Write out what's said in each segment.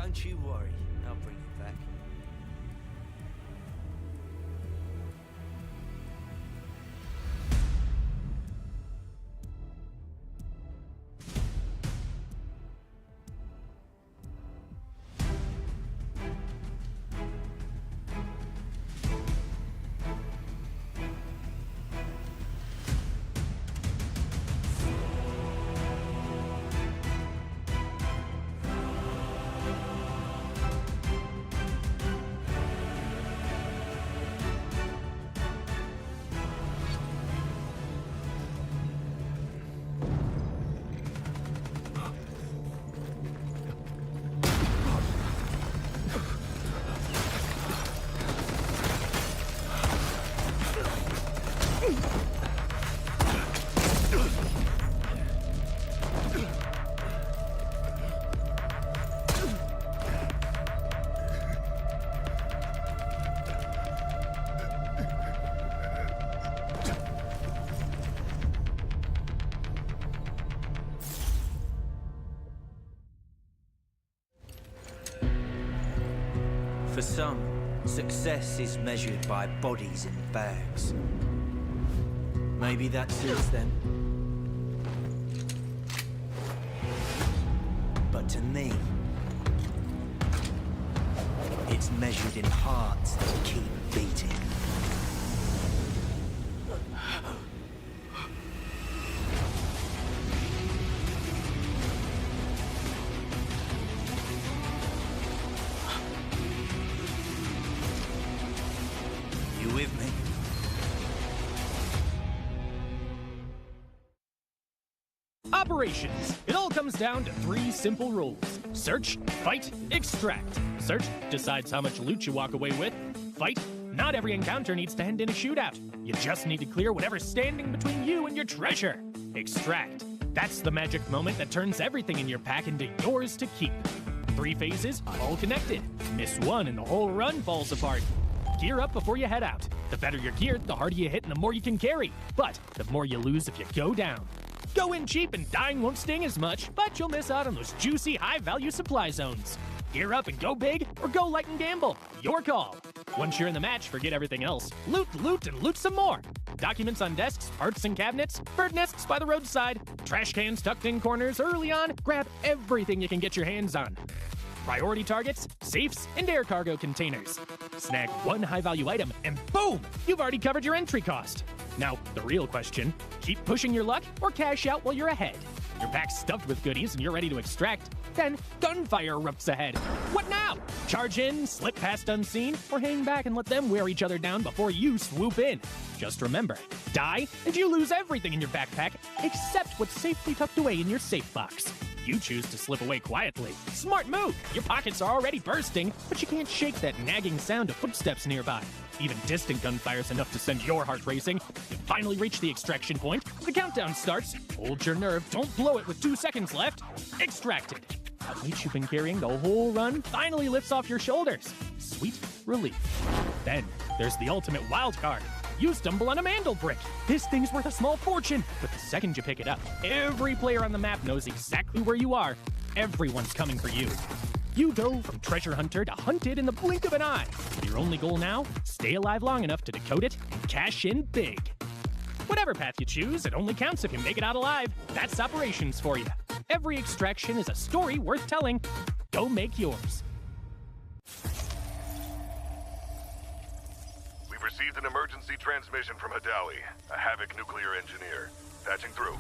Don't you worry. I'll bring it back. For some, success is measured by bodies in bags. Maybe that suits them. But to me, it's measured in hearts that keep beating. You with me? Operations. It all comes down to 3 simple rules. Search, fight, extract. Search decides how much loot you walk away with. Fight. Not every encounter needs to end in a shootout. You just need to clear whatever's standing between you and your treasure. Extract. That's the magic moment that turns everything in your pack into yours to keep. 3 phases, all connected. Miss one and the whole run falls apart. Gear up before you head out. The better you're geared, the harder you hit and the more you can carry. But the more you lose if you go down. Go in cheap and dying won't sting as much, but you'll miss out on those juicy, high-value supply zones. Gear up and go big, or go light and gamble. Your call. Once you're in the match, forget everything else. Loot, loot, and loot some more. Documents on desks, parts and cabinets, bird nests by the roadside, trash cans tucked in corners early on. Grab everything you can get your hands on. Priority targets, safes, and air cargo containers. Snag one high-value item, and boom! You've already covered your entry cost. Now, the real question, keep pushing your luck or cash out while you're ahead. Your pack's stuffed with goodies and you're ready to extract. Then, gunfire erupts ahead. What now? Charge in, slip past unseen, or hang back and let them wear each other down before you swoop in. Just remember, die and you lose everything in your backpack except what's safely tucked away in your safe box. You choose to slip away quietly. Smart move! Your pockets are already bursting, but you can't shake that nagging sound of footsteps nearby. Even distant gunfire's enough to send your heart racing. You finally reach the extraction point. The countdown starts. Hold your nerve. Don't blow it with 2 seconds left. Extracted. That weight you've been carrying the whole run finally lifts off your shoulders. Sweet relief. Then there's the ultimate wild card. You stumble on a Mandelbrick. This thing's worth a small fortune, but the second you pick it up, every player on the map knows exactly where you are. Everyone's coming for you. You go from treasure hunter to hunted in the blink of an eye. Your only goal now, stay alive long enough to decode it and cash in big. Whatever path you choose, it only counts if you make it out alive. That's operations for you. Every extraction is a story worth telling. Go make yours. We've received an emergency transmission from Hadawi, a Havoc nuclear engineer. Patching through.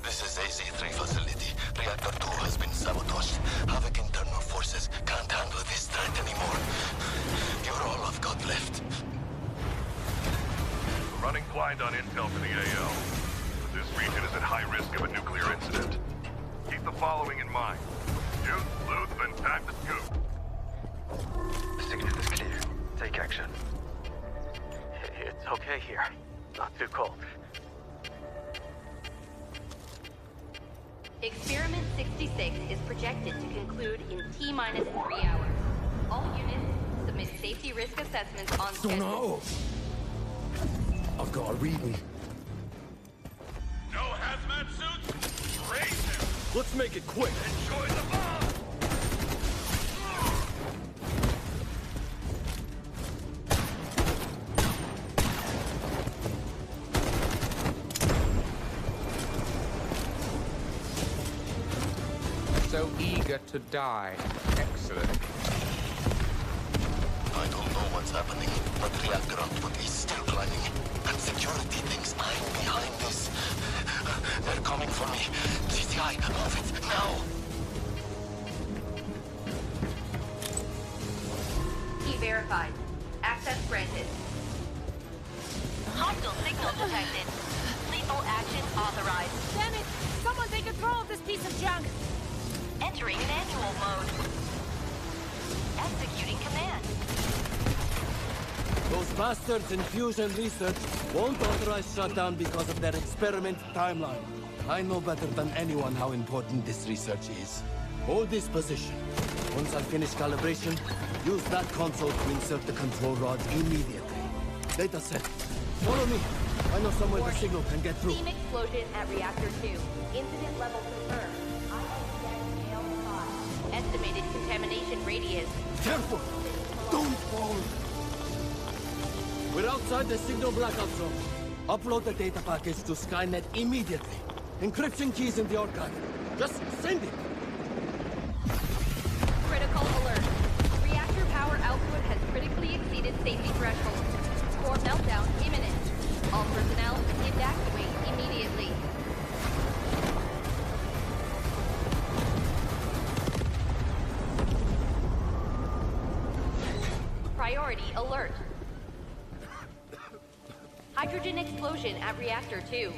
This is AZ-3 facility. Reactor 2 has been sabotaged. Havoc internal forces can't handle this threat anymore. You're all I've got left. We're running blind on intel for the AL. But this region is at high risk of a nuclear incident. Keep the following in mind. Shoot, loot, then time to scoop. The signal is clear. Take action. It's okay here. Not too cold. Experiment 66 is projected to conclude in T-minus 3 hours. All units submit safety risk assessments on schedule. No! I've got to read me. No hazmat suits? Raise them! Let's make it quick. Enjoy the bomb! So eager to die. Excellent. I don't know what's happening, but reactor output is still climbing. And security thinks I'm behind this. They're coming for me. GTI, move it, now! Key verified. Access granted. Hostile signal detected. Lethal action authorized. Damn it! Someone take control of this piece of junk! Entering manual mode. Executing command. Those bastards in fusion research won't authorize shutdown because of their experiment timeline. I know better than anyone how important this research is. Hold this position. Once I finish calibration, use that console to insert the control rods immediately. Data set. Follow me. I know somewhere the signal can get through. Steam explosion at Reactor 2. Incident level confirmed. Estimated contamination radius. Careful! Don't fall! We're outside the signal blackout zone. Upload the data package to Skynet immediately. Encryption keys in the archive. Just send it! Critical alert. Reactor power output has critically exceeded safety threshold. Core meltdown imminent. All personnel evacuate immediately. Priority alert. Hydrogen explosion at Reactor 2.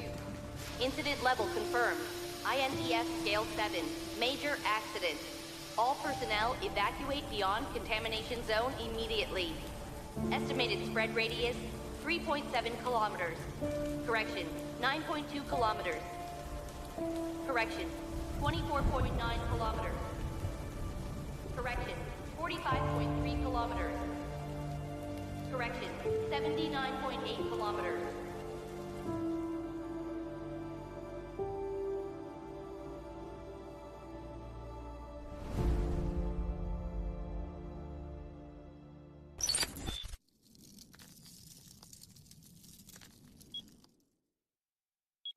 Incident level confirmed. INTS scale 7. Major accident. All personnel evacuate beyond contamination zone immediately. Estimated spread radius 3.7 kilometers. Correction, 9.2 kilometers. Correction, 24.9 kilometers. Correction, 45.3 kilometers. Correction, 79.8 kilometers.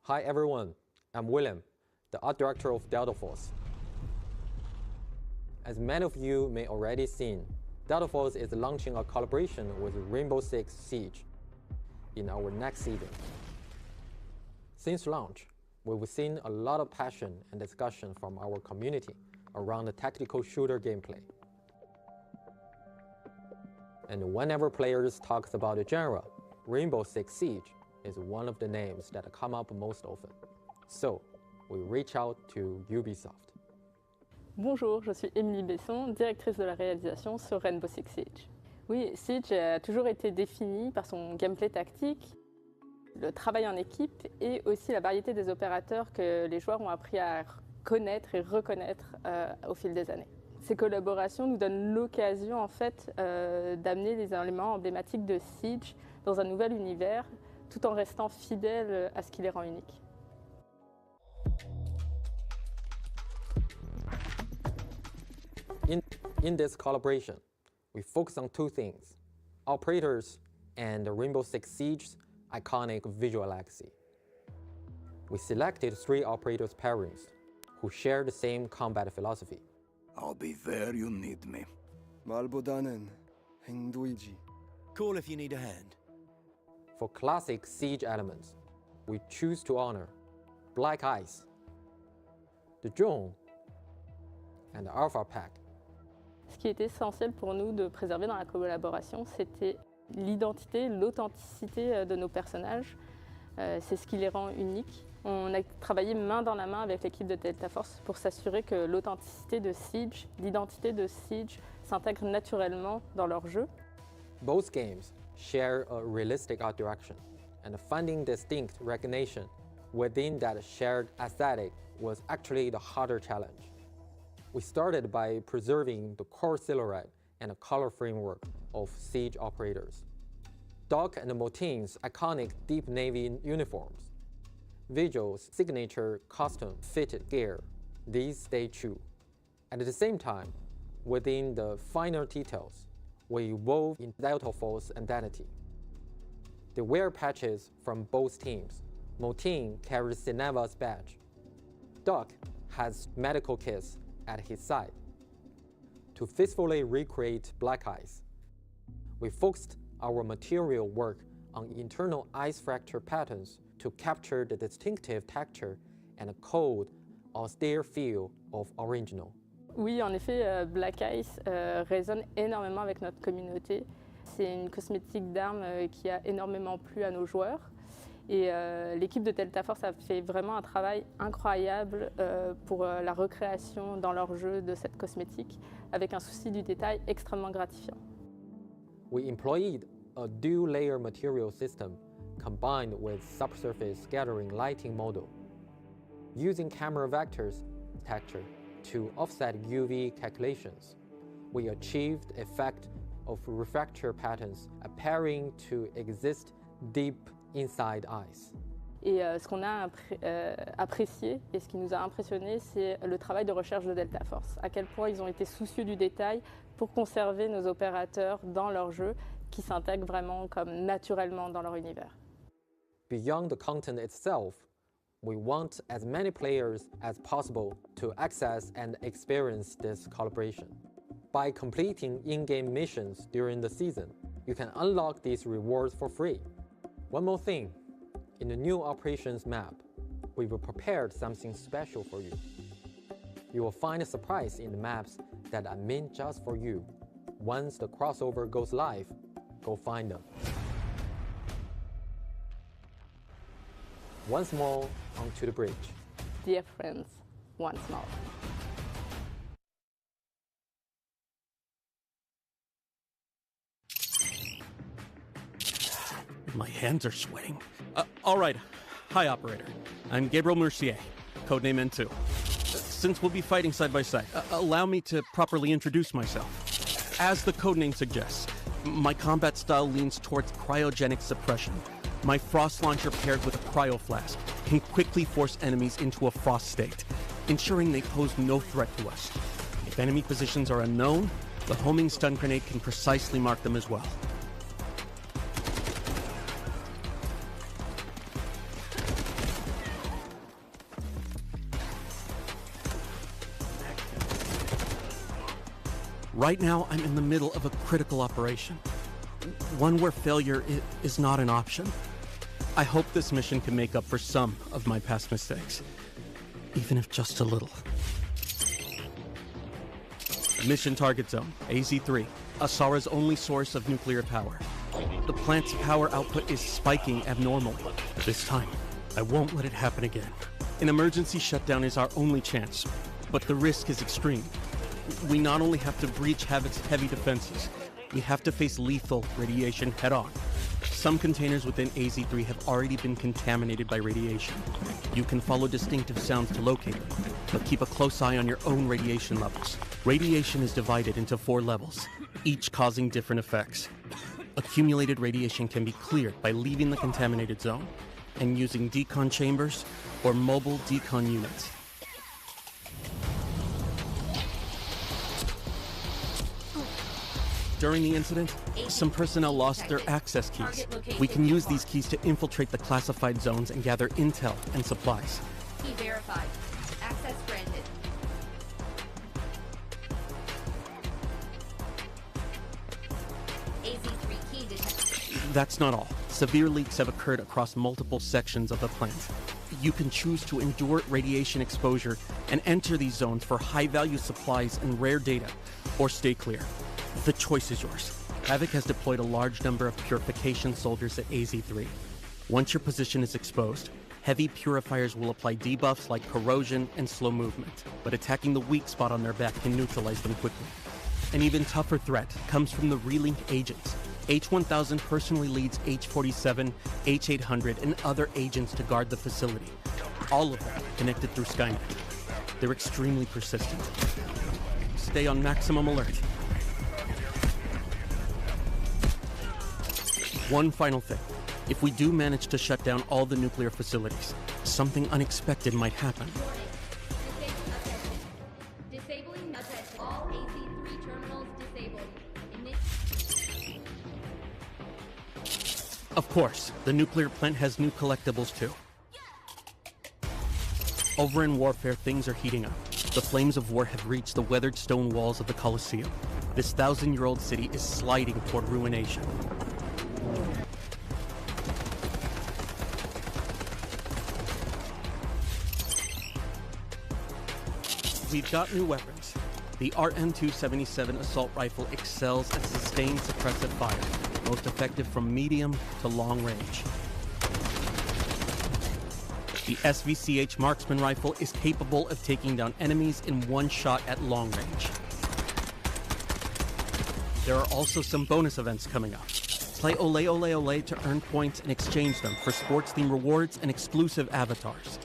Hi everyone, I'm William, the art director of Delta Force. As many of you may already seen, Delta Force is launching a collaboration with Rainbow Six Siege in our next season. Since launch, we've seen a lot of passion and discussion from our community around the tactical shooter gameplay. And whenever players talk about the genre, Rainbow Six Siege is one of the names that come up most often. So, we reach out to Ubisoft. Bonjour, je suis Émilie Besson, directrice de la réalisation sur Rainbow Six Siege. Oui, Siege a toujours été défini par son gameplay tactique, le travail en équipe et aussi la variété des opérateurs que les joueurs ont appris à connaître et reconnaître au fil des années. Ces collaborations nous donnent l'occasion en fait d'amener les éléments emblématiques de Siege dans un nouvel univers tout en restant fidèle à ce qui les rend uniques. In this collaboration, we focus on two things: operators and the Rainbow Six Siege's iconic visual legacy. We selected 3 operators pairings who share the same combat philosophy. I'll be there you need me. Malbodanen, Hengduiji. Call if you need a hand. For classic Siege elements, we choose to honor Black Ice, the Drone, and the Alpha Pack. Ce qui était essentiel pour nous de préserver dans la collaboration, c'était l'identité, l'authenticité de nos personnages. C'est ce qui les rend uniques. On a travaillé main dans la main avec l'équipe de Delta Force pour s'assurer que l'authenticité de Siege, l'identité de Siege s'intègre naturellement dans leur jeu. Both games share a realistic art direction, and finding distinct recognition within that shared aesthetic was actually the harder challenge. We started by preserving the core silhouette and the color framework of Siege operators. Doc and Motin's iconic deep navy uniforms, Vigil's signature custom-fitted gear, these stay true. At the same time, within the finer details, we evolve in Delta Force identity. They wear patches from both teams. Motin carries Cineva's badge. Doc has medical kits at his side. To faithfully recreate black ice, we focused our material work on internal ice fracture patterns to capture the distinctive texture and cold, austere feel of original. Oui, en effet, Black Ice résonne énormément avec notre communauté. C'est une cosmétique d'armes qui a énormément plu à nos joueurs. Et l'équipe de Delta Force a fait vraiment un travail incroyable pour la recréation dans leur jeu de cette cosmétique, avec un souci du détail extrêmement gratifiant. We employed a dual-layer material system combined with subsurface scattering lighting model. Using camera vectors texture to offset UV calculations, we achieved effect of refracture patterns appearing to exist deep inside ice. Et ce qu'on a apprécié et ce qui nous a impressionné, c'est le travail de recherche de Delta Force. À quel point ils ont été soucieux du détail pour conserver nos opérateurs dans leur jeu, qui s'intègrent vraiment comme naturellement dans leur univers. Beyond the content itself, we want as many players as possible to access and experience this collaboration. By completing in-game missions during the season, you can unlock these rewards for free. One more thing, in the new operations map, we've prepared something special for you. You will find a surprise in the maps that are meant just for you. Once the crossover goes live, go find them. Once more, onto the bridge. Dear friends, once more. My hands are sweating. All right. Hi, Operator. I'm Gabriel Mercier, codename N2. Since we'll be fighting side by side, allow me to properly introduce myself. As the codename suggests, my combat style leans towards cryogenic suppression. My frost launcher paired with a cryo flask can quickly force enemies into a frost state, ensuring they pose no threat to us. If enemy positions are unknown, the homing stun grenade can precisely mark them as well. Right now, I'm in the middle of a critical operation. One where failure is not an option. I hope this mission can make up for some of my past mistakes, even if just a little. Mission target zone, AZ-3, Asara's only source of nuclear power. The plant's power output is spiking abnormally. This time, I won't let it happen again. An emergency shutdown is our only chance, but the risk is extreme. We not only have to breach Havoc's heavy defenses, we have to face lethal radiation head-on. Some containers within AZ-3 have already been contaminated by radiation. You can follow distinctive sounds to locate them, but keep a close eye on your own radiation levels. Radiation is divided into 4 levels, each causing different effects. Accumulated radiation can be cleared by leaving the contaminated zone and using decon chambers or mobile decon units. During the incident, some personnel lost their access keys. We can use these keys to infiltrate the classified zones and gather intel and supplies. Key verified. Access granted. AZ-3 key detected. That's not all. Severe leaks have occurred across multiple sections of the plant. You can choose to endure radiation exposure and enter these zones for high-value supplies and rare data, or stay clear. The choice is yours. Havoc has deployed a large number of purification soldiers at AZ-3. Once your position is exposed, heavy purifiers will apply debuffs like corrosion and slow movement, but attacking the weak spot on their back can neutralize them quickly. An even tougher threat comes from the relink agents. H-1000 personally leads H-47, H-800, and other agents to guard the facility. All of them connected through Skynet. They're extremely persistent. Stay on maximum alert. One final thing. If we do manage to shut down all the nuclear facilities, something unexpected might happen. Disabling message. All AZ-3 terminals disabled. Of course, the nuclear plant has new collectibles too. Over in Warfare, things are heating up. The flames of war have reached the weathered stone walls of the Colosseum. This 1,000-year-old city is sliding toward ruination. We've got new weapons. The RM-277 assault rifle excels at sustained suppressive fire, most effective from medium to long range. The SVCH marksman rifle is capable of taking down enemies in one shot at long range. There are also some bonus events coming up. Play Ole Ole Ole to earn points and exchange them for sports-themed rewards and exclusive avatars.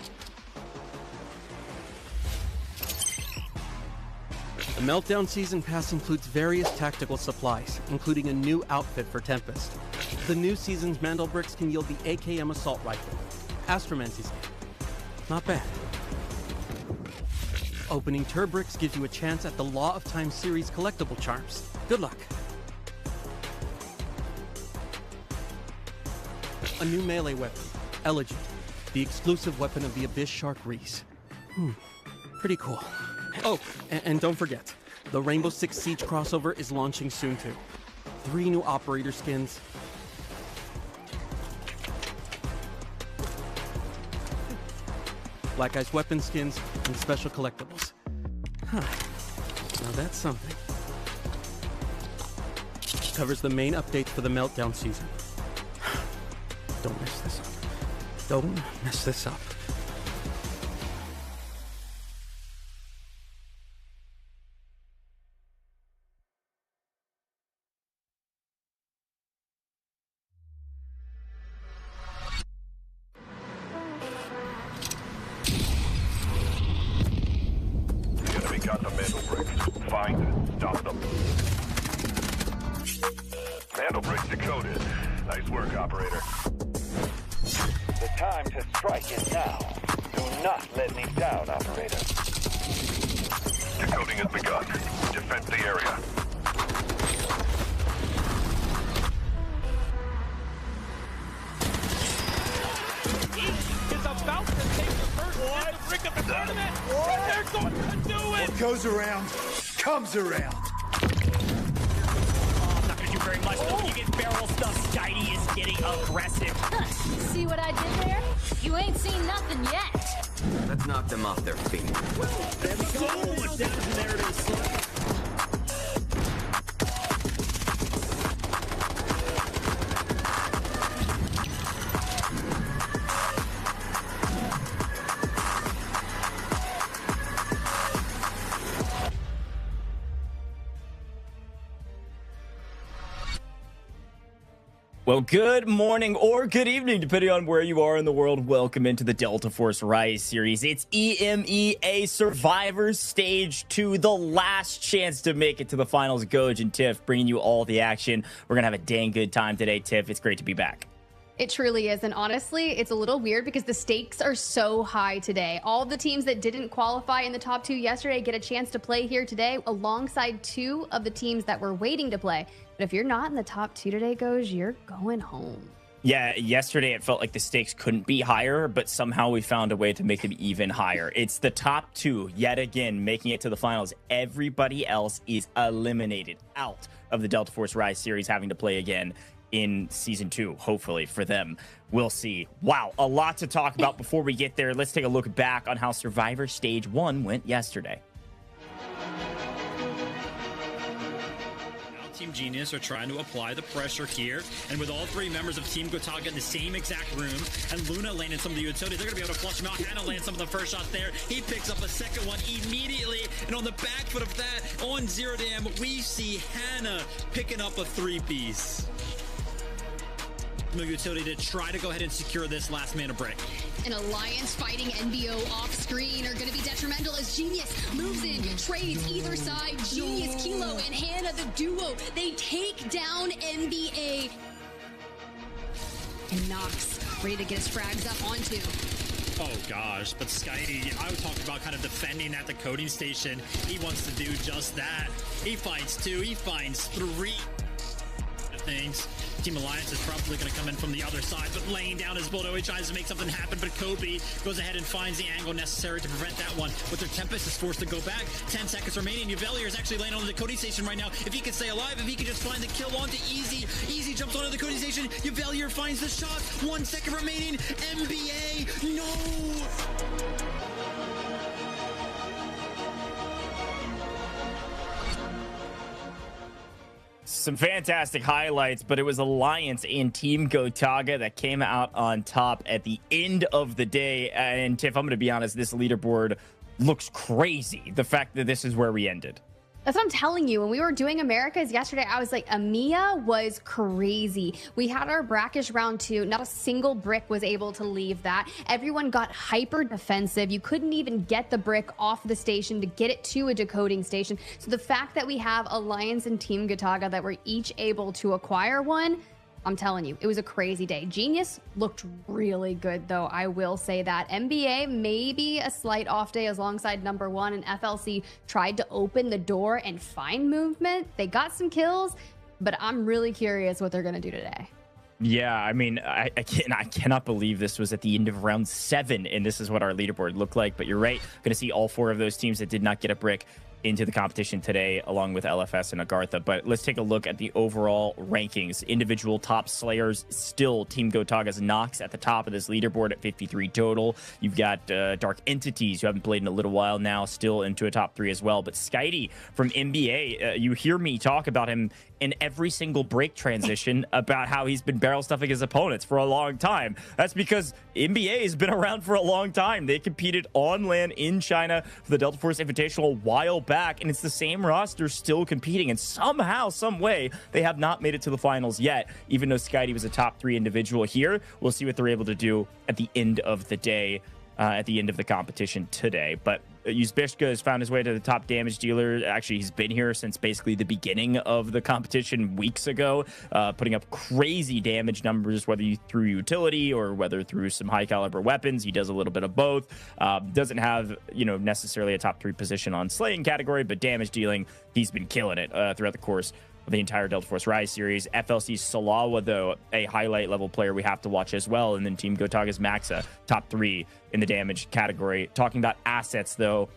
The Meltdown Season Pass includes various tactical supplies, including a new outfit for Tempest. The new season's Mandelbricks can yield the AKM assault rifle. Astromancy's skin. Not bad. Opening Turbricks gives you a chance at the Law of Time series collectible charms. Good luck. A new melee weapon, Elegant, the exclusive weapon of the Abyss Shark Reese. Pretty cool. Oh, and don't forget, the Rainbow Six Siege crossover is launching soon too. 3 new operator skins. Black Ice weapon skins, and special collectibles. Now that's something. Covers the main updates for the Meltdown season. Don't mess this up. Don't mess this up. Got the Mandelbricks. Find and stop them. Mandelbricks decoded. Nice work, operator. The time to strike is now. Do not let me down, operator. Decoding has begun. Defend the area. Is about to take the first Mandelbrick of the tournament. They're going to do it. What goes around, comes around. Oh, I'm not going to do very much, though. You get barrel stuff. Skitey is getting aggressive. See what I did there? You ain't seen nothing yet. Let's knock them off their feet. There we go. Down to there it is. Well, good morning or good evening, depending on where you are in the world. Welcome into the Delta Force Rise series. It's EMEA Survivors Stage 2, the last chance to make it to the finals. Goj and Tiff bringing you all the action. We're going to have a dang good time today, Tiff. It's great to be back. It truly is. And honestly, it's a little weird because the stakes are so high today. All the teams that didn't qualify in the top 2 yesterday get a chance to play here today alongside 2 of the teams that were waiting to play. But if you're not in the top 2 today, Goj, you're going home. Yeah, yesterday it felt like the stakes couldn't be higher, but somehow we found a way to make them even higher. It's the top 2 yet again making it to the finals. Everybody else is eliminated out of the Delta Force Rise series, having to play again in season 2, hopefully for them. We'll see. Wow, a lot to talk about before we get there. Let's take a look back on how Survivor Stage 1 went yesterday. Team Genius are trying to apply the pressure here, and with all 3 members of Team Gotaga in the same exact room, and Luna landing some of the utilities, they're gonna be able to flush them out. Hannah lands some of the first shots there. He picks up a second one immediately, and on the back foot of that, on Zero Dam, we see Hannah picking up a 3-piece. No utility to try to go ahead and secure this last mana break. An alliance fighting NBO off screen are going to be detrimental as Genius moves in, trades either side. Genius, Kilo, and Hannah, the duo, they take down NBA. And Nox ready to get his frags up onto. Oh gosh, but Skitey, I would talk about kind of defending at the coding station. He wants to do just that. He finds 2, he finds 3. things. Team Alliance is probably going to come in from the other side, but laying down his Bulldo, he tries to make something happen, but Kobe goes ahead and finds the angle necessary to prevent that one. But their Tempest is forced to go back. 10 seconds remaining. Uvelier is actually laying on the Cody station right now. If he can stay alive, if he can just find the kill onto Easy. Easy jumps onto the Cody station. Uvelier finds the shot. 1 second remaining. NBA, no! Some fantastic highlights, but it was Alliance and Team Gotaga that came out on top at the end of the day. And Tiff, I'm going to be honest, this leaderboard looks crazy. The fact that this is where we ended. That's what I'm telling you. When we were doing Americas yesterday, I was like, EMEA was crazy. We had our Brakkesh round 2. Not a single brick was able to leave that. Everyone got hyper defensive. You couldn't even get the brick off the station to get it to a decoding station. So the fact that we have Alliance and Team Gotaga that were each able to acquire one, I'm telling you, it was a crazy day. Genius looked really good, though. I will say that. NBA, maybe a slight off day alongside number 1, and FLC tried to open the door and find movement. They got some kills, but I'm really curious what they're going to do today. Yeah, I mean, I cannot believe this was at the end of round 7, and this is what our leaderboard looked like. But you're right, going to see all 4 of those teams that did not get a brick into the competition today, along with LFS and AGARTHA. But let's take a look at the overall rankings. Individual top slayers, still Team Gotaga's Nox at the top of this leaderboard at 53 total. You've got Dark Entities, who haven't played in a little while now, still into a top 3 as well. But Skydie from NBA, you hear me talk about him in every single break transition about how he's been barrel stuffing his opponents for a long time. That's because NBA has been around for a long time. They competed on land in China for the Delta Force Invitational a while back, and it's the same roster still competing, and somehow, some way, they have not made it to the finals yet, even though Skydie was a top 3 individual here. We'll see what they're able to do at the end of the day, at the end of the competition today. But Uzbishka has found his way to the top damage dealer. Actually, he's been here since basically the beginning of the competition weeks ago, putting up crazy damage numbers, whether you through utility or whether through some high caliber weapons. He does a little bit of both. Doesn't have, necessarily a top 3 position on slaying category, but damage dealing, he's been killing it throughout the course of the entire Delta Force Rise series. FLC Salawa, though, a highlight level player we have to watch as well. And then Team Gotaga's Maxa, top 3 in the damage category. Talking about assets, though,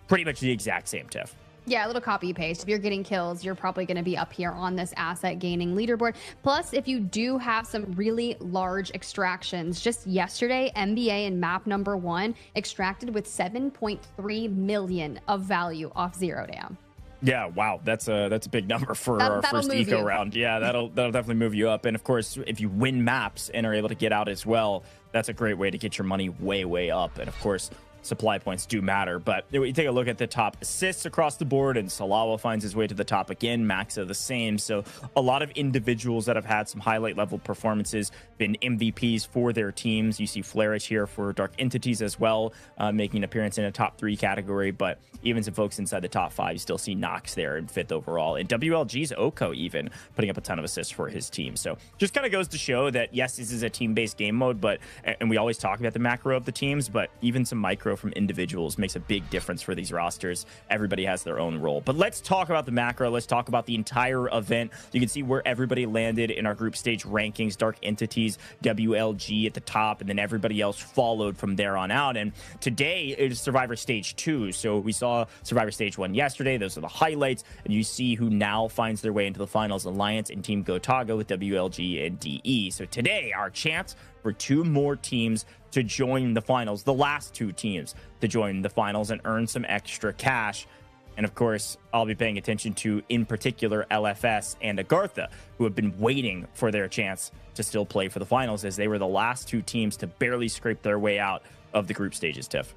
pretty much the exact same, Tiff. Yeah, a little copy paste. If you're getting kills, you're probably going to be up here on this asset gaining leaderboard. Plus, if you do have some really large extractions, just yesterday, NBA and map number 1 extracted with 7.3 million of value off Zero Dam. Yeah, wow, that's a big number for our first eco round. Yeah, that'll definitely move you up. And of course, if you win maps and are able to get out as well, that's a great way to get your money way up. And of course, supply points do matter. But you take a look at the top assists across the board, and Salawa finds his way to the top again. Maxa the same. So a lot of individuals that have had some highlight level performances, been MVPs for their teams. You see Flareich here for Dark Entities as well, making an appearance in a top 3 category. But even some folks inside the top 5, you still see Nox there in 5th overall. And WLG's Oko even putting up a ton of assists for his team. So just kind of goes to show that, yes, this is a team-based game mode, but, and we always talk about the macro of the teams, but even some micro from individuals makes a big difference for these rosters. Everybody has their own role. But let's talk about the macro. Let's talk about the entire event. You can see where everybody landed in our group stage rankings. Dark Entities, WLG at the top, and then everybody else followed from there on out. And today is Survivor Stage 2. So we saw Survivor Stage 1 yesterday. Those are the highlights. And you see who now finds their way into the finals. Alliance and Team Gotaga with WLG and DE. So today, our chance for 2 more teams to join the finals, the last 2 teams to join the finals and earn some extra cash. And of course, I'll be paying attention to, in particular, LFS and AGARTHA, who have been waiting for their chance to still play for the finals, as they were the last 2 teams to barely scrape their way out of the group stages, Tiff.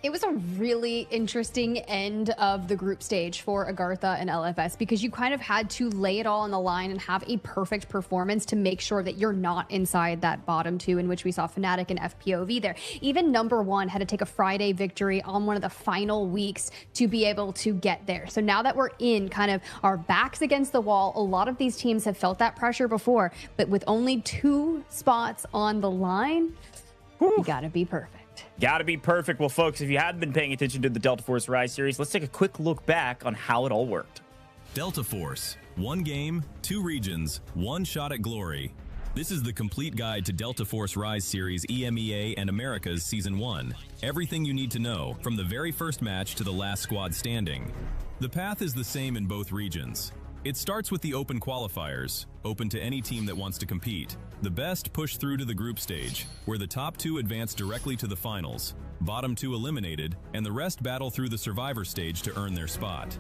It was a really interesting end of the group stage for AGARTHA and LFS, because you kind of had to lay it all on the line and have a perfect performance to make sure that you're not inside that bottom 2, in which we saw Fnatic and FPOV there. Even number 1 had to take a Friday victory on one of the final weeks to be able to get there. So now that we're in kind of our backs against the wall, a lot of these teams have felt that pressure before, but with only 2 spots on the line, you gotta be perfect. Gotta be perfect. Well, folks, if you haven't been paying attention to the Delta Force Rise series, let's take a quick look back on how it all worked. Delta Force, One game, 2 regions, 1 shot at glory. This is the complete guide to Delta Force Rise Series EMEA and Americas Season 1. Everything you need to know, from the very first match to the last squad standing. The path is the same in both regions. It starts with the open qualifiers, open to any team that wants to compete. The best push through to the group stage, where the top 2 advance directly to the finals, bottom 2 eliminated, and the rest battle through the survivor stage to earn their spot.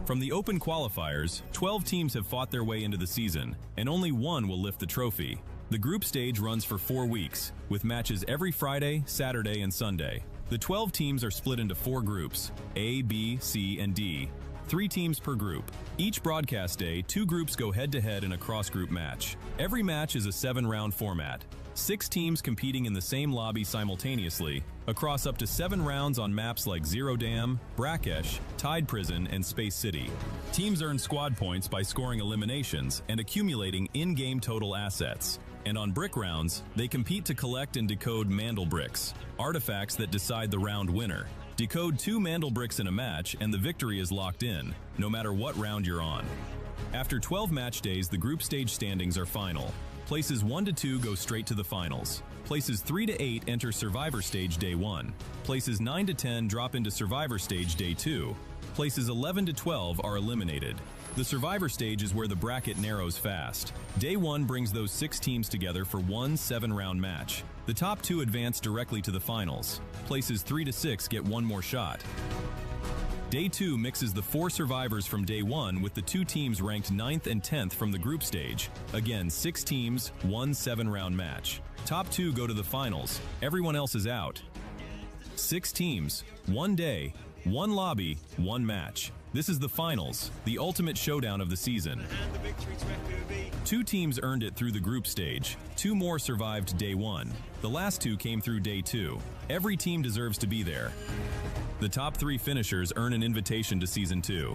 From the open qualifiers, 12 teams have fought their way into the season, and only 1 will lift the trophy. The group stage runs for 4 weeks, with matches every Friday, Saturday, and Sunday. The 12 teams are split into 4 groups, A, B, C, and D. 3 teams per group. Each broadcast day, 2 groups go head-to-head in a cross-group match. Every match is a 7-round format. 6 teams competing in the same lobby simultaneously, across up to 7 rounds on maps like Zero Dam, Brakkesh, Tide Prison, and Space City. Teams earn squad points by scoring eliminations and accumulating in-game total assets. And on brick rounds, they compete to collect and decode Mandelbricks, artifacts that decide the round winner. Decode 2 Mandelbricks in a match and the victory is locked in, no matter what round you're on. After 12 match days, the group stage standings are final. Places 1 to 2 go straight to the finals. Places 3 to 8 enter Survivor Stage Day 1. Places 9 to 10 drop into Survivor Stage Day 2. Places 11 to 12 are eliminated. The Survivor Stage is where the bracket narrows fast. Day 1 brings those 6 teams together for one 7-round match. The top 2 advance directly to the finals. Places 3 to 6 get 1 more shot. Day 2 mixes the 4 survivors from Day 1 with the 2 teams ranked 9th and 10th from the group stage. Again, 6 teams, 1 7-round match. Top 2 go to the finals. Everyone else is out. 6 teams, 1 day, 1 lobby, 1 match. This is the finals, the ultimate showdown of the season. 2 teams earned it through the group stage. 2 more survived Day 1. The last 2 came through Day 2. Every team deserves to be there. The top 3 finishers earn an invitation to Season 2.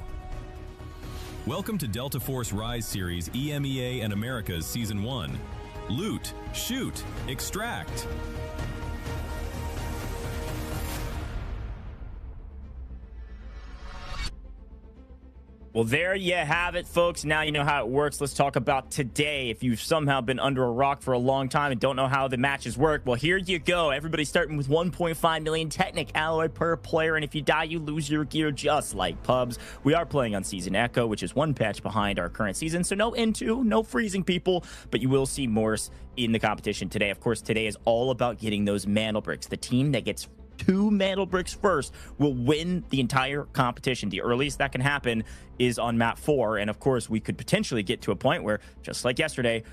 Welcome to Delta Force Rise Series EMEA and Americas Season 1. Loot, shoot, extract. Well, there you have it, folks. Now you know how it works. Let's talk about today. If you've somehow been under a rock for a long time and don't know how the matches work, well, here you go. Everybody's starting with 1.5 million Technic alloy per player, and if you die, you lose your gear just like pubs. We are playing on Season Echo, which is 1 patch behind our current season, so no N2, no freezing people, but you will see Morse in the competition today. Of course, today is all about getting those Mandelbricks. The team that gets 2 Mandelbricks first will win the entire competition. The earliest that can happen is on map 4, and of course we could potentially get to a point where, just like yesterday,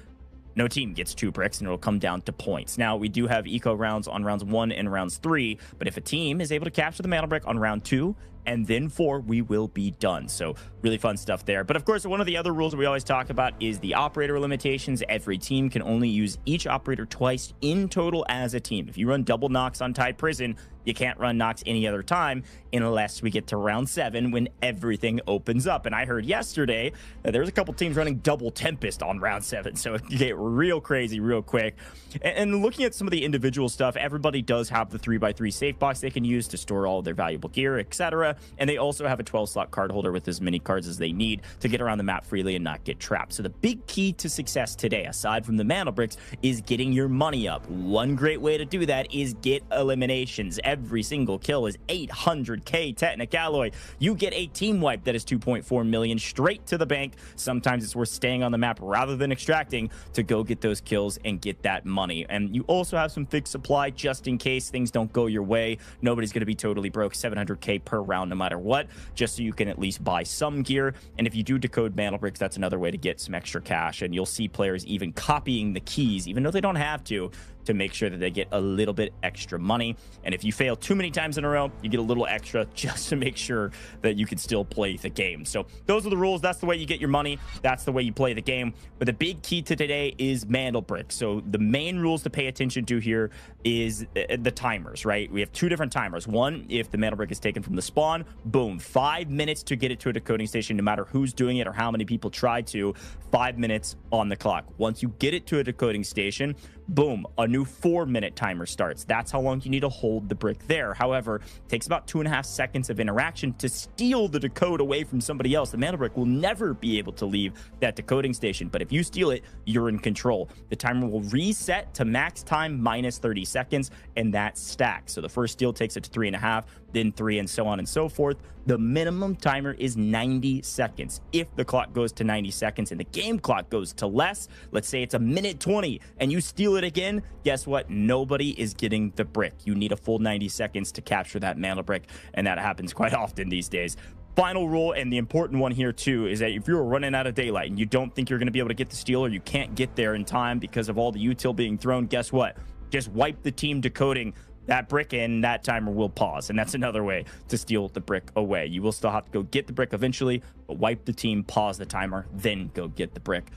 no team gets 2 bricks and it'll come down to points. Now, we do have eco rounds on rounds 1 and rounds 3, but if a team is able to capture the Mandelbrick on round 2 and then 4, we will be done. So really fun stuff there. But of course, one of the other rules that we always talk about is the operator limitations. Every team can only use each operator twice in total as a team. If you run double Nox on Tide Prison, you can't run Nox any other time unless we get to round 7 when everything opens up. And I heard yesterday that there's a couple teams running double Tempest on round 7, so it can get real crazy real quick. And looking at some of the individual stuff, everybody does have the 3x3 safe box they can use to store all of their valuable gear, etc. And they also have a 12-slot card holder with as many cards as they need to get around the map freely and not get trapped. So the big key to success today, aside from the Mandelbricks, is getting your money up. One great way to do that is get eliminations. Every single kill is 800k Technic alloy. You get a team wipe that is 2.4 million straight to the bank. Sometimes it's worth staying on the map rather than extracting to go get those kills and get that money. And you also have some fixed supply just in case things don't go your way. Nobody's going to be totally broke. 700k per round no matter what, just so you can at least buy some gear. And if you do decode Mandelbricks, that's another way to get some extra cash. And you'll see players even copying the keys, even though they don't have to make sure that they get a little bit extra money. And if you fail too many times in a row, you get a little extra just to make sure that you can still play the game. So those are the rules. That's the way you get your money. That's the way you play the game. But the big key to today is Mandelbrick. So the main rules to pay attention to here is the timers, right? We have 2 different timers. One, if the Mandelbrick is taken from the spawn, boom, 5 minutes to get it to a decoding station, no matter who's doing it or how many people try to. 5 minutes on the clock. Once you get it to a decoding station, boom, a new 4-minute timer starts. That's how long you need to hold the brick there. However, it takes about 2.5 seconds of interaction to steal the decode away from somebody else. The Mandelbrick will never be able to leave that decoding station, but if you steal it, you're in control. The timer will reset to max time minus 30 seconds, and that stacks. So the first steal takes it to 3.5, then 3, and so on and so forth. The minimum timer is 90 seconds. If the clock goes to 90 seconds and the game clock goes to less, let's say it's a minute 20, and you steal it again, guess what? Nobody is getting the brick. You need a full 90 seconds to capture that Mandelbrick, and that happens quite often these days. Final rule, and the important one here too, is that if you're running out of daylight and you don't think you're going to be able to get the steal, or you can't get there in time because of all the util being thrown, guess what? Just wipe the team decoding that brick, and that timer will pause. And that's another way to steal the brick away. You will still have to go get the brick eventually, but wipe the team, pause the timer, then go get the brick.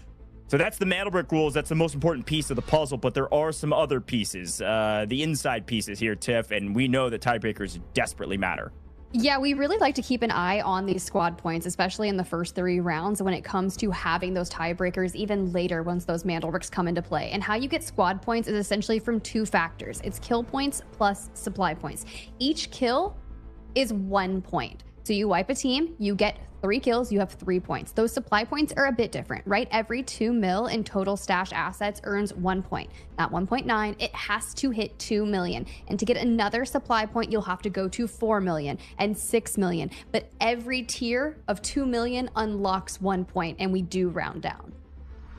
So that's the Mandelbrick rules. That's the most important piece of the puzzle, but there are some other pieces, the inside pieces here, Tiff, and we know that tiebreakers desperately matter. Yeah, we really like to keep an eye on these squad points, especially in the first 3 rounds when it comes to having those tiebreakers even later once those Mandelbricks come into play. And how you get squad points is essentially from 2 factors. It's kill points plus supply points. Each kill is 1 point. So you wipe a team, you get 3 kills, you have 3 points. Those supply points are a bit different, right? Every 2 mil in total stash assets earns 1 point. Not 1.9, it has to hit 2 million. And to get another supply point, you'll have to go to 4 million and 6 million. But every tier of 2 million unlocks 1 point, and we do round down.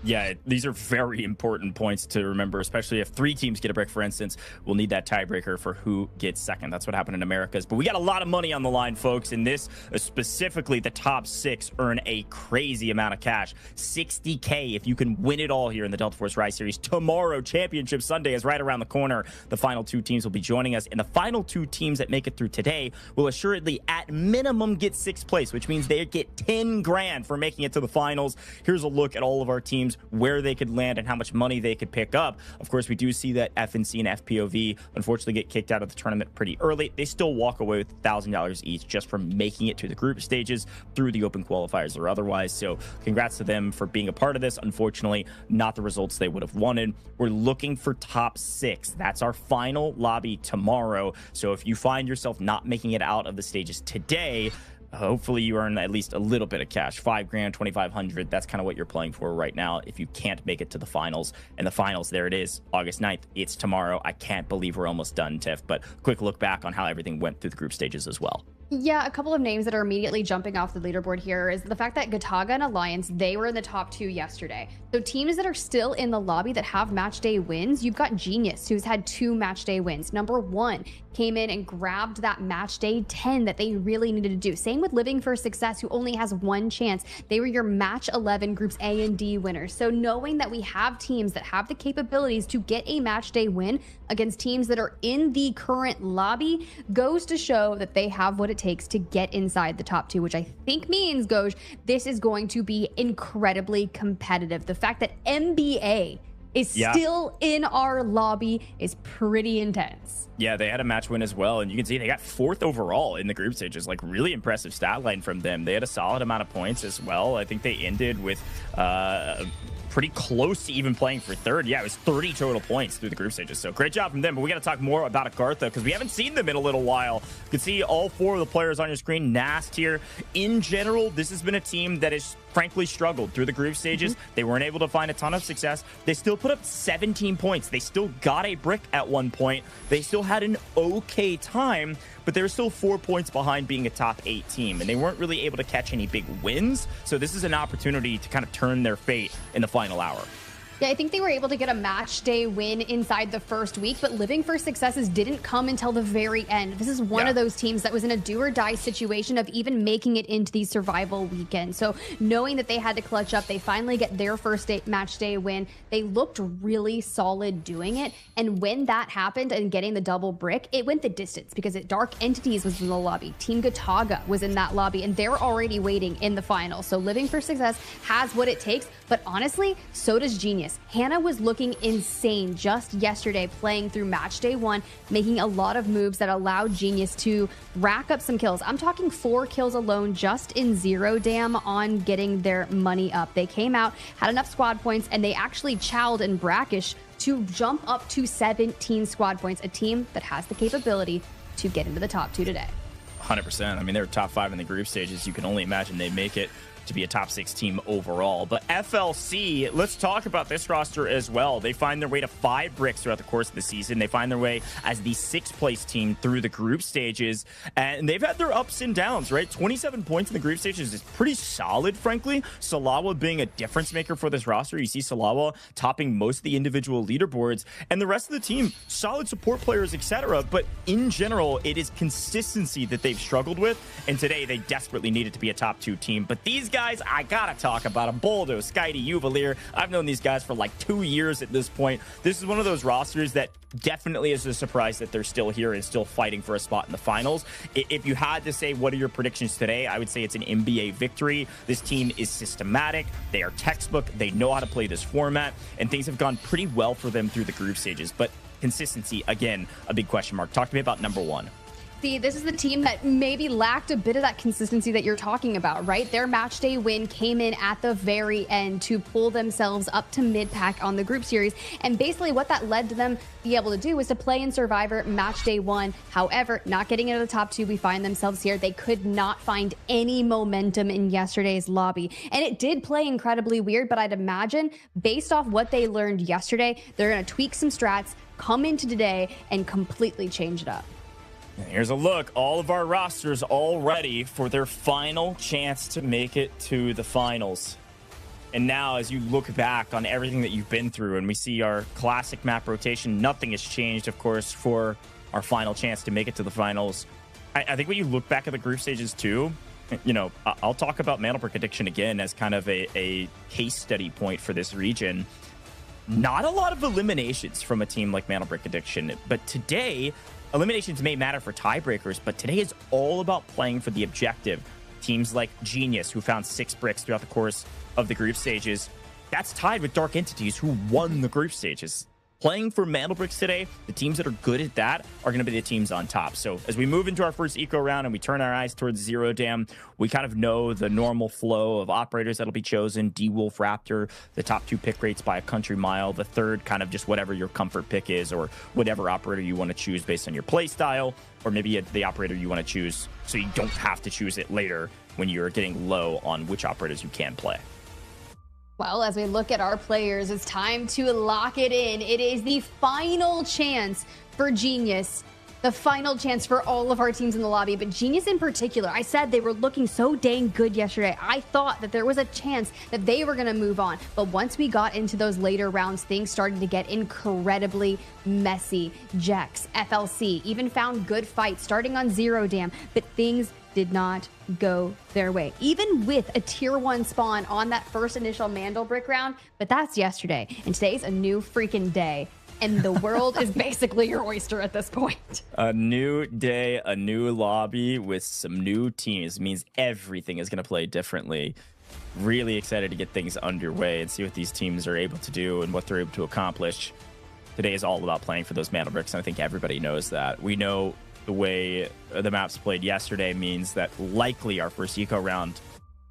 Yeah, these are very important points to remember, especially if 3 teams get a brick, for instance. We'll need that tiebreaker for who gets second. That's what happened in Americas. But we got a lot of money on the line, folks. And this, specifically, the top 6 earn a crazy amount of cash. $60K if you can win it all here in the Delta Force Rise Series. Tomorrow, Championship Sunday is right around the corner. The final 2 teams will be joining us. And the final 2 teams that make it through today will assuredly, at minimum, get 6th place, which means they get 10 grand for making it to the finals. Here's a look at all of our teams, where they could land and how much money they could pick up. Of course, we do see that FNC and FPOV unfortunately get kicked out of the tournament pretty early. They still walk away with $1,000 each just from making it to the group stages through the open qualifiers or otherwise. So congrats to them for being a part of this. Unfortunately, not the results they would have wanted. We're looking for top 6. That's our final lobby tomorrow. So if you find yourself not making it out of the stages today, hopefully you earn at least a little bit of cash. 5 grand, 2,500. That's kind of what you're playing for right now if you can't make it to the finals. And the finals, there it is, August 9th. It's tomorrow. I can't believe we're almost done, Tiff. But quick look back on how everything went through the group stages as well. Yeah, a couple of names that are immediately jumping off the leaderboard here is the fact that GATAGA and Alliance, they were in the top 2 yesterday. So teams that are still in the lobby that have match day wins, you've got Genius, who's had 2 match day wins. Number 1 came in and grabbed that match day 10 that they really needed to do. Same with Living for Success, who only has 1 chance. They were your match 11 groups A and D winners. So knowing that we have teams that have the capabilities to get a match day win against teams that are in the current lobby goes to show that they have what it takes to get inside the top 2, which I think means, Goj, this is going to be incredibly competitive. The fact that NBA is still in our lobby is pretty intense. Yeah, they had a match win as well, and you can see they got 4th overall in the group stages. Like, really impressive stat line from them. They had a solid amount of points as well. I think they ended with pretty close to even playing for 3rd. Yeah, it was 30 total points through the group stages. So great job from them. But we got to talk more about AGARTHA because we haven't seen them in a little while. You can see all 4 of the players on your screen. Nast here. In general, this has been a team that has frankly struggled through the group stages. They weren't able to find a ton of success. They still put up 17 points. They still got a brick at one point. They still had an okay time, but they're still 4 points behind being a top 8 team, and they weren't really able to catch any big wins. So this is an opportunity to kind of turn their fate in the final hour. Yeah, I think they were able to get a match day win inside the first week, but Living for Successes didn't come until the very end. This is one of those teams that was in a do or die situation of even making it into the survival weekend. So knowing that they had to clutch up, they finally get their first match day win. They looked really solid doing it. And when that happened and getting the double brick, it went the distance because Dark Entities was in the lobby. Team GATAGA was in that lobby, and they're already waiting in the final. So Living for Success has what it takes, but honestly, so does Genius. Genius. Hannah was looking insane just yesterday, playing through match day 1, making a lot of moves that allowed Genius to rack up some kills. I'm talking 4 kills alone just in Zero Dam on getting their money up. They came out, had enough squad points, and they actually chowed in Brakkesh to jump up to 17 squad points, a team that has the capability to get into the top 2 today. 100%. I mean, they're top 5 in the group stages. You can only imagine they make it to be a top 6 team overall. But FLC, let's talk about this roster as well. They find their way to 5 bricks throughout the course of the season. They find their way as the 6th place team through the group stages. And they've had their ups and downs, right? 27 points in the group stages is pretty solid, frankly. Salawa being a difference maker for this roster. You see Salawa topping most of the individual leaderboards. And the rest of the team, solid support players, etc. But in general, it is consistency that they've struggled with. And today, they desperately needed to be a top 2 team. But these guys, I gotta talk about them. Boldo, Skydie, Uvalier. I've known these guys for like 2 years at this point. This is one of those rosters that definitely is a surprise that they're still here and still fighting for a spot in the finals. If you had to say, what are your predictions today? I would say it's an NBA victory. This team is systematic. They are textbook. They know how to play this format, and things have gone pretty well for them through the group stages. But consistency, again, a big question mark. Talk to me about number 1. See, this is the team that maybe lacked a bit of that consistency that you're talking about, right? Their match day win came in at the very end to pull themselves up to mid-pack on the group series. And basically what that led to them be able to do was to play in Survivor match day 1. However, not getting into the top 2, we find themselves here. They could not find any momentum in yesterday's lobby. And it did play incredibly weird, but I'd imagine based off what they learned yesterday, they're going to tweak some strats, come into today, and completely change it up. Here's a look. All of our rosters all ready for their final chance to make it to the finals. And now, as you look back on everything that you've been through, and we see our classic map rotation, nothing has changed, of course, for our final chance to make it to the finals. I think when you look back at the group stages too, you know, I'll talk about Mandelbrick Addiction again as kind of a case study point for this region. Not a lot of eliminations from a team like Mandelbrick Addiction, but today, eliminations may matter for tiebreakers, but today is all about playing for the objective. Teams like Genius, who found 6 bricks throughout the course of the group stages, that's tied with Dark Entities, who won the group stages. Playing for Mandelbricks today, the teams that are good at that are going to be the teams on top. So as we move into our first eco round and we turn our eyes towards Zero Dam, we kind of know the normal flow of operators that'll be chosen. D-Wolf, Raptor, the top 2 pick rates by a country mile. The third, kind of just whatever your comfort pick is, or whatever operator you want to choose based on your play style, or maybe the operator you want to choose so you don't have to choose it later when you're getting low on which operators you can play. Well, as we look at our players, it's time to lock it in. It is the final chance for Genius, the final chance for all of our teams in the lobby, but Genius in particular. I said they were looking so dang good yesterday. I thought that there was a chance that they were going to move on, but once we got into those later rounds, things started to get incredibly messy. Jex, FLC even found good fights starting on Zero Dam, but things did not go their way, even with a tier 1 spawn on that first initial Mandelbrick round. But that's yesterday, and today's a new freaking day, and the world is basically your oyster at this point. A new day, a new lobby with some new teams means everything is going to play differently. Really excited to get things underway and see what these teams are able to do and what they're able to accomplish. Today is all about playing for those Mandelbricks, and I think everybody knows that. We know the way the maps played yesterday means that likely our first eco round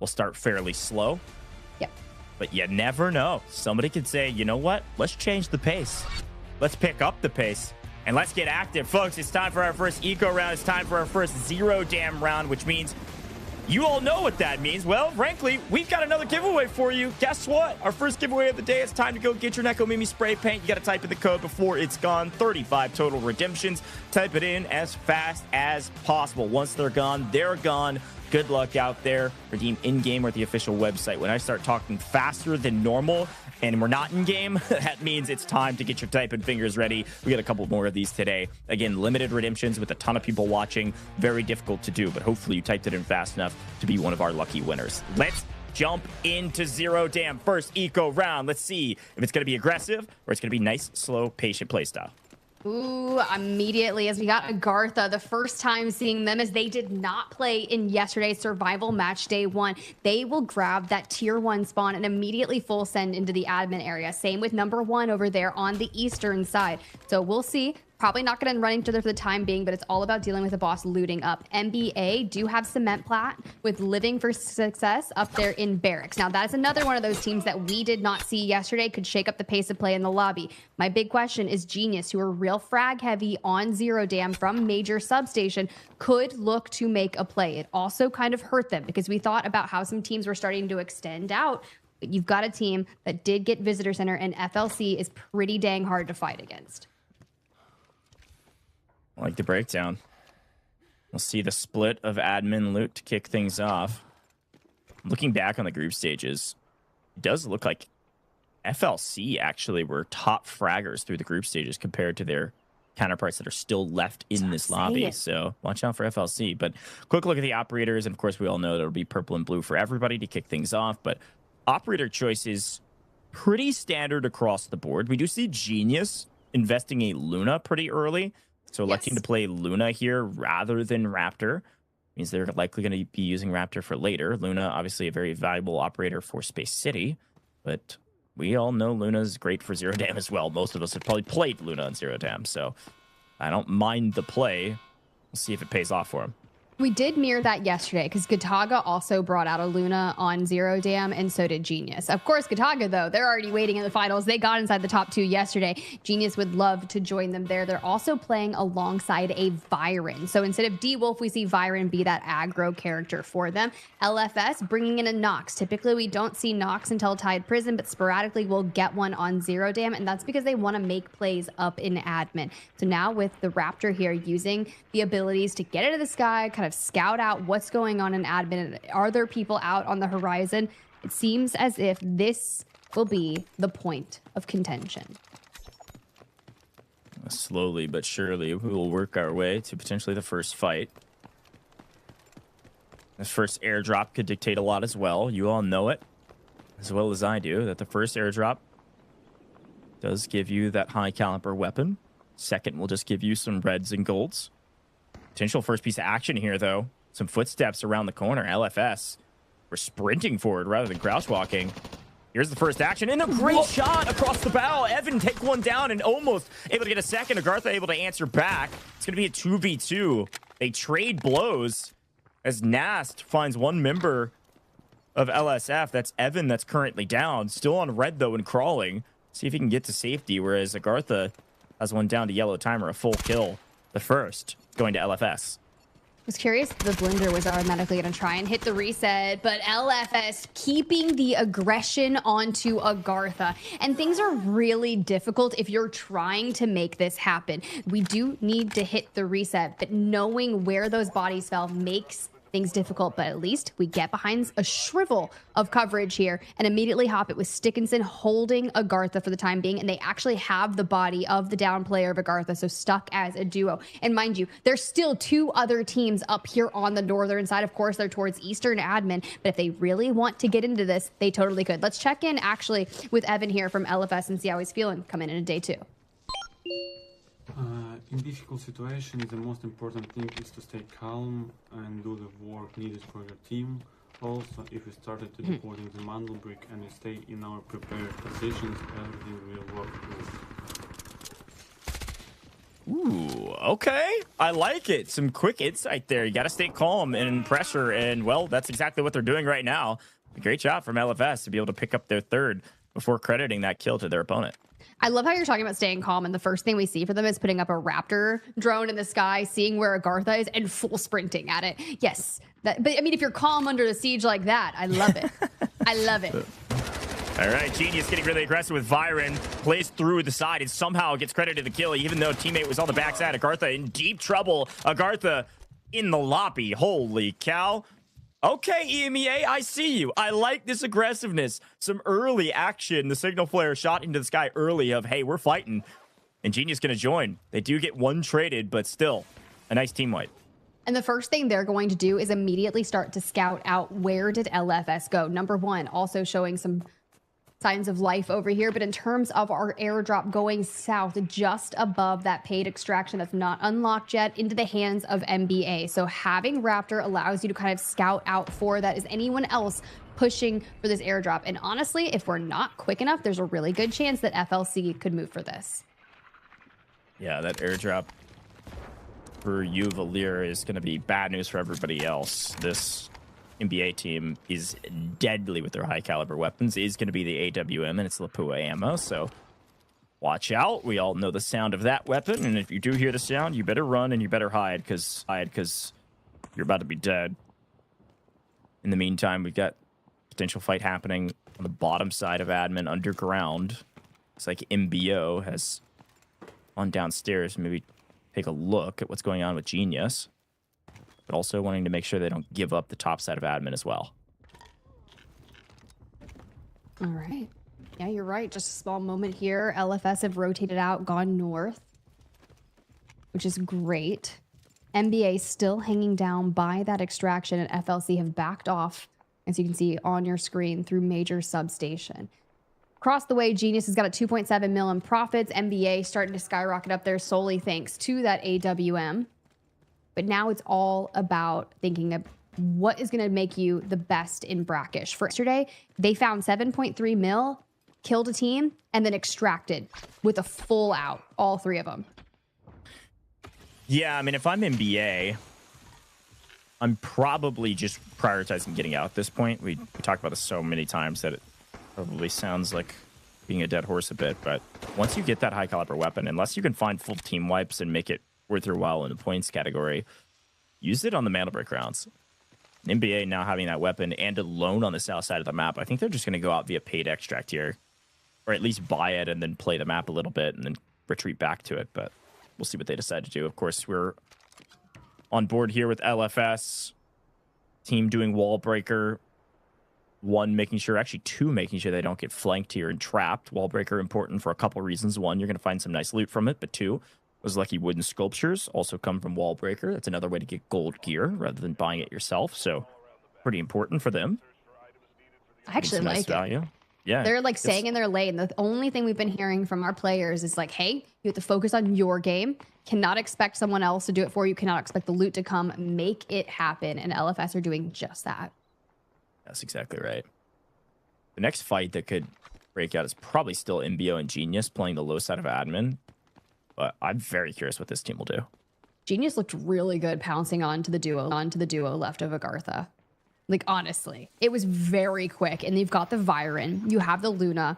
will start fairly slow. Yep. But you never know. Somebody could say, you know what? Let's change the pace. Let's pick up the pace. And let's get active. Folks, it's time for our first eco round. It's time for our first Zero Dam round, which means you all know what that means. Well, frankly, we've got another giveaway for you. Guess what? Our first giveaway of the day. It's time to go get your Neko Mimi spray paint. You got to type in the code before it's gone. 35 total redemptions. Type it in as fast as possible. Once they're gone, they're gone. Good luck out there. Redeem in-game or the official website. When I start talking faster than normal and we're not in-game, that means it's time to get your typing fingers ready. We got a couple more of these today. Again, limited redemptions with a ton of people watching. Very difficult to do, but hopefully you typed it in fast enough to be one of our lucky winners. Let's jump into Zero Dam. First eco round. Let's see if it's going to be aggressive or it's going to be nice, slow, patient playstyle. Ooh, immediately as we got AGARTHA, the first time seeing them as they did not play in yesterday's survival match day 1. They will grab that tier 1 spawn and immediately full send into the admin area. Same with number 1 over there on the eastern side. So we'll see. Probably not going to run each other for the time being, but it's all about dealing with the boss looting up. NBA do have Cement Plat with Living for Success up there in Barracks. Now, that's another one of those teams that we did not see yesterday, could shake up the pace of play in the lobby. My big question is Genius, who are real frag heavy on Zero Dam from Major Substation, could look to make a play. It also kind of hurt them because we thought about how some teams were starting to extend out. But you've got a team that did get Visitor Center, and FLC is pretty dang hard to fight against. I like the breakdown. We'll see the split of admin loot to kick things off. Looking back on the group stages, it does look like FLC actually were top fraggers through the group stages compared to their counterparts that are still left in this lobby. So watch out for FLC. But quick look at the operators. And of course, we all know that it'll be purple and blue for everybody to kick things off. But operator choice is pretty standard across the board. We do see Genius investing a Luna pretty early. So electing to play Luna here rather than Raptor means they're likely going to be using Raptor for later. Luna, obviously a very valuable operator for Space City, but we all know Luna's great for Zero Dam as well. Most of us have probably played Luna on Zero Dam, so I don't mind the play. We'll see if it pays off for him. We did mirror that yesterday because Gataga also brought out a Luna on Zero Dam, and so did Genius. Of course, Gataga, though, they're already waiting in the finals. They got inside the top 2 yesterday. Genius would love to join them there. They're also playing alongside a Viren. So instead of D-Wolf, we see Viren be that aggro character for them. LFS bringing in a Nox. Typically, we don't see Nox until Tide Prison, but sporadically we'll get one on Zero Dam, and that's because they want to make plays up in admin. So now with the Raptor here using the abilities to get into the sky, kind of scout out what's going on in admin. Are there people out on the horizon? It seems as if this will be the point of contention. Slowly but surely, we will work our way to potentially the first fight. This first airdrop could dictate a lot as well. You all know it as well as I do, that the first airdrop does give you that high caliber weapon. Second will just give you some reds and golds. Potential first piece of action here, though. Some footsteps around the corner. LFS. We're sprinting forward rather than crouch walking. Here's the first action, and a great shot across the bow. Evan take one down and almost able to get a second. AGARTHA able to answer back. It's going to be a 2v2. They trade blows as Nast finds one member of LSF. That's Evan that's currently down. Still on red, though, and crawling. See if he can get to safety, whereas AGARTHA has one down to yellow timer, a full kill. The first going to LFS. I was curious if the Blender was automatically going to try and hit the reset, but LFS keeping the aggression onto AGARTHA. And things are really difficult if you're trying to make this happen. We do need to hit the reset, but knowing where those bodies fell makes things difficult, but at least we get behind a shrivel of coverage here and immediately hop it with Stickinson holding AGARTHA for the time being, and they actually have the body of the down player of AGARTHA, so stuck as a duo. And mind you, there's still 2 other teams up here on the northern side. Of course, they're towards Eastern Admin, but if they really want to get into this, they totally could. Let's check in actually with Evan here from LFS and see how he's feeling coming into day 2. In difficult situations, the most important thing is to stay calm and do the work needed for your team. Also, if we started to deploying the Mandelbrick and we stay in our prepared positions, everything will work good. Ooh, okay. I like it. Some quick insight there. You got to stay calm and pressure, and, well, that's exactly what they're doing right now. A great job from LFS to be able to pick up their third before crediting that kill to their opponent. I love how you're talking about staying calm, and the first thing we see for them is putting up a Raptor drone in the sky, seeing where AGARTHA is, and full sprinting at it. Yes, but I mean, if you're calm under the siege like that, I love it. I love it. All right, Genius getting really aggressive with Viren, plays through the side and somehow gets credited the kill, even though teammate was on the backside. AGARTHA in deep trouble. AGARTHA in the lobby. Holy cow. Okay, EMEA, I see you. I like this aggressiveness. Some early action. The signal flare shot into the sky early of, hey, we're fighting. And Genius going to join. They do get one traded, but still a nice team wipe. And the first thing they're going to do is immediately start to scout out where did LFS go. Number 1, also showing some signs of life over here. But in terms of our airdrop going south, just above that paid extraction that's not unlocked yet, into the hands of NBA. So having Raptor allows you to kind of scout out for that. Is anyone else pushing for this airdrop? And honestly, if we're not quick enough, there's a really good chance that FLC could move for this. Yeah, that airdrop for you, Valir, is going to be bad news for everybody else. This NBA team is deadly with their high caliber weapons. It is going to be the AWM, and it's Lapua ammo, so watch out. We all know the sound of that weapon, and if you do hear the sound, you better run and you better hide, because you're about to be dead. In the meantime, we've got potential fight happening on the bottom side of admin underground. It's like MBO has gone downstairs, maybe take a look at what's going on with Genius, but also wanting to make sure they don't give up the top side of admin as well. All right. Yeah, you're right. Just a small moment here. LFS have rotated out, gone north, which is great. NBA still hanging down by that extraction, and FLC have backed off, as you can see on your screen, through major substation. Across the way, Genius has got a 2.7 mil in profits. NBA starting to skyrocket up there solely thanks to that AWM. But now it's all about thinking of what is going to make you the best in Brakkesh. For yesterday, they found 7.3 mil, killed a team, and then extracted with a full out, all three of them. Yeah, I mean, if I'm NBA, I'm probably just prioritizing getting out at this point. We talked about this so many times that it probably sounds like being a dead horse a bit. But once you get that high caliber weapon, unless you can find full team wipes and make it worth your while in the points category, use it on the Mandelbrick rounds. NBA now having that weapon and alone on the south side of the map, I think they're just going to go out via paid extract here, or at least buy it and then play the map a little bit and then retreat back to it. But we'll see what they decide to do. Of course, we're on board here with LFS. Team doing wall breaker. One, making sure, actually two, making sure they don't get flanked here and trapped. Wall breaker important for a couple reasons. One, you're going to find some nice loot from it. But two, those lucky wooden sculptures also come from wall breaker. That's another way to get gold gear rather than buying it yourself. So pretty important for them. I actually like it. Value. Yeah, they're like staying in their lane. The only thing we've been hearing from our players is like, hey, you have to focus on your game. Cannot expect someone else to do it for you. Cannot expect the loot to come. Make it happen. And LFS are doing just that. That's exactly right. The next fight that could break out is probably still MBO and Genius playing the low side of admin. But I'm very curious what this team will do. Genius looked really good pouncing onto the duo left of AGARTHA. Like, honestly, it was very quick. And you've got the Viren. You have the Luna.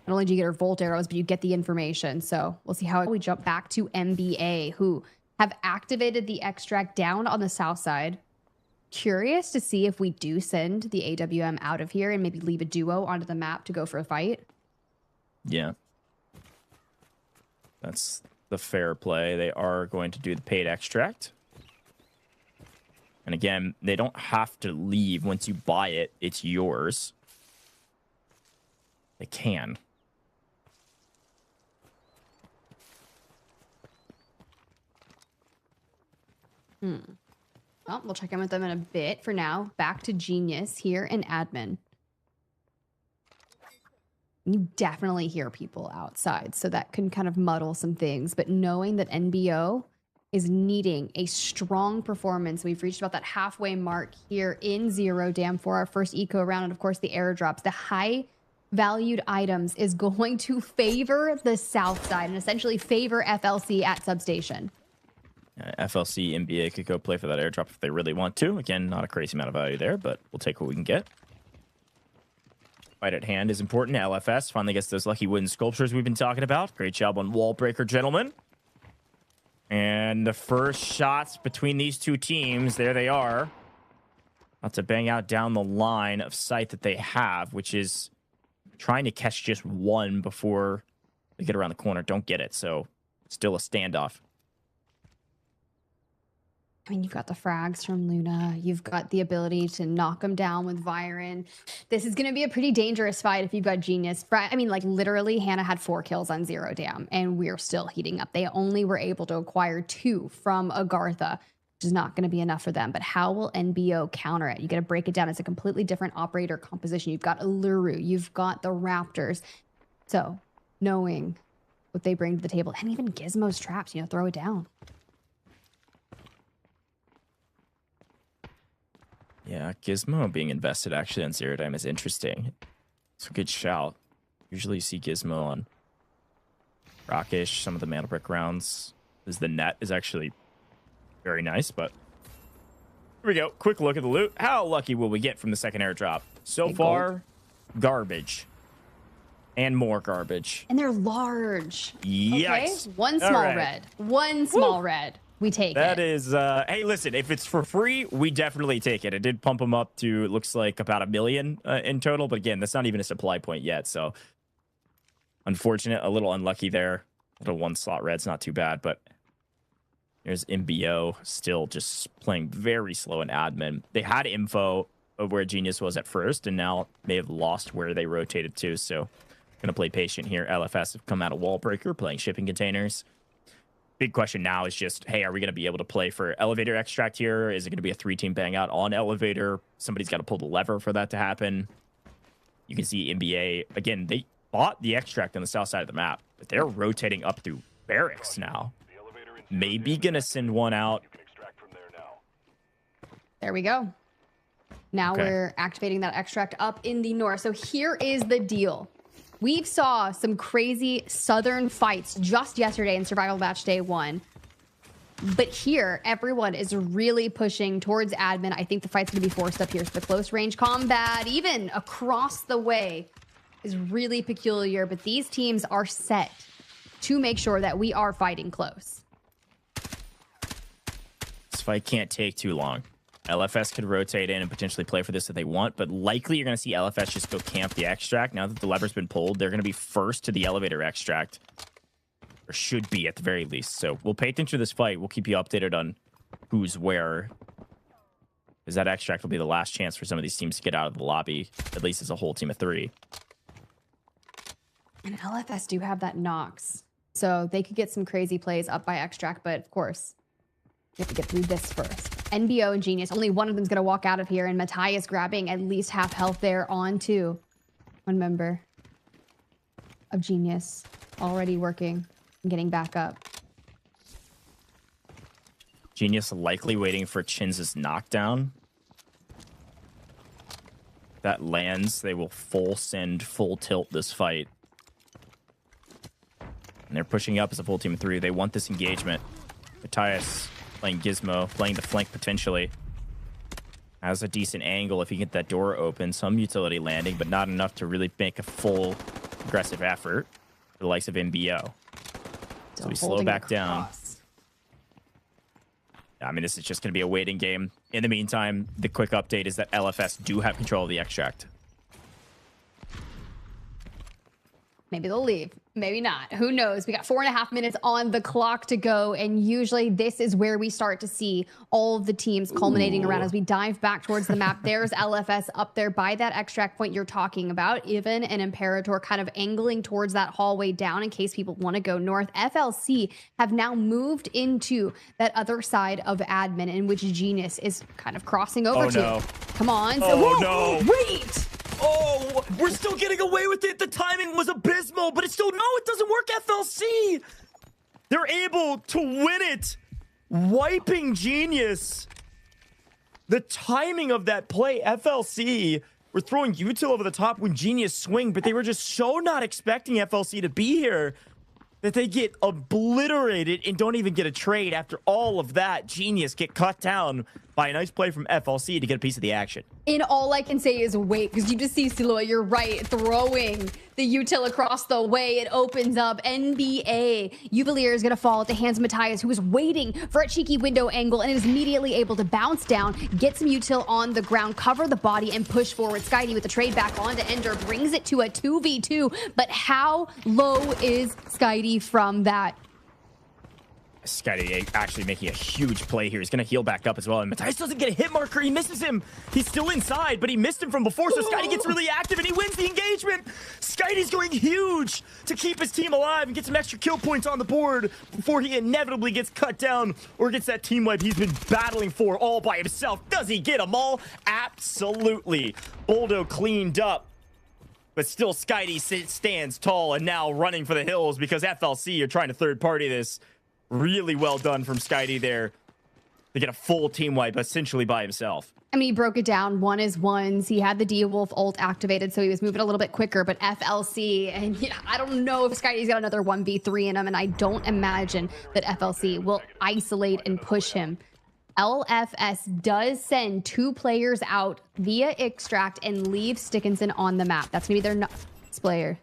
Not only do you get her Volt arrows, but you get the information. So we'll see how we jump back to NBA, who have activated the extract down on the south side. Curious to see if we do send the AWM out of here and maybe leave a duo onto the map to go for a fight. Yeah. That's the fair play. They are going to do the paid extract. And again, they don't have to leave. Once you buy it, it's yours. They can. Well, we'll check in with them in a bit. For now, back to Genius here in admin. You definitely hear people outside, so that can kind of muddle some things. But knowing that NBO is needing a strong performance, we've reached about that halfway mark here in Zero Dam for our first eco round. And of course, the airdrops, the high valued items is going to favor the south side and essentially favor FLC at substation. FLC NBA could go play for that airdrop if they really want to. Again, not a crazy amount of value there, but we'll take what we can get. Fight at hand is important. LFS finally gets those lucky wooden sculptures we've been talking about. Great job on wall breaker, gentlemen. And the first shots between these two teams, there they are. About to bang out down the line of sight that they have, which is trying to catch just one before they get around the corner. Don't get it, so still a standoff. I mean, you've got the frags from Luna. You've got the ability to knock them down with Viren. This is going to be a pretty dangerous fight if you've got Genius. I mean, like, literally, Hannah had 4 kills on Zero Dam, and we're still heating up. They only were able to acquire 2 from AGARTHA. which is not going to be enough for them. But how will NBO counter it? You got to break it down. It's a completely different operator composition. You've got Uluru, you've got the Raptors. So knowing what they bring to the table, and even Gizmo's traps, throw it down. Yeah, Gizmo being invested actually on Zero Time is interesting. It's a good shout. Usually you see Gizmo on Brakkesh, some of the Mandelbrick rounds. The net is actually very nice, but here we go. Quick look at the loot. How lucky will we get from the second airdrop? So far, garbage. And more garbage. And they're large. Yikes. Okay? One small red. One small red. We take that it. Is, hey, listen, if it's for free, we definitely take it. It did pump them up to, it looks like about 1 million in total. But again, that's not even a supply point yet. So unfortunate, a little unlucky there. Little 1 slot red's not too bad. But there's MBO still just playing very slow in admin. They had info of where Genius was at first, and now may have lost where they rotated to. So going to play patient here. LFS have come out of Wall Breaker, playing shipping containers. Big question now is just, hey, are we going to be able to play for elevator extract here? Is it going to be a 3-team bang out on elevator? Somebody's got to pull the lever for that to happen. You can see NBA, again, they bought the extract on the south side of the map, but they're rotating up through barracks now. Maybe going to send one out. There we go. Now we're activating that extract up in the north. So here is the deal. We've saw some crazy southern fights just yesterday in Survival Match Day 1. But here, everyone is really pushing towards admin. I think the fight's going to be forced up here. So the close range combat, even across the way, is really peculiar. But these teams are set to make sure that we are fighting close. This fight can't take too long. LFS could rotate in and potentially play for this if they want, but likely you're going to see LFS just go camp the extract. Now that the lever's been pulled, they're going to be first to the elevator extract. Or should be at the very least. So we'll pay attention to this fight. We'll keep you updated on who's where. Because that extract will be the last chance for some of these teams to get out of the lobby, at least as a whole team of 3. And LFS do have that Nox. So they could get some crazy plays up by extract, but of course, you have to get through this first. NBO and Genius, only one of them's going to walk out of here, and Matthias grabbing at least half health there on to one member of Genius. Already working and getting back up. Genius likely waiting for Chin's knockdown. If that lands, they will full send, full tilt this fight. And they're pushing up as a full team of 3. They want this engagement. Matthias playing Gizmo, playing the flank potentially. Has a decent angle if you get that door open. Some utility landing, but not enough to really make a full aggressive effort for the likes of MBO. So we slow back down. I mean, this is just going to be a waiting game. In the meantime, the quick update is that LFS do have control of the extract. Maybe they'll leave. Maybe not. Who knows? We got 4.5 minutes on the clock to go. And usually this is where we start to see all of the teams culminating around as we dive back towards the map. There's LFS up there by that extract point you're talking about. Even an Imperator kind of angling towards that hallway down in case people want to go north. FLC have now moved into that other side of admin in which Genius is kind of crossing over to. No. Come on. Oh, no. Wait! Oh, we're still getting away with it. The timing was abysmal, but it's still, no, it doesn't work, FLC. They're able to win it, wiping Genius. The timing of that play, FLC were throwing util over the top when Genius swing, but they were just so not expecting FLC to be here that they get obliterated and don't even get a trade. After all of that, Genius get cut down by a nice play from FLC to get a piece of the action. And all I can say is wait, because you just see Silua, you're right, throwing the util across the way. It opens up. NBA Uvalier is going to fall at the hands of Matthias, who was waiting for a cheeky window angle and is immediately able to bounce down, get some util on the ground, cover the body, and push forward. Skydie with the trade back onto Ender, brings it to a 2v2. But how low is Skydie from that? Skydie actually making a huge play here. He's going to heal back up as well. And Matthias doesn't get a hit marker. He misses him. He's still inside, but he missed him from before. So Skydie gets really active and he wins the engagement. Skydie's going huge to keep his team alive and get some extra kill points on the board before he inevitably gets cut down or gets that team wipe he's been battling for all by himself. Does he get them all? Absolutely. Boldo cleaned up. But still, Skydie stands tall and now running for the hills because FLC are trying to third party this. Really well done from Skydie there to get a full team wipe essentially by himself. I mean, he broke it down. 1 is 1s. He had the D-Wolf ult activated, so he was moving a little bit quicker. But FLC, and yeah, I don't know if Skydie's got another 1v3 in him, and I don't imagine that FLC will isolate and push him. LFS does send 2 players out via extract and leave Stickinson on the map. That's going to be their next player.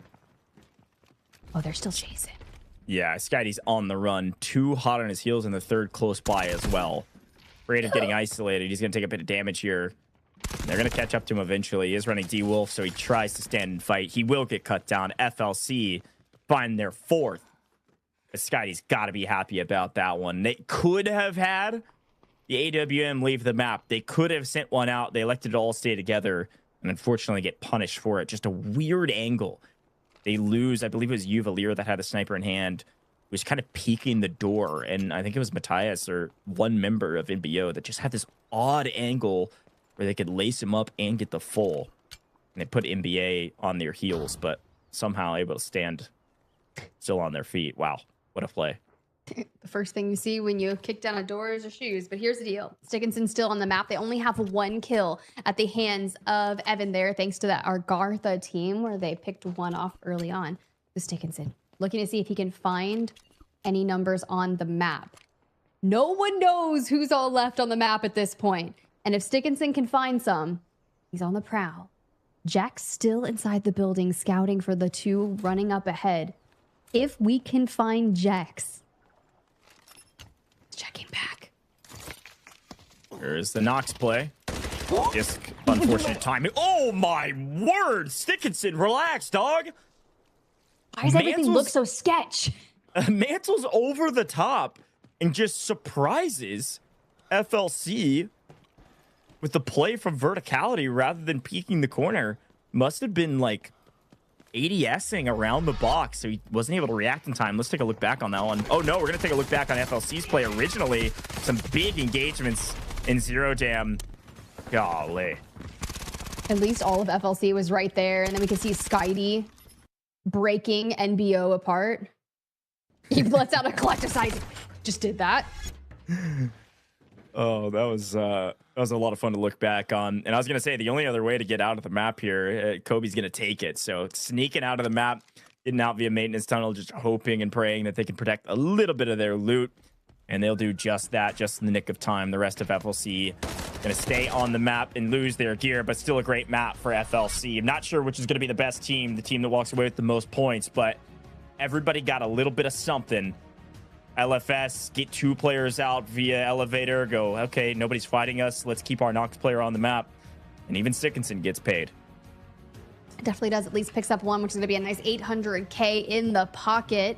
Oh, they're still chasing. Yeah, Skydie's on the run. 2 hot on his heels and the 3rd close by as well. Afraid of getting isolated. He's going to take a bit of damage here. They're going to catch up to him eventually. He is running D-Wolf, so he tries to stand and fight. He will get cut down. FLC find their 4th. But Skydie's got to be happy about that one. They could have had the AWM leave the map. They could have sent one out. They elected to all stay together and unfortunately get punished for it. Just a weird angle. They lose, I believe it was Uvalier that had the sniper in hand, who was kind of peeking the door. And I think it was Matthias or one member of NBO that just had this odd angle where they could lace him up and get the full. And they put NBA on their heels, but somehow able to stand still on their feet. Wow, what a play. The first thing you see when you kick down a door is your shoes. But here's the deal. Stickinson's still on the map. They only have 1 kill at the hands of Evan there, thanks to that AGARTHA team where they picked 1 off early on. The Stickinson looking to see if he can find any numbers on the map. No one knows who's all left on the map at this point. And if Stickinson can find some, he's on the prowl. Jack's still inside the building, scouting for the 2 running up ahead. If we can find Jax, checking back. There's the Nox play. Just unfortunate timing. Oh my word! Stickinson, relax, dog. Why does everything look so sketch? Mantle's over the top and just surprises FLC with the play from verticality rather than peeking the corner. Must have been like ADSing around the box, so he wasn't able to react in time. Let's take a look back on that one. Oh no, we're going to take a look back on FLC's play originally. Some big engagements in Zero Jam. Golly. At least all of FLC was right there, and then we can see Skydie breaking NBO apart. He lets out a collective size. Just did that. Oh, that was a lot of fun to look back on. And I was going to say, the only other way to get out of the map here, Kobe's going to take it. So sneaking out of the map, getting out via maintenance tunnel, just hoping and praying that they can protect a little bit of their loot. And they'll do just that, just in the nick of time. The rest of FLC going to stay on the map and lose their gear, but still a great map for FLC. I'm not sure which is going to be the best team, the team that walks away with the most points, but everybody got a little bit of something. LFS, get 2 players out via elevator, go, okay, nobody's fighting us. Let's keep our Nox player on the map. And even Stickinson gets paid. It definitely does. At least picks up 1, which is going to be a nice 800K in the pocket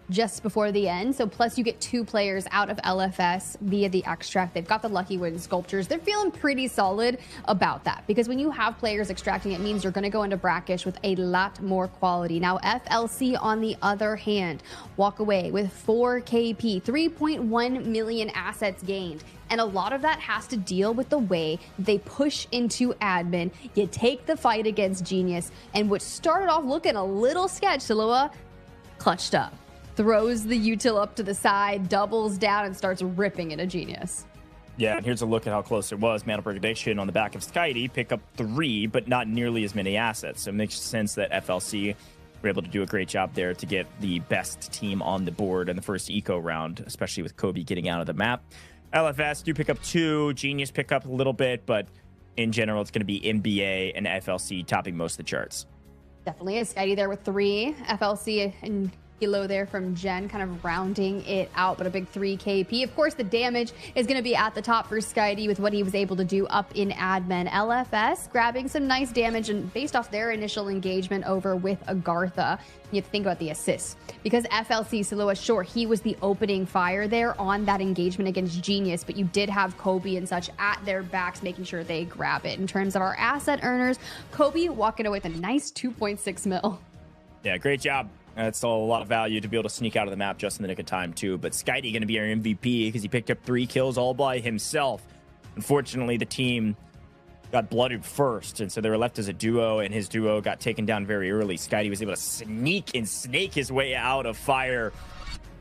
just before the end. So plus you get 2 players out of LFS via the extract. They've got the Lucky Win sculptures. They're feeling pretty solid about that because when you have players extracting, it means you're going to go into Brakkesh with a lot more quality. Now FLC, on the other hand, walk away with 4 KP, 3.1 million assets gained. And a lot of that has to deal with the way they push into admin. You take the fight against Genius, and what started off looking a little sketch, Saloa clutched up. Throws the util up to the side, doubles down, and starts ripping at a Genius. Yeah, and here's a look at how close it was. Mandelbrick Addiction on the back of Skydie, pick up 3, but not nearly as many assets. So it makes sense that FLC were able to do a great job there to get the best team on the board in the first eco round, especially with Kobe getting out of the map. LFS do pick up 2, Genius pick up a little bit, but in general, it's going to be NBA and FLC topping most of the charts. Definitely is. Skydie there with 3, FLC and Kilo there from Jen, kind of rounding it out, but a big 3 KP. Of course, the damage is going to be at the top for Skydie with what he was able to do up in admin. LFS grabbing some nice damage, and based off their initial engagement over with AGARTHA, you have to think about the assists. Because FLC Silua, sure, he was the opening fire there on that engagement against Genius, but you did have Kobe and such at their backs, making sure they grab it. In terms of our asset earners, Kobe walking away with a nice 2.6 mil. Yeah, great job. That's a lot of value to be able to sneak out of the map just in the nick of time, too. But Skydie going to be our MVP because he picked up 3 kills all by himself. Unfortunately, the team got blooded first, and so they were left as a duo, and his duo got taken down very early. Skydie was able to sneak and snake his way out of fire,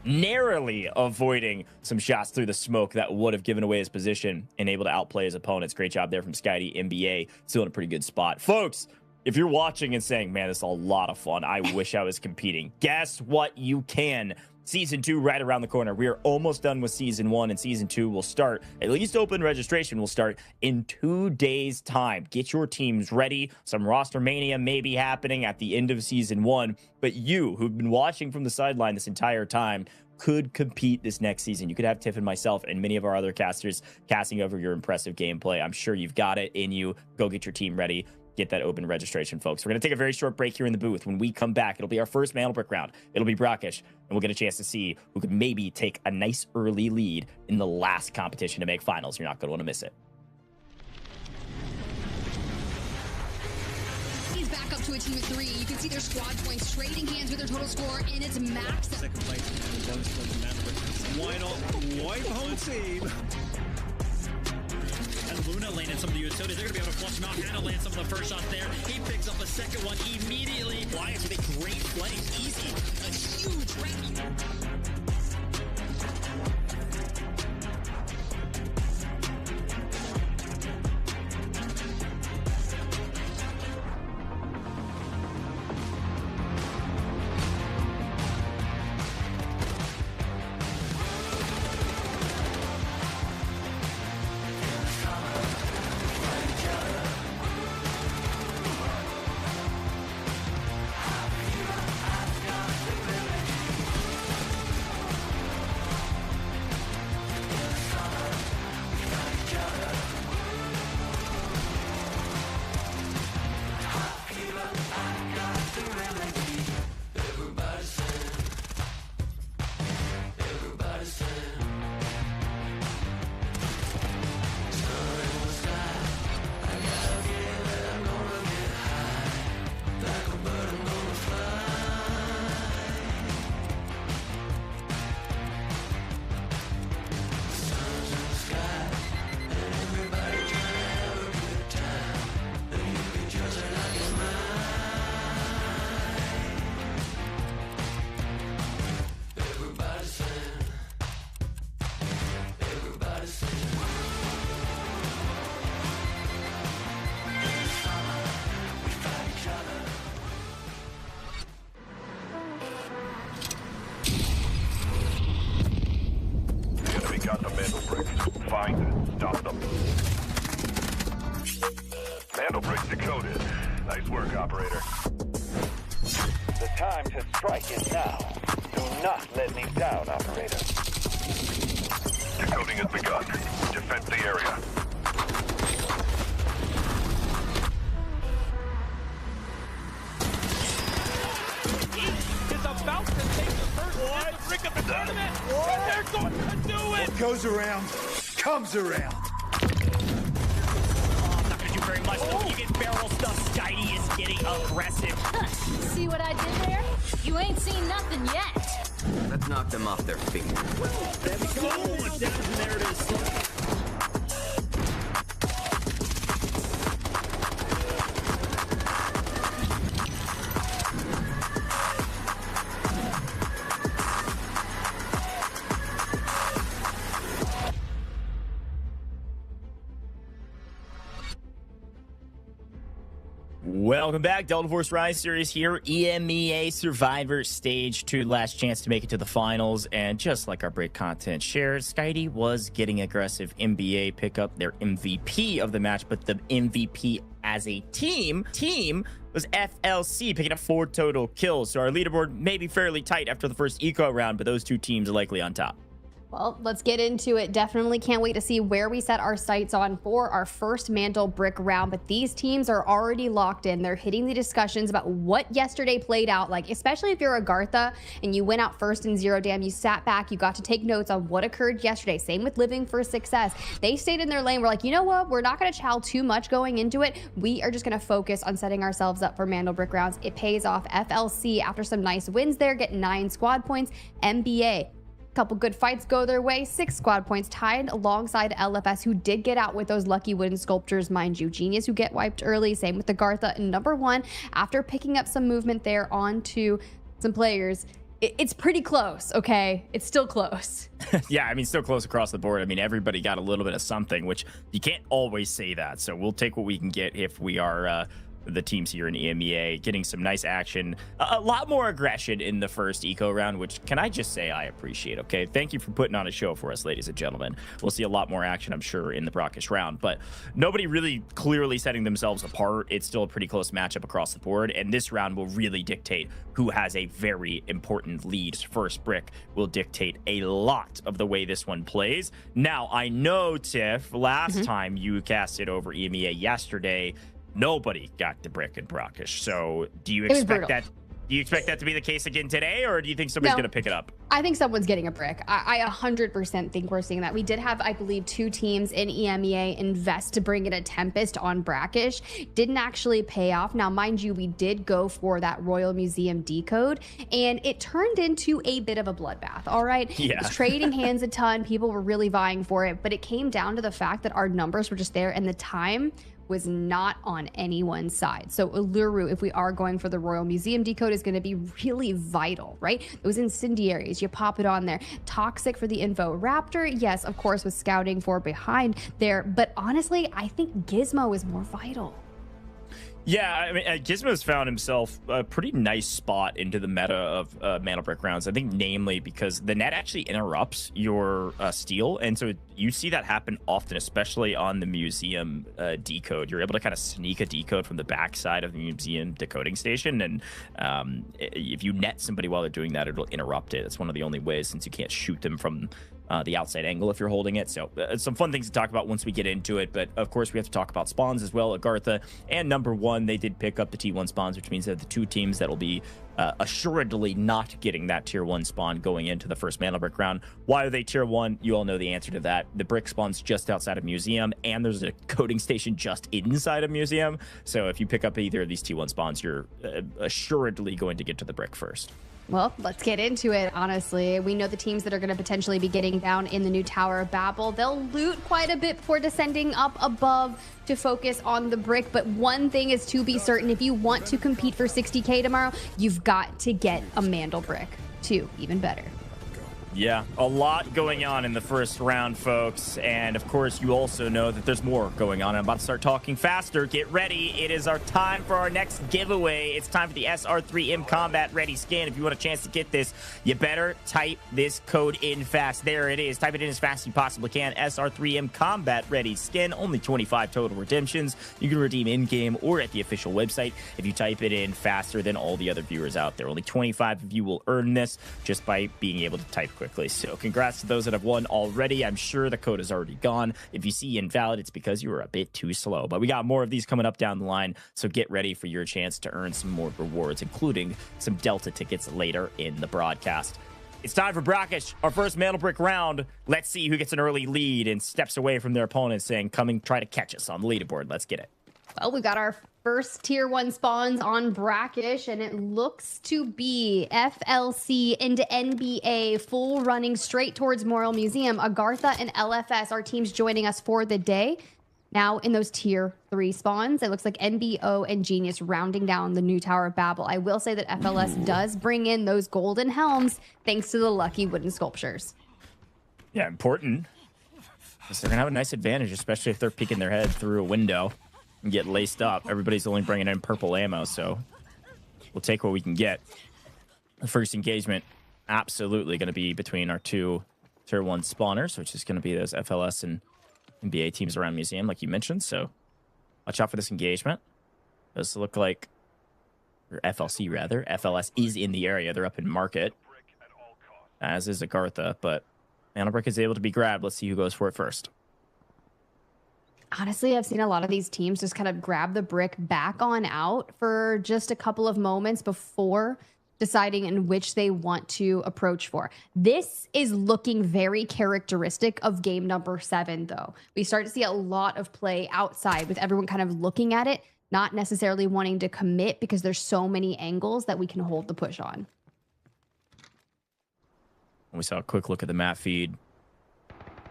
narrowly avoiding some shots through the smoke that would have given away his position and able to outplay his opponents. Great job there from Skydie. NBA still in a pretty good spot. Folks, if you're watching and saying, man, this is a lot of fun, I wish I was competing, guess what? You can. Season 2 right around the corner. We are almost done with Season 1, and Season 2 will start, at least open registration will start in 2 days' time. Get your teams ready. Some roster mania may be happening at the end of Season 1, but you, who've been watching from the sideline this entire time, could compete this next season. You could have Tiff and myself and many of our other casters casting over your impressive gameplay. I'm sure you've got it in you. Go get your team ready. Get that open registration, folks. We're going to take a very short break here in the booth. When we come back, it'll be our first Mandelbrick round. It'll be Brakkesh, and we'll get a chance to see who could maybe take a nice early lead in the last competition to make finals. You're not going to want to miss it. He's back up to a team of 3. You can see their squad points trading hands with their total score, and it's max. Second place. Why not wipe home team? And Luna landed some of the utilities. They're going to be able to flush him out. Hannah lands some of the first shot there. He picks up a second one immediately. Lions with a great play. Easy. A huge round. Got the Mandelbrick. Find and stop them. Mandelbrick decoded. Nice work, operator. The time to strike is now. Do not let me down, operator. Decoding has begun. Defend the area. Is about to take the first Mandelbrick of the tournament. And they're going to do it. What goes around, comes around. Not going to do very much, though. When you get barrel stuff, Skydie is getting aggressive. See what I did there? You ain't seen nothing yet. Let's knock them off their feet. There we go. There it is. Welcome back. Delta Force Rise series here. EMEA Survivor Stage 2. Last chance to make it to the finals. And just like our break content shared, Skydie was getting aggressive. NBA pick up their MVP of the match, but the MVP as a team was FLC, picking up 4 total kills. So our leaderboard may be fairly tight after the first eco round, but those 2 teams are likely on top. Well, let's get into it. Definitely can't wait to see where we set our sights on for our first Mandelbrick round. But these teams are already locked in. They're hitting the discussions about what yesterday played out like, especially if you're AGARTHA and you went out first in Zero Dam. You sat back, you got to take notes on what occurred yesterday. Same with Living for Success. They stayed in their lane. We're like, you know what? We're not going to chow too much going into it. We are just going to focus on setting ourselves up for Mandelbrick rounds. It pays off. FLC, after some nice wins there, get 9 squad points. NBA, couple good fights go their way, 6 squad points, tied alongside LFS, who did get out with those lucky wooden sculptures, mind you. Genius, who get wiped early, same with the AGARTHA. And number 1, after picking up some movement there onto some players, it's pretty close, okay? It's still close. Yeah, I mean, still close across the board. I mean, everybody got a little bit of something, which you can't always say that. So we'll take what we can get if we are the teams here in EMEA getting some nice action, a lot more aggression in the first eco round, which can I just say I appreciate. Okay, thank you for putting on a show for us, ladies and gentlemen. We'll see a lot more action, I'm sure, in the Brakkesh round, but nobody really clearly setting themselves apart. It's still a pretty close matchup across the board, and this round will really dictate who has a very important lead. First brick will dictate a lot of the way this one plays. Now, I know, Tiff, last time you casted over EMEA yesterday, nobody got the brick in Brakkesh. So do you expect that? Do you expect that to be the case again today, or do you think somebody's going to pick it up? I think someone's getting a brick. I 100% think we're seeing that. We did have, I believe, 2 teams in EMEA invest to bring in a Tempest on Brakkesh. Didn't actually pay off. Now, mind you, we did go for that Royal Museum decode, and it turned into a bit of a bloodbath, all right? Yeah. It was trading hands a ton. People were really vying for it, but it came down to the fact that our numbers were just there, and the time was not on anyone's side. So Uluru, if we are going for the Royal Museum decode, is going to be really vital, right? Those incendiaries, you pop it on there. Toxic for the info. Raptor, yes, of course, with scouting for behind there. But honestly, I think Gizmo is more vital. Yeah, I mean, Gizmo's found himself a pretty nice spot into the meta of Mandelbrick rounds. I think namely because the net actually interrupts your steal. And so you see that happen often, especially on the museum decode. You're able to kind of sneak a decode from the backside of the museum decoding station. And if you net somebody while they're doing that, it'll interrupt it. It's one of the only ways, since you can't shoot them from the outside angle if you're holding it. So some fun things to talk about once we get into it. But of course, we have to talk about spawns as well. AGARTHA and number 1, they did pick up the T1 spawns, which means that the 2 teams that will be assuredly not getting that tier 1 spawn going into the first Mandelbrick round. Why are they tier 1? You all know the answer to that. The brick spawns just outside of museum, and there's a coding station just inside of museum. So if you pick up either of these T1 spawns, you're assuredly going to get to the brick first. Well, let's get into it, honestly. We know the teams that are going to potentially be getting down in the new Tower of Babel. They'll loot quite a bit before descending up above to focus on the brick. But one thing is to be certain, if you want to compete for 60K tomorrow, you've got to get a Mandelbrick. 2, even better. Yeah, a lot going on in the first round, folks. And of course, you also know that there's more going on. I'm about to start talking faster. Get ready. It is our time for our next giveaway. It's time for the SR3M Combat Ready skin. If you want a chance to get this, you better type this code in fast. There it is. Type it in as fast as you possibly can. SR3M Combat Ready skin. Only 25 total redemptions. You can redeem in-game or at the official website if you type it in faster than all the other viewers out there. Only 25 of you will earn this just by being able to type quickly. So congrats to those that have won already. I'm sure the code is already gone. If you see invalid, it's because you were a bit too slow. But we got more of these coming up down the line, so get ready for your chance to earn some more rewards, including some Delta tickets later in the broadcast. It's time for Brakkesh, our first Mandelbrick round. Let's see who gets an early lead and steps away from their opponent, saying, come and try to catch us on the leaderboard. Let's get it. Well, we got our first tier 1 spawns on Brakkesh, and it looks to be FLC into NBA, full running straight towards Royal Museum. AGARTHA and LFS are teams joining us for the day. Now in those tier 3 spawns, it looks like NBO and Genius rounding down the new Tower of Babel. I will say that FLS does bring in those golden helms thanks to the lucky wooden sculptures. Yeah, important. Because they're going to have a nice advantage, especially if they're peeking their head through a window. and get laced up. Everybody's only bringing in purple ammo, so we'll take what we can get. The first engagement absolutely going to be between our two Tier 1 spawners, which is going to be those FLS and NBA teams around Museum, like you mentioned. So watch out for this engagement. Does look like, or FLC rather, FLS is in the area. They're up in Market, as is AGARTHA, but Mandelbrick is able to be grabbed. Let's see who goes for it first. Honestly, I've seen a lot of these teams just kind of grab the brick back on out for just a couple of moments before deciding in which they want to approach for. This is looking very characteristic of game number 7, though. We start to see a lot of play outside with everyone kind of looking at it, not necessarily wanting to commit because there's so many angles that we can hold the push on. We saw a quick look at the map feed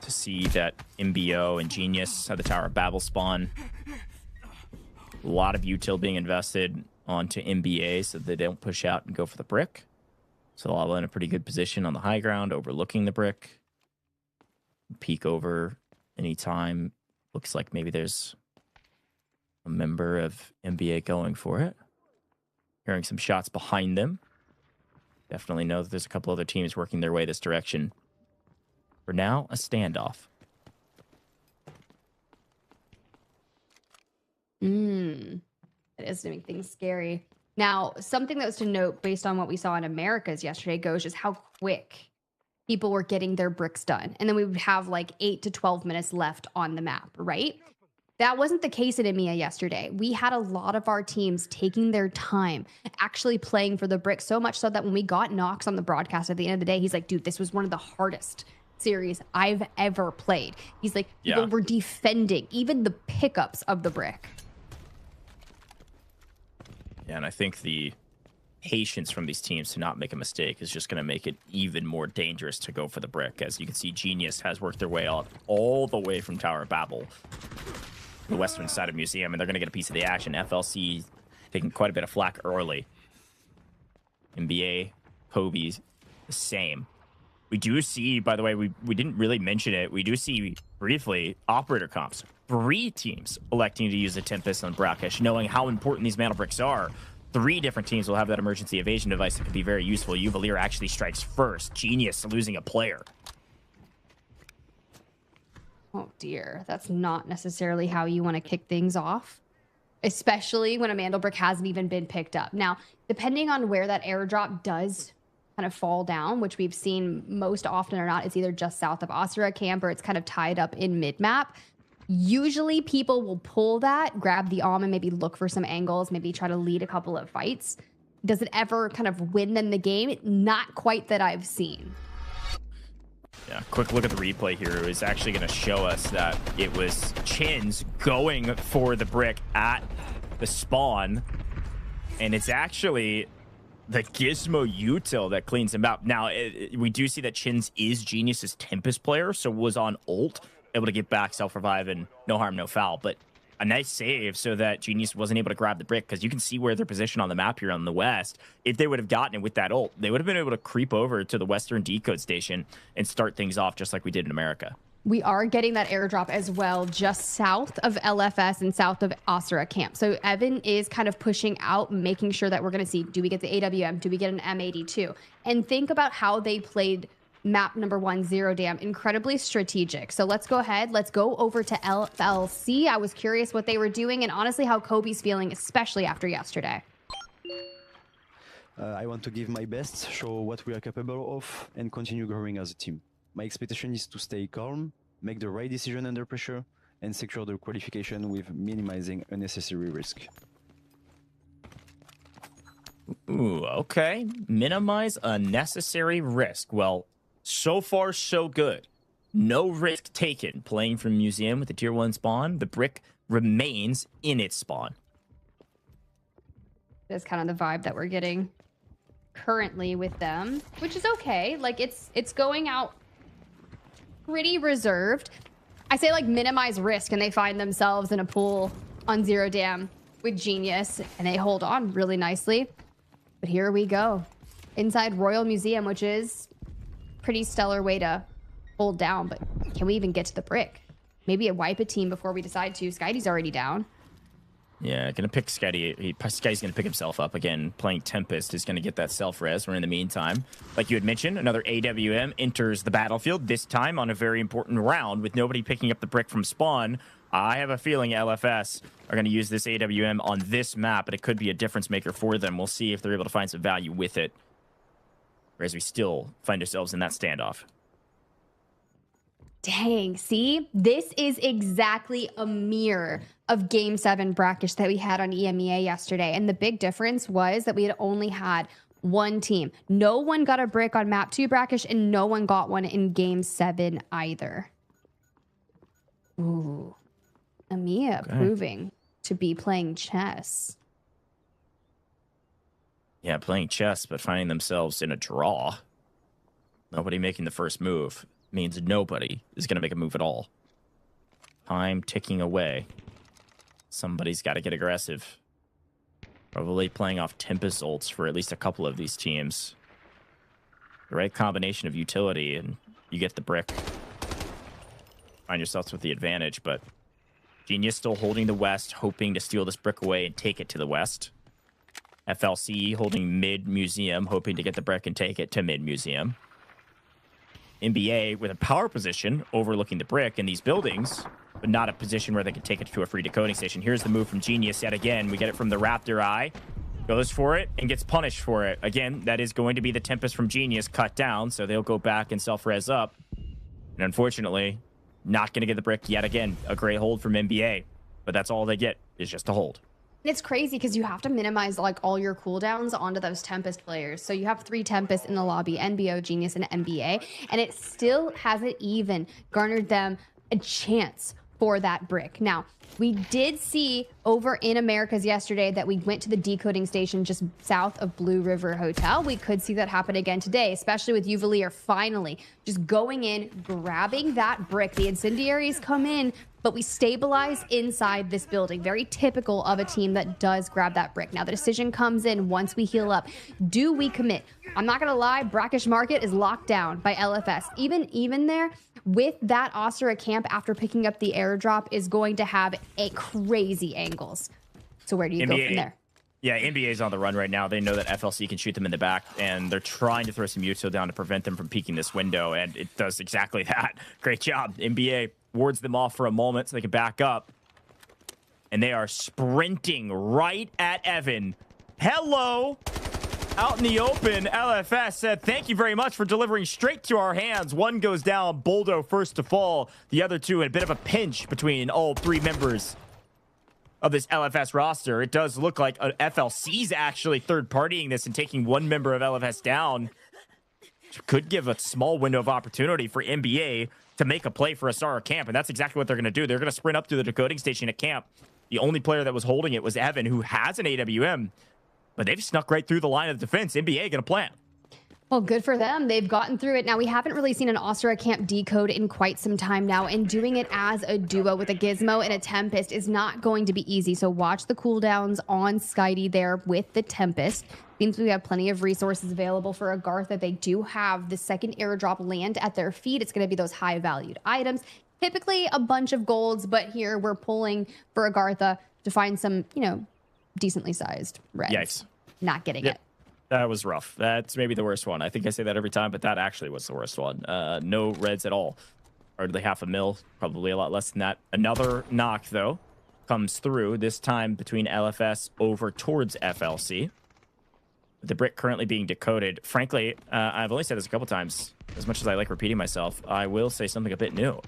to see that MBO and Genius had the Tower of Babel spawn. A lot of util being invested onto MBA so they don't push out and go for the brick. So they'll all in a pretty good position on the high ground, overlooking the brick. Peek over anytime. Looks like maybe there's a member of MBA going for it. Hearing some shots behind them. Definitely know that there's a couple other teams working their way this direction. For now, a standoff. It is to make things scary. Now, something that was to note based on what we saw in Americas yesterday goes just how quick people were getting their bricks done. And then we would have like 8 to 12 minutes left on the map, right? That wasn't the case in EMEA yesterday. We had a lot of our teams taking their time, actually playing for the brick, so much so that when we got Knox on the broadcast at the end of the day, he's like, dude, this was one of the hardest series I've ever played. He's like, people were defending even the pickups of the brick. Yeah, and I think the patience from these teams to not make a mistake is just going to make it even more dangerous to go for the brick. As you can see, Genius has worked their way up all the way from Tower of Babel, the western side of Museum, and they're going to get a piece of the action. FLC taking quite a bit of flack early. NBA, Kobe's the same. We do see, by the way, we didn't really mention it. We do see briefly operator comps. 3 teams electing to use the Tempest on Brakkesh, knowing how important these Mandelbricks are. 3 different teams will have that emergency evasion device that could be very useful. Uvalier actually strikes first. Genius losing a player. Oh dear, that's not necessarily how you want to kick things off, especially when a Mandelbrick hasn't even been picked up. Now, depending on where that airdrop does kind of fall down, which we've seen most often or not, it's either just south of Asura camp or it's kind of tied up in mid-map. Usually people will pull that, grab the and maybe look for some angles, maybe try to lead a couple of fights. Does it ever kind of win them the game? Not quite that I've seen. Yeah, quick look at the replay here. It was actually going to show us that it was Chins going for the brick at the spawn. And it's actually the Gizmo util that cleans him out. Now, we do see that Chins is Genius's Tempest player, so was on ult, able to get back, self-revive, and no harm, no foul. But a nice save so that Genius wasn't able to grab the brick, because you can see where they're positioned on the map here on the west. If they would have gotten it with that ult, they would have been able to creep over to the western decode station and start things off just like we did in America. We are getting that airdrop as well, just south of LFS and south of Asura camp. So Evan is kind of pushing out, making sure that we're going to see, do we get the AWM? Do we get an M82? And think about how they played map number 1, Zero Dam. Incredibly strategic. So let's go ahead. Let's go over to FLC. I was curious what they were doing and honestly how Kobe's feeling, especially after yesterday. I want to give my best, show what we are capable of, and continue growing as a team. My expectation is to stay calm, make the right decision under pressure, and secure the qualification with minimizing unnecessary risk. Ooh, okay. Minimize unnecessary risk. Well, so far, so good. No risk taken playing from Museum with the Tier 1 spawn. The brick remains in its spawn. That's kind of the vibe that we're getting currently with them, which is okay. Like, it's going out pretty reserved. I say, like, minimize risk, and they find themselves in a pool on Zero Dam with Genius, and they hold on really nicely. But here we go. Inside Royal Museum, which is pretty stellar way to hold down, but can we even get to the brick? Maybe a wipe a team before we decide to. Skydie's already down. Yeah, gonna pick Sketty. Sketty's gonna pick himself up again. Playing Tempest is gonna get that self-res. Where in the meantime, like you had mentioned, another AWM enters the battlefield, this time on a very important round with nobody picking up the brick from spawn. I have a feeling LFS are gonna use this AWM on this map, but it could be a difference maker for them. We'll see if they're able to find some value with it. Whereas we still find ourselves in that standoff. Dang, see? This is exactly a mirror of Game 7 Brakkesh that we had on EMEA yesterday. And the big difference was that we had only had one team. No one got a brick on map 2 Brakkesh, and no one got one in Game 7 either. Ooh. EMEA proving to be playing chess. Yeah, playing chess, but finding themselves in a draw. Nobody making the first move means nobody is going to make a move at all. Time ticking away. Somebody's got to get aggressive. Probably playing off Tempest ults for at least a couple of these teams. The right combination of utility, and you get the brick. Find yourselves with the advantage, but Genius still holding the west, hoping to steal this brick away and take it to the west. FLC holding mid-museum, hoping to get the brick and take it to mid-museum. NBA with a power position overlooking the brick in these buildings, but not a position where they can take it to a free decoding station. Here's the move from Genius yet again. We get it from the Raptor Eye. Goes for it and gets punished for it. Again, that is going to be the Tempest from Genius cut down, so they'll go back and self-res up. And unfortunately, not going to get the brick yet again. A great hold from NBA, but that's all they get is just a hold. It's crazy because you have to minimize like all your cooldowns onto those Tempest players. So you have 3 Tempests in the lobby, NBO, Genius, and NBA, and it still hasn't even garnered them a chance for that brick. Now, we did see over in Americas yesterday that we went to the decoding station just south of Blue River Hotel. We could see that happen again today, especially with Uvalier finally just going in, grabbing that brick. The incendiaries come in, but we stabilize inside this building. Very typical of a team that does grab that brick. Now, the decision comes in once we heal up. Do we commit? I'm not going to lie, Brakkesh Market is locked down by LFS. Even there, with that Osira camp after picking up the airdrop is going to have a crazy angles. So where do you go from there? Yeah, NBA's on the run right now. They know that FLC can shoot them in the back, and they're trying to throw some Util down to prevent them from peeking this window, and it does exactly that. Great job. NBA wards them off for a moment so they can back up. And they are sprinting right at Evan. Hello! Out in the open, LFS said, thank you very much for delivering straight to our hands. One goes down, Boldo first to fall. The other two in a bit of a pinch between all 3 members of this LFS roster. It does look like FLC's actually third-partying this and taking one member of LFS down. Which could give a small window of opportunity for NBA to make a play for Asara camp, and that's exactly what they're going to do. They're going to sprint up to the decoding station at camp. The only player that was holding it was Evan, who has an AWM. But they've snuck right through the line of defense. NBA going to plan. Well, good for them. They've gotten through it. Now, we haven't really seen an Osira camp decode in quite some time now, and doing it as a duo with a Gizmo and a Tempest is not going to be easy. So watch the cooldowns on Skydie there with the Tempest. Means we have plenty of resources available for AGARTHA. They do have the second airdrop land at their feet. It's going to be those high-valued items. Typically a bunch of golds, but here we're pulling for AGARTHA to find some, you know, decently sized reds. Yikes. Not getting it. That was rough. That's maybe the worst one. I think I say that every time, but that actually was the worst one. No reds at all. Hardly half a mil. Probably a lot less than that. Another knock, though, comes through, this time between LFS over towards FLC. The brick currently being decoded. Frankly, I've only said this a couple times. As much as I like repeating myself, I will say something a bit new.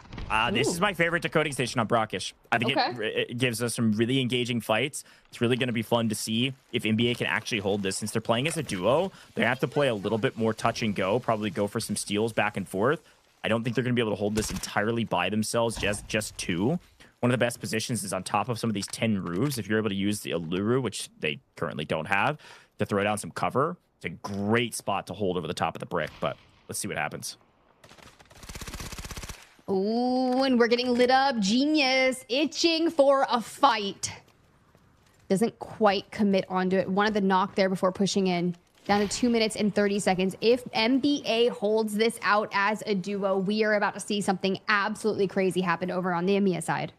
This is my favorite decoding station on Brakkesh. I think it gives us some really engaging fights. It's really going to be fun to see if NBA can actually hold this. Since they're playing as a duo, they have to play a little bit more touch and go, probably go for some steals back and forth. I don't think they're going to be able to hold this entirely by themselves, just 2. One of the best positions is on top of some of these 10 roofs. If you're able to use the Alluru, which they currently don't have, to throw down some cover, it's a great spot to hold over the top of the brick, but let's see what happens. Ooh, and we're getting lit up. Genius itching for a fight. Doesn't quite commit onto it. Wanted the knock there before pushing in. Down to 2 minutes and 30 seconds. If NBA holds this out as a duo, we are about to see something absolutely crazy happen over on the EMEA side.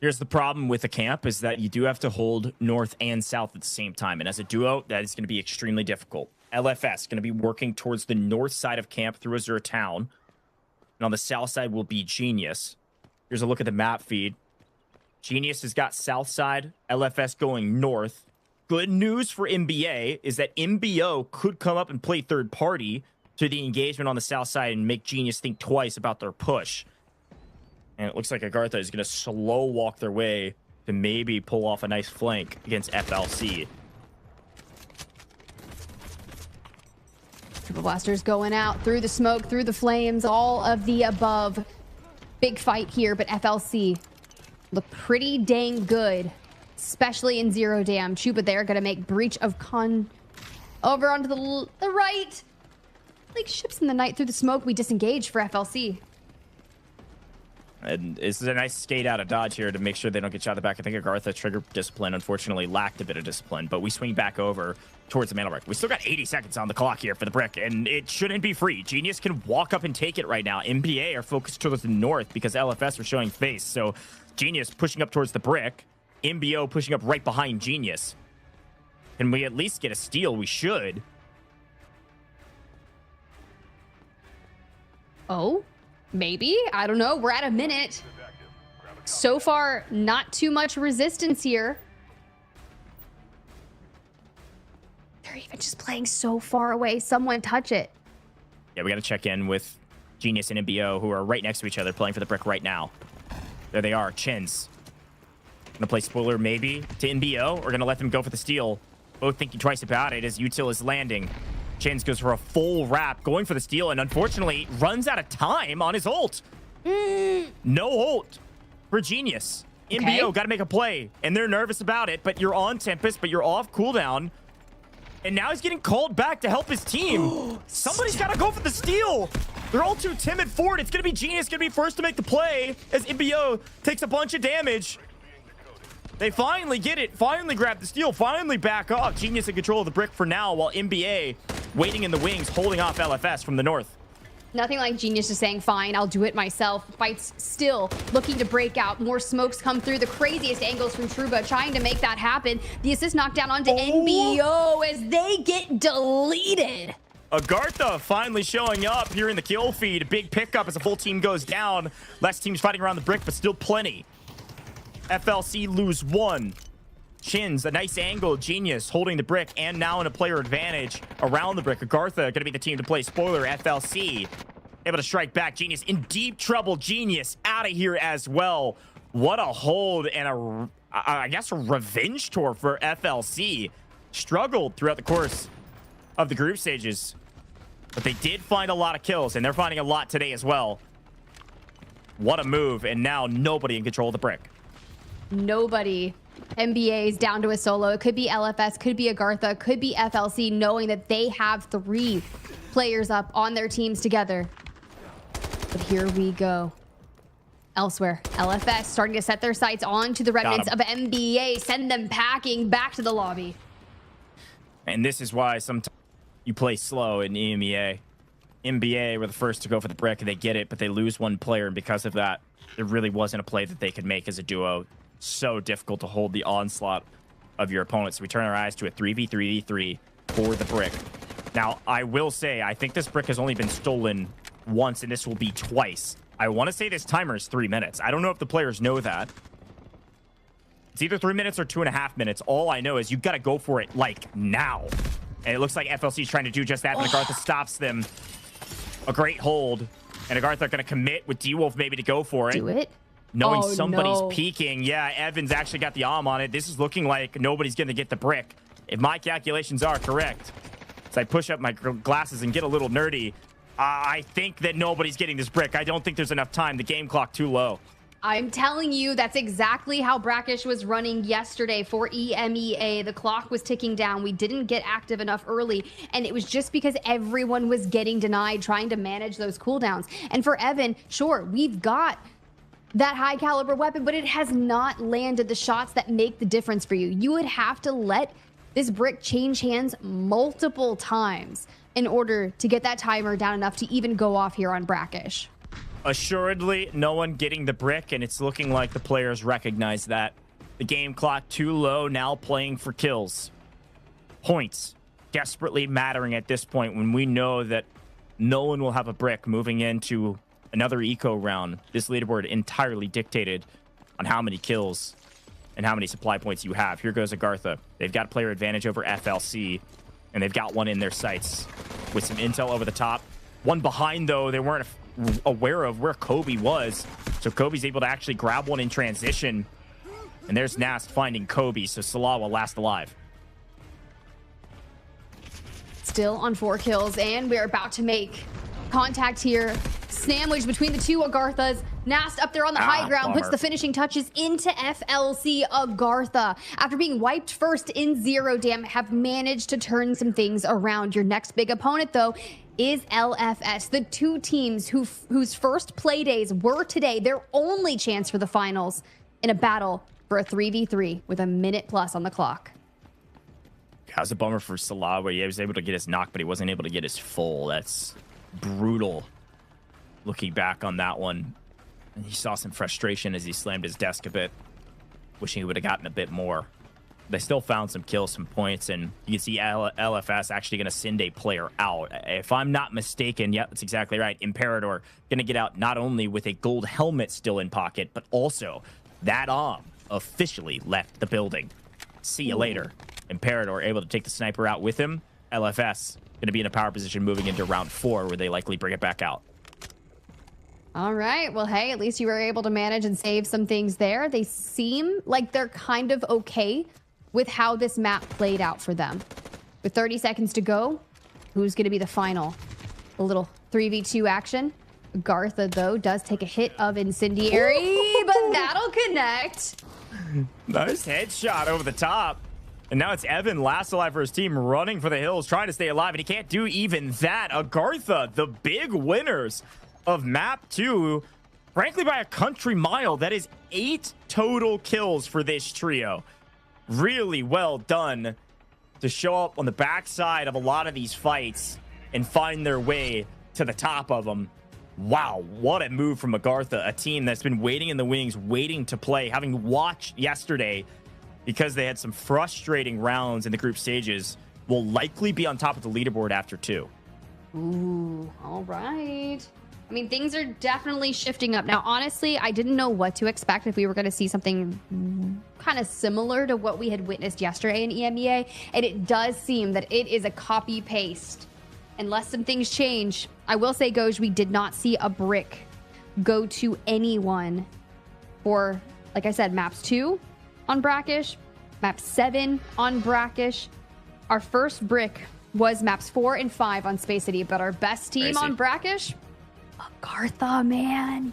Here's the problem with the camp is that you do have to hold north and south at the same time. And as a duo, that is going to be extremely difficult. LFS going to be working towards the north side of camp through Azure Town. And on the south side will be Genius. Here's a look at the map feed. Genius has got south side, LFS going north. Good news for MBA is that MBO could come up and play third party to the engagement on the south side and make Genius think twice about their push. And it looks like Agartha is going to slow walk their way to maybe pull off a nice flank against FLC. Triple Blasters going out through the smoke, through the flames, all of the above. Big fight here, but FLC look pretty dang good, especially in Zero Dam. Chuba there going to make breach of con over onto the right. Like ships in the night through the smoke. We disengage for FLC. And this is a nice skate out of dodge here to make sure they don't get shot in the back. I think Agartha trigger discipline unfortunately lacked a bit of discipline, but we swing back over towards the Mandelbrick. We still got 80 seconds on the clock here for the brick, and it shouldn't be free. Genius can walk up and take it right now. MBA are focused towards the north because LFS are showing face. So Genius pushing up towards the brick. MBO pushing up right behind Genius. Can we at least get a steal? We should. Oh, maybe. I don't know. We're at a minute. So far, not too much resistance here. They're even just playing so far away. Someone touch it. Yeah, we got to check in with Genius and MBO, who are right next to each other, playing for the brick right now. There they are. Chins. Gonna play spoiler maybe to MBO. We're gonna let them go for the steal. Both thinking twice about it as Util is landing. Chins goes for a full wrap, going for the steal, and unfortunately runs out of time on his ult. No ult for Genius. MBO got to make a play, and they're nervous about it, but you're on Tempest, but you're off cooldown. And now he's getting called back to help his team. Somebody's got to go for the steal. They're all too timid for it. It's going to be Genius going to be first to make the play as MBO takes a bunch of damage. They finally get it, finally grab the steal, finally back off. Genius in control of the brick for now, while MBA waiting in the wings, holding off LFS from the north. Nothing like Genius just saying, fine, I'll do it myself. Fight's still looking to break out. More smokes come through. The craziest angles from Truba trying to make that happen. The assist knocked down onto NBO as they get deleted. Agartha finally showing up here in the kill feed. Big pickup as a full team goes down. Less teams fighting around the brick, but still plenty. FLC lose one. Chins, a nice angle. Genius holding the brick and now in a player advantage around the brick. Agartha going to be the team to play spoiler. FLC able to strike back. Genius in deep trouble. Genius out of here as well. What a hold and I guess a revenge tour for FLC. Struggled throughout the course of the group stages, but they did find a lot of kills, and they're finding a lot today as well. What a move, and now nobody in control of the brick. Nobody. NBA's down to a solo. It could be LFS, could be Agartha, could be FLC, knowing that they have 3 players up on their teams together. But here we go. Elsewhere, LFS starting to set their sights onto the remnants of NBA, send them packing back to the lobby. And this is why sometimes you play slow in EMEA. NBA were the first to go for the brick, and they get it, but they lose one player, and because of that, there really wasn't a play that they could make as a duo. So difficult to hold the onslaught of your opponents. So we turn our eyes to a 3v3v3 for the brick. Now, I will say, I think this brick has only been stolen once, and this will be twice. I want to say this timer is 3 minutes. I don't know if the players know that. It's either 3 minutes or 2.5 minutes. All I know is you've got to go for it, like, now. And it looks like FLC is trying to do just that, but Agartha stops them. A great hold. And Agartha going to commit with D-Wolf maybe to go for it. Do it? Knowing somebody's peeking. Yeah, Evans actually got the arm on it. This is looking like nobody's going to get the brick, if my calculations are correct. As I push up my glasses and get a little nerdy, I think that nobody's getting this brick. I don't think there's enough time. The game clock too low. I'm telling you, that's exactly how Brakkesh was running yesterday for EMEA. The clock was ticking down. We didn't get active enough early, and it was just because everyone was getting denied, trying to manage those cooldowns. And for Evan, sure, we've got that high caliber weapon, but it has not landed the shots that make the difference for you. You would have to let this brick change hands multiple times in order to get that timer down enough to even go off here on Brakkesh. Assuredly, no one getting the brick, and it's looking like the players recognize that. The game clock too low, now playing for kills. Points desperately mattering at this point when we know that no one will have a brick moving into another eco round. This leaderboard entirely dictated on how many kills and how many supply points you have. Here goes AGARTHA. They've got player advantage over FLC, and they've got one in their sights with some intel over the top. One behind, though, they weren't aware of where Kobe was. So Kobe's able to actually grab one in transition. And there's Nast finding Kobe, so Salah will last alive. Still on 4 kills, and we're about to make contact here. Sandwich between the two AGARTHAs. Nast up there on the high ground puts the finishing touches into FLC. AGARTHA, after being wiped first in 0 dam, have managed to turn some things around. Your next big opponent, though, is LFS. The two teams whose first play days were today, their only chance for the finals in a battle for a 3v3 with a minute plus on the clock. How's a bummer for Salah, where he was able to get his knock, but he wasn't able to get his full. That's brutal. Looking back on that one, and he saw some frustration as he slammed his desk a bit, wishing he would have gotten a bit more. They still found some kills, some points, and you can see LFS actually going to send a player out. If I'm not mistaken, yeah, that's exactly right. Imperator going to get out not only with a gold helmet still in pocket, but also that officially left the building. See you later. Imperator able to take the sniper out with him. LFS going to be in a power position moving into round 4, where they likely bring it back out. All right. Well, hey, at least you were able to manage and save some things there. They seem like they're kind of okay with how this map played out for them. With 30 seconds to go, who's going to be the final? A little 3v2 action. AGARTHA, though, does take a hit of Incendiary, but that'll connect. Nice headshot over the top. And now it's Evan, last alive for his team, running for the hills, trying to stay alive, and he can't do even that. AGARTHA, the big winners of map 2, frankly by a country mile. That is 8 total kills for this trio. Really well done to show up on the backside of a lot of these fights and find their way to the top of them. Wow, what a move from AGARTHA, a team that's been waiting in the wings, waiting to play, having watched yesterday because they had some frustrating rounds in the group stages, will likely be on top of the leaderboard after 2. Ooh, all right. I mean, things are definitely shifting up. Now, honestly, I didn't know what to expect, if we were going to see something kind of similar to what we had witnessed yesterday in EMEA. And it does seem that it is a copy-paste. Unless some things change. I will say, Goj, we did not see a brick go to anyone for, like I said, maps 2 on Brakkesh, map 7 on Brakkesh. Our first brick was maps 4 and 5 on Space City, but our best team on Brakkesh, AGARTHA, man.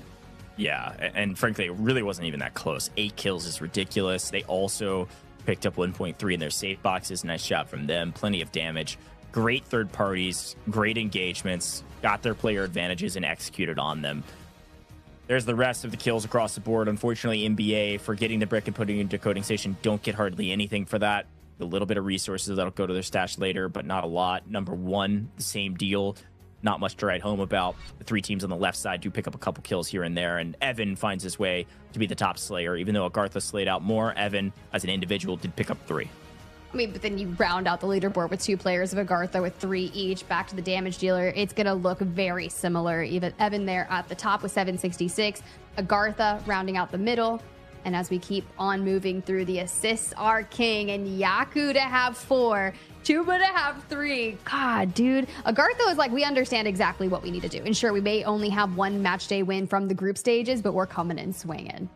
Yeah, and frankly, it really wasn't even that close. 8 kills is ridiculous. They also picked up 1.3 in their safe boxes. Nice shot from them. Plenty of damage. Great third parties, great engagements, got their player advantages and executed on them. There's the rest of the kills across the board. Unfortunately, NBA, for getting the brick and putting it into decoding station, don't get hardly anything for that. A little bit of resources that'll go to their stash later, but not a lot. Number 1, the same deal. Not much to write home about. The 3 teams on the left side do pick up a couple kills here and there, and Evan finds his way to be the top slayer. Even though AGARTHA slayed out more, Evan, as an individual, did pick up 3. I mean, but then you round out the leaderboard with 2 players of AGARTHA with 3 each. Back to the damage dealer. It's going to look very similar. Even Evan there at the top with 766. AGARTHA rounding out the middle. And as we keep on moving through the assists, our king, and Yaku to have 4. Chuba to have 3. God, dude. AGARTHA is like, we understand exactly what we need to do. And sure, we may only have 1 match day win from the group stages, but we're coming in swinging.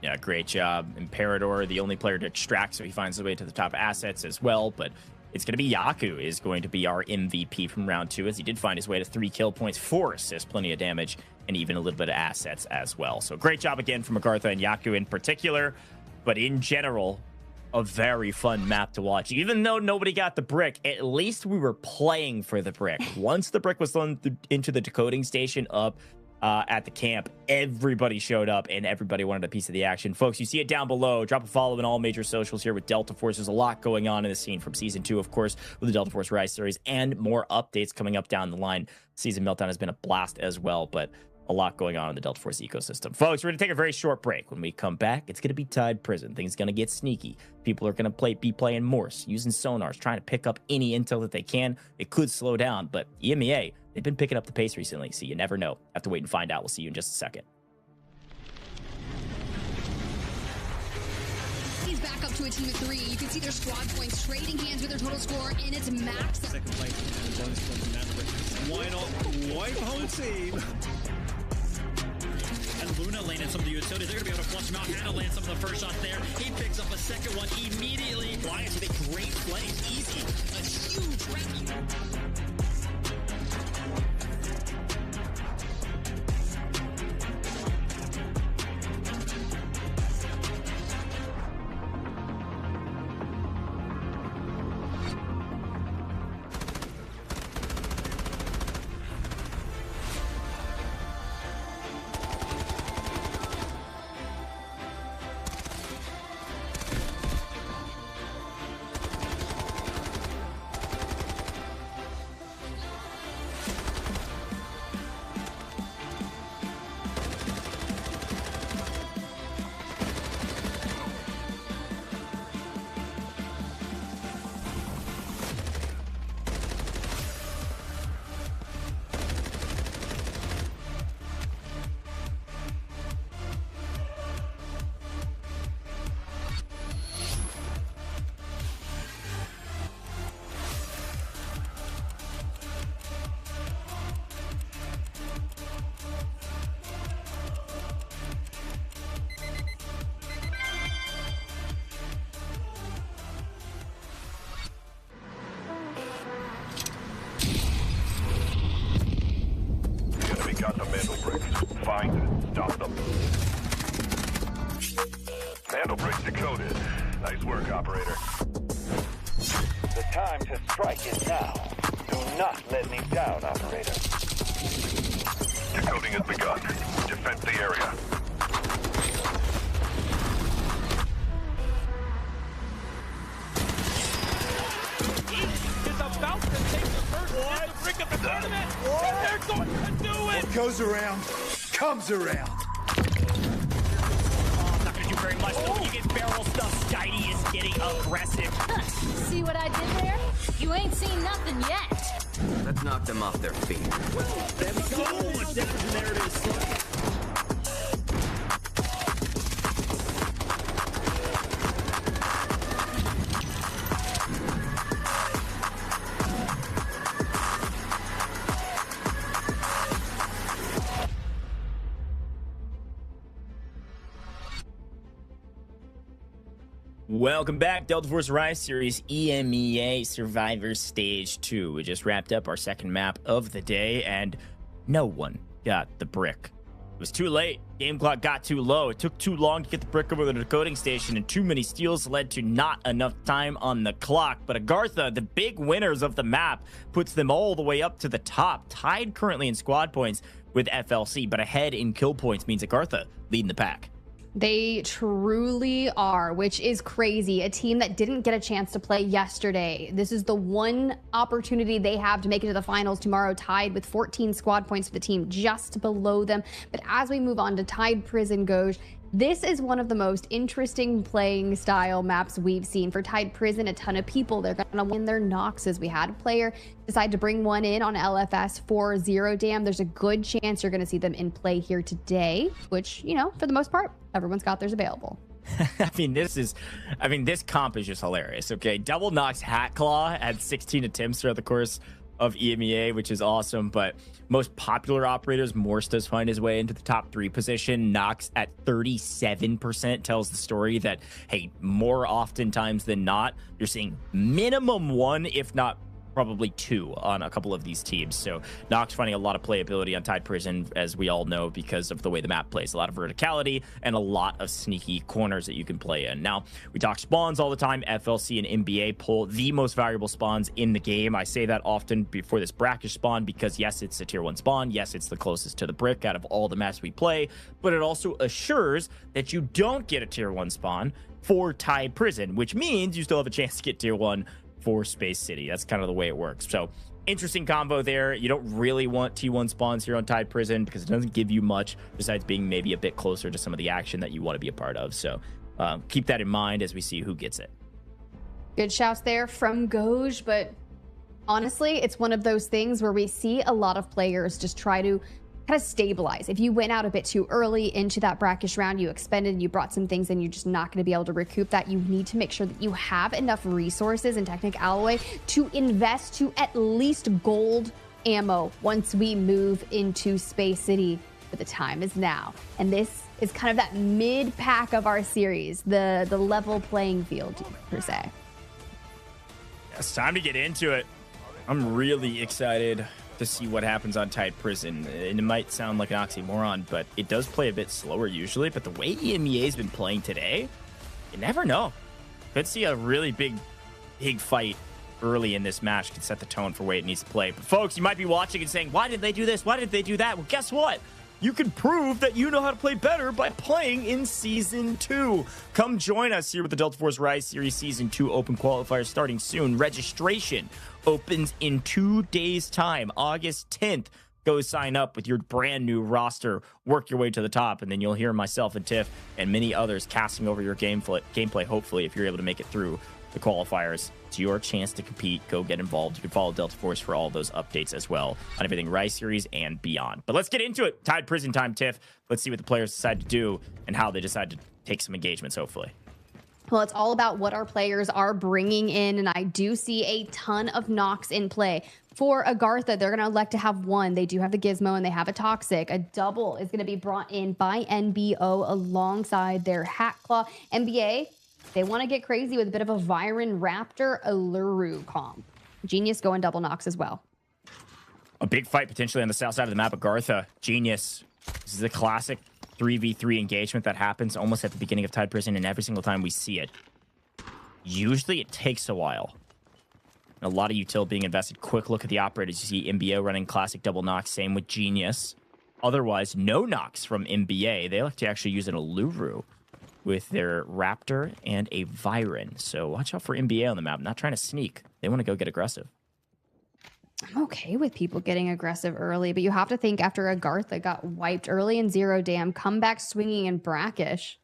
Yeah, great job. Imperator, the only player to extract, so he finds his way to the top assets as well. But it's going to be Yaku is going to be our MVP from round 2, as he did find his way to 3 kill points, 4 assists, plenty of damage, and even a little bit of assets as well. So great job again from AGARTHA and Yaku in particular. But in general, a very fun map to watch. Even though nobody got the brick, at least we were playing for the brick. Once the brick was thrown into the decoding station up at the camp, everybody showed up and everybody wanted a piece of the action. Folks, you see it down below. Drop a follow in all major socials here with Delta Force. There's a lot going on in the scene from Season 2, of course, with the Delta Force Rise series, and more updates coming up down the line. Season Meltdown has been a blast as well, but a lot going on in the Delta Force ecosystem. Folks, we're going to take a very short break. When we come back, it's going to be Tide Prison. Things are going to get sneaky. People are going to be playing Morse, using sonars, trying to pick up any intel that they can. It could slow down, but EMEA, they've been picking up the pace recently, so you never know. Have to wait and find out. We'll see you in just a second. He's back up to a team of 3. You can see their squad points trading hands with their total score, and it's max. Second place. Bonus point from Mandelbrick. Why not wipe home team? And Luna landed some of the utilities. They're going to be able to flush him out. Hannah lands some of the first shot there. He picks up a second one immediately. Bryant with a great play. Easy. A huge rescue. Got the Mandelbricks. Find and stop them. Mandelbricks decoded. Nice work, operator. The time to strike is now. Do not let me down, operator. Decoding has begun. Defend the area. Is about to take the first brick of the tournament. They're going to do it. What goes around, comes around. Oh, not going to do very much. Though. You get barrel stuff. Skydie is getting aggressive. See what I did there? You ain't seen nothing yet. Let's knock them off their feet. There we go. Much different from there it is. Welcome back, Delta Force Rise Series EMEA Survivor Stage 2. We just wrapped up our second map of the day, and no one got the brick. It was too late. Game clock got too low. It took too long to get the brick over the decoding station, and too many steals led to not enough time on the clock. But AGARTHA, the big winners of the map, puts them all the way up to the top, tied currently in squad points with FLC, but ahead in kill points means AGARTHA leading the pack. They truly are, which is crazy. A team that didn't get a chance to play yesterday. This is the one opportunity they have to make it to the finals tomorrow, tied with 14 squad points for the team just below them. But as we move on to Tide Prison, Goj, this is one of the most interesting playing style maps we've seen. For Tide Prison, a ton of people, they're going to win their Noxes. We had a player decide to bring one in on LFS for Zero Dam. There's a good chance you're going to see them in play here today, which, you know, for the most part, everyone's got theirs available. This comp is just hilarious. Okay, Double Nox Hat Claw had 16 attempts throughout the course of EMEA, which is awesome. But most popular operators, Morse does find his way into the top 3 position. Nox at 37% tells the story that, hey, more oftentimes than not, you're seeing minimum 1, if not probably 2 on a couple of these teams. So Nox finding a lot of playability on Tide Prison, as we all know, because of the way the map plays. A lot of verticality and a lot of sneaky corners that you can play in. Now, we talk spawns all the time. FLC and NBA pull the most valuable spawns in the game. I say that often before this Brakkesh spawn because, yes, it's a tier 1 spawn. Yes, it's the closest to the brick out of all the maps we play, but it also assures that you don't get a tier 1 spawn for Tide Prison, which means you still have a chance to get tier 1 for Space City. That's kind of the way it works. So interesting combo there. You don't really want T1 spawns here on Tide Prison because it doesn't give you much besides being maybe a bit closer to some of the action that you want to be a part of. So keep that in mind as we see who gets it. Good shouts there from Goj, but honestly, it's one of those things where we see a lot of players just try to kind of stabilize. If you went out a bit too early into that Brakkesh round, you expended, you brought some things, and you're just not going to be able to recoup that. You need to make sure that you have enough resources in Technic Alloy to invest to at least gold ammo once we move into Space City. But the time is now. And this is kind of that mid-pack of our series, the level playing field, per se. It's time to get into it. I'm really excited to see what happens on Tide Prison. And it might sound like an oxymoron, but it does play a bit slower usually. But the way EMEA has been playing today, you never know. Could see a really big fight early in this match. Could set the tone for way it needs to play. But folks, you might be watching and saying, why did they do this? Why did they do that? Well, guess what? You can prove that you know how to play better by playing in Season 2. Come join us here with the Delta Force Rise Series Season 2 Open Qualifiers starting soon. Registration opens in 2 days' time, August 10th. Go sign up with your brand new roster. Work your way to the top, and then you'll hear myself and Tiff and many others casting over your gameplay, hopefully, if you're able to make it through the qualifiers. It's your chance to compete. Go get involved. You can follow Delta Force for all those updates as well on everything Rise Series and beyond. But let's get into it. Tide Prison time, Tiff. Let's see what the players decide to do and how they decide to take some engagements, hopefully. Well, it's all about what our players are bringing in, and I do see a ton of knocks in play. For AGARTHA, they're going to elect to have one. They do have the Gizmo, and they have a Toxic. A double is going to be brought in by NBO alongside their Hackclaw. NBA, they want to get crazy with a bit of a Viren Raptor Alluru comp. Genius going double knocks as well. A big fight potentially on the south side of the map. AGARTHA, Genius. This is a classic 3v3 engagement that happens almost at the beginning of Tide Prison, and every single time we see it, usually it takes a while. And a lot of util being invested. Quick look at the operators. You see MBO running classic double knocks. Same with Genius. Otherwise, no knocks from MBA. They like to actually use an Alluru with their Raptor and a Viren. So watch out for MBA on the map. Not trying to sneak. They want to go get aggressive. I'm okay with people getting aggressive early, but you have to think after AGARTHA got wiped early in Zero Dam, come back swinging in Brakkesh.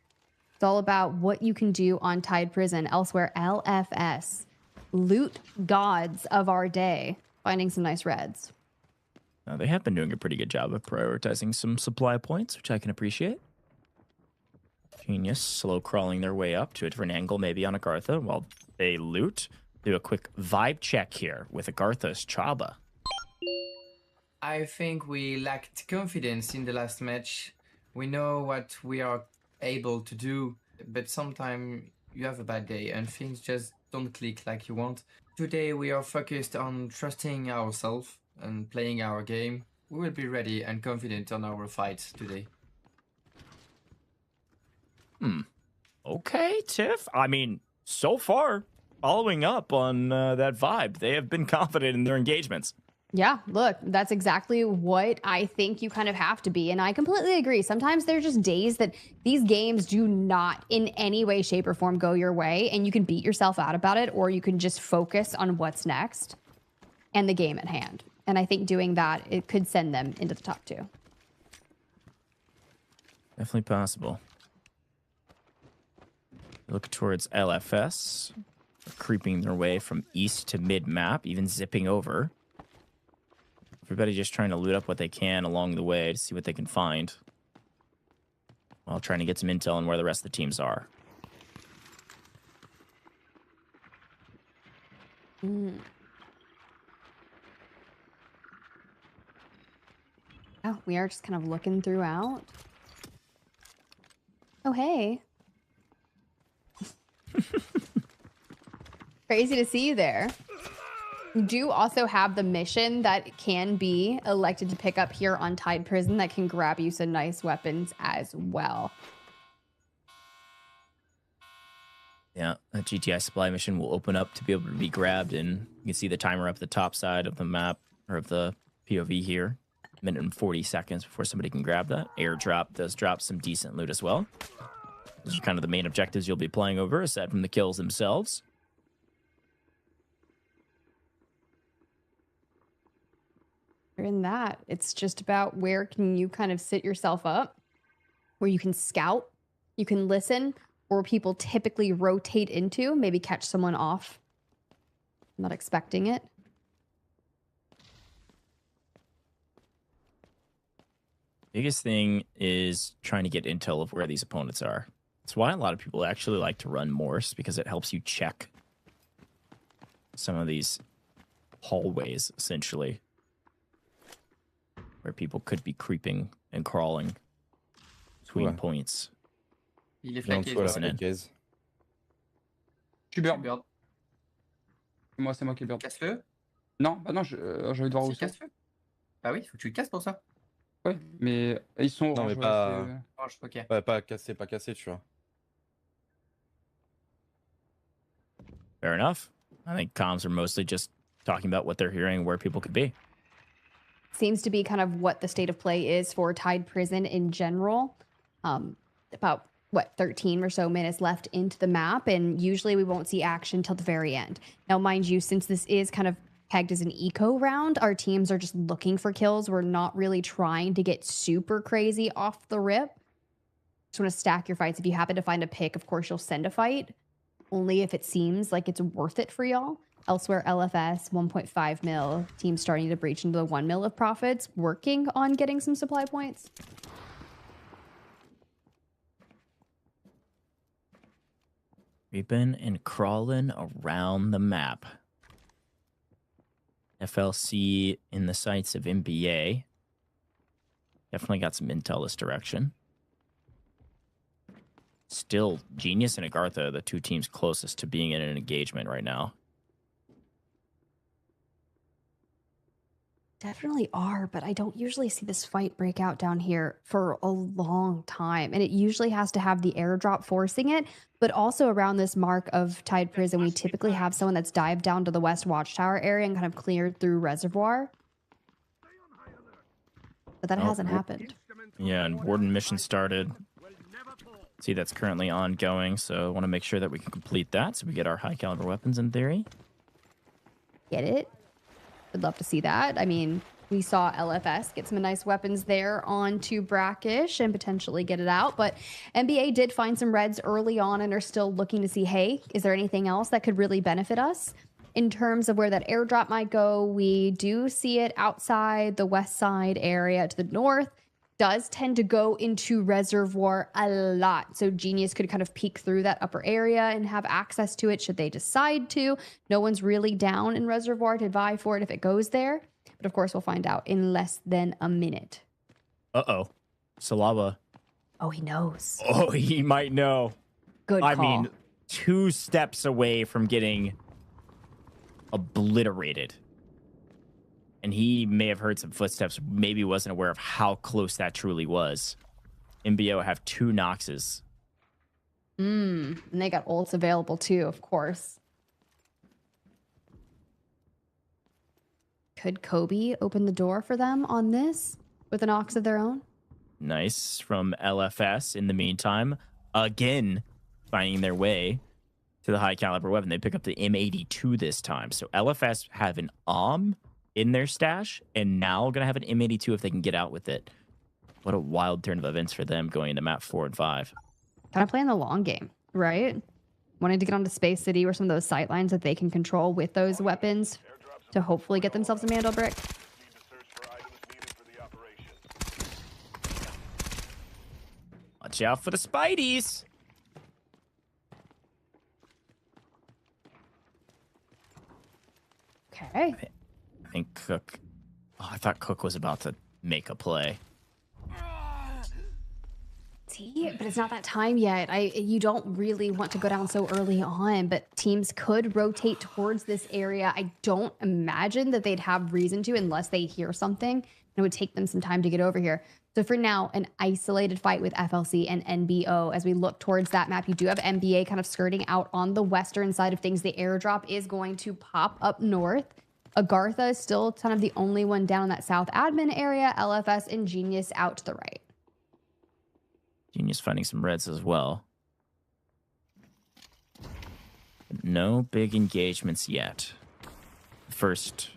It's all about what you can do on Tide Prison. Elsewhere, LFS. Loot gods of our day. Finding some nice reds. They have been doing a pretty good job of prioritizing some supply points, which I can appreciate. Genius slow crawling their way up to a different angle, maybe on AGARTHA, while they loot. Do a quick vibe check here with AGARTHA's Chaba. I think we lacked confidence in the last match. We know what we are able to do, but sometimes you have a bad day and things just don't click like you want. Today we are focused on trusting ourselves and playing our game. We will be ready and confident on our fight today. Okay, Tiff. I mean, so far, following up on that vibe, they have been confident in their engagements. Yeah, look, that's exactly what I think you kind of have to be. And I completely agree. Sometimes there's just days that these games do not in any way, shape, or form go your way. And you can beat yourself out about it, or you can just focus on what's next and the game at hand. And I think doing that, it could send them into the top 2. Definitely possible. Look towards LFS. Creeping their way from east to mid-map, even zipping over. Everybody just trying to loot up what they can along the way to see what they can find, while trying to get some intel on where the rest of the teams are. Oh, we are just kind of looking throughout. Oh, hey. Crazy to see you there. You do also have the mission that can be elected to pick up here on Tide Prison that can grab you some nice weapons as well. Yeah, a GTI supply mission will open up to be able to be grabbed, and you can see the timer up the top side of the map, or of the POV here. Minute and 40 seconds before somebody can grab that. Airdrop does drop some decent loot as well. Those are kind of the main objectives you'll be playing over, aside from the kills themselves. in that. It's just about where can you kind of sit yourself up, where you can scout, you can listen, or people typically rotate into, maybe catch someone off, not expecting it. Biggest thing is trying to get intel of where these opponents are. That's why a lot of people actually like to run Morse, because it helps you check some of these hallways, essentially, where people could be creeping and crawling between points. Il est flanqué. flanqué. Je suis burn. C'est moi qui burn. Casse-feu? Non, bah non, je vais devoir où ça. Casse-feu? Bah oui, faut que tu le casses pour ça. Ouais, mais ils sont Non, orange. mais pas... Orange, ok. Ouais, pas cassé, tu vois. Fair enough. I think comms are mostly just talking about what they're hearing, where people could be. Seems to be kind of what the state of play is for Tide Prison in general. About, 13 or so minutes left into the map, and usually we won't see action till the very end. Now, mind you, since this is kind of pegged as an eco round, our teams are just looking for kills. We're not really trying to get super crazy off the rip. Just want to stack your fights. If you happen to find a pick, of course, you'll send a fight. Only if it seems like it's worth it for y'all. Elsewhere, LFS, 1.5 mil. Team starting to breach into the 1 mil of profits. Working on getting some supply points. Creeping and crawling around the map. FLC in the sights of NBA. Definitely got some intel this direction. Still, Genius and AGARTHA are the two teams closest to being in an engagement right now. Definitely are, but I don't usually see this fight break out down here for a long time. And it usually has to have the airdrop forcing it, but also around this mark of Tide Prison, we typically have someone that's dived down to the West Watchtower area and kind of cleared through Reservoir. But that hasn't happened. Yeah, and Warden mission started. See, that's currently ongoing, so I want to make sure that we can complete that so we get our high caliber weapons in theory. Get it? Would love to see that. I mean, we saw LFS get some nice weapons there onto Brakkesh and potentially get it out. But NBA did find some reds early on and are still looking to see, hey, is there anything else that could really benefit us? In terms of where that airdrop might go, we do see it outside the west side area to the north. Does tend to go into Reservoir a lot. So Genius could kind of peek through that upper area and have access to it should they decide to. No one's really down in Reservoir to vie for it if it goes there. But of course, we'll find out in less than a minute. Uh-oh. Salaba. Oh, he knows. Oh, he might know. Good call. I mean, 2 steps away from getting obliterated. And he may have heard some footsteps, maybe wasn't aware of how close that truly was. MBO have 2 Noxes. And they got ults available too, of course. Could Kobe open the door for them on this with an Ox of their own? Nice from LFS in the meantime. Again, finding their way to the high caliber weapon. They pick up the M82 this time. So LFS have an in their stash, and now gonna have an M82 if they can get out with it. What a wild turn of events for them going into map 4 and 5. Kind of playing the long game, right? Wanting to get onto Space City or some of those sight lines that they can control with those weapons to hopefully get themselves a Mandelbrick. Watch out for the Spideys. Okay. I think Cook... Oh, I thought Cook was about to make a play. See, but it's not that time yet. You don't really want to go down so early on, but teams could rotate towards this area. I don't imagine that they'd have reason to unless they hear something. It would take them some time to get over here. So for now, an isolated fight with FLC and NBO. As we look towards that map, you do have NBA kind of skirting out on the western side of things. The airdrop is going to pop up north. AGARTHA is still kind of the only one down in that south admin area. LFS and Genius out to the right. Genius finding some reds as well. No big engagements yet. First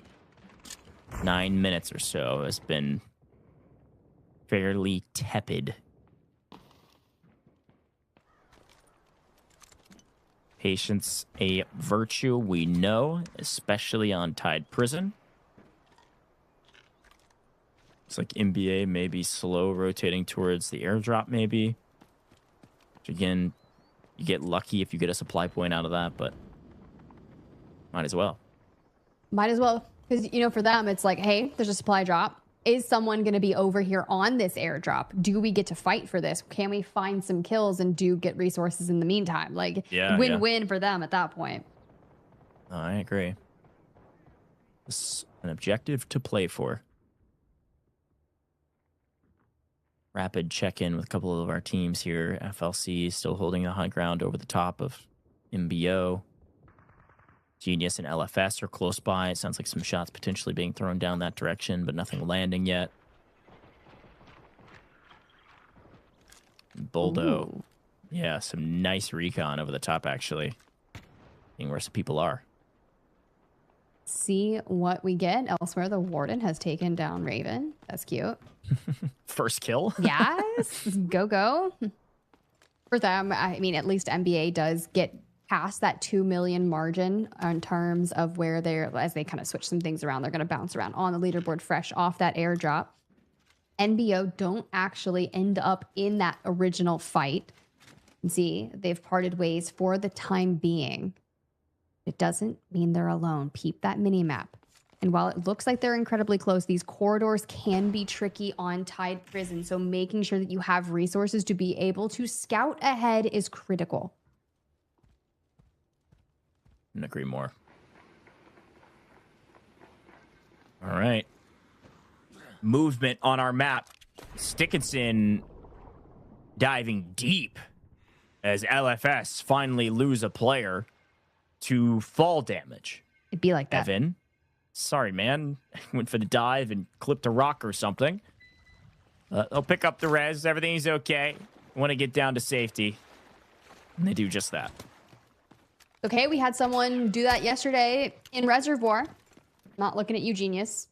9 minutes or so has been fairly tepid. Patience a virtue we know, especially on Tide Prison. It's like NBA may be slow rotating towards the airdrop maybe. Which again, you get lucky if you get a supply point out of that, but might as well. Might as well. Because, you know, for them, it's like, hey, there's a supply drop. Is someone going to be over here on this airdrop? Do we get to fight for this? Can we find some kills and do get resources in the meantime? Like, win-win for them at that point. Oh, I agree. It's an objective to play for. Rapid check-in with a couple of our teams here. FLC still holding the high ground over the top of MBO. Genius and LFS are close by. It sounds like some shots potentially being thrown down that direction, but nothing landing yet. Boldo. Ooh. Yeah, some nice recon over the top, actually. Seeing where some people are. See what we get elsewhere. The Warden has taken down Raven. That's cute. First kill? Yes. Go. For them, I mean, at least NBA does get past that 2 million margin in terms of where they're, as they kind of switch some things around, they're going to bounce around on the leaderboard fresh off that airdrop. NBO don't actually end up in that original fight. See, they've parted ways for the time being. It doesn't mean they're alone. Peep that mini-map. And while it looks like they're incredibly close, these corridors can be tricky on Tide Prison. So making sure that you have resources to be able to scout ahead is critical. Couldn't agree more. All right. Movement on our map. Stickinson diving deep as LFS finally lose a player to fall damage. It'd be like that. Evan, sorry, man. Went for the dive and clipped a rock or something. They'll pick up the res. Everything's okay. Want to get down to safety. And they do just that. Okay, we had someone do that yesterday in Reservoir. Not looking at you, genius.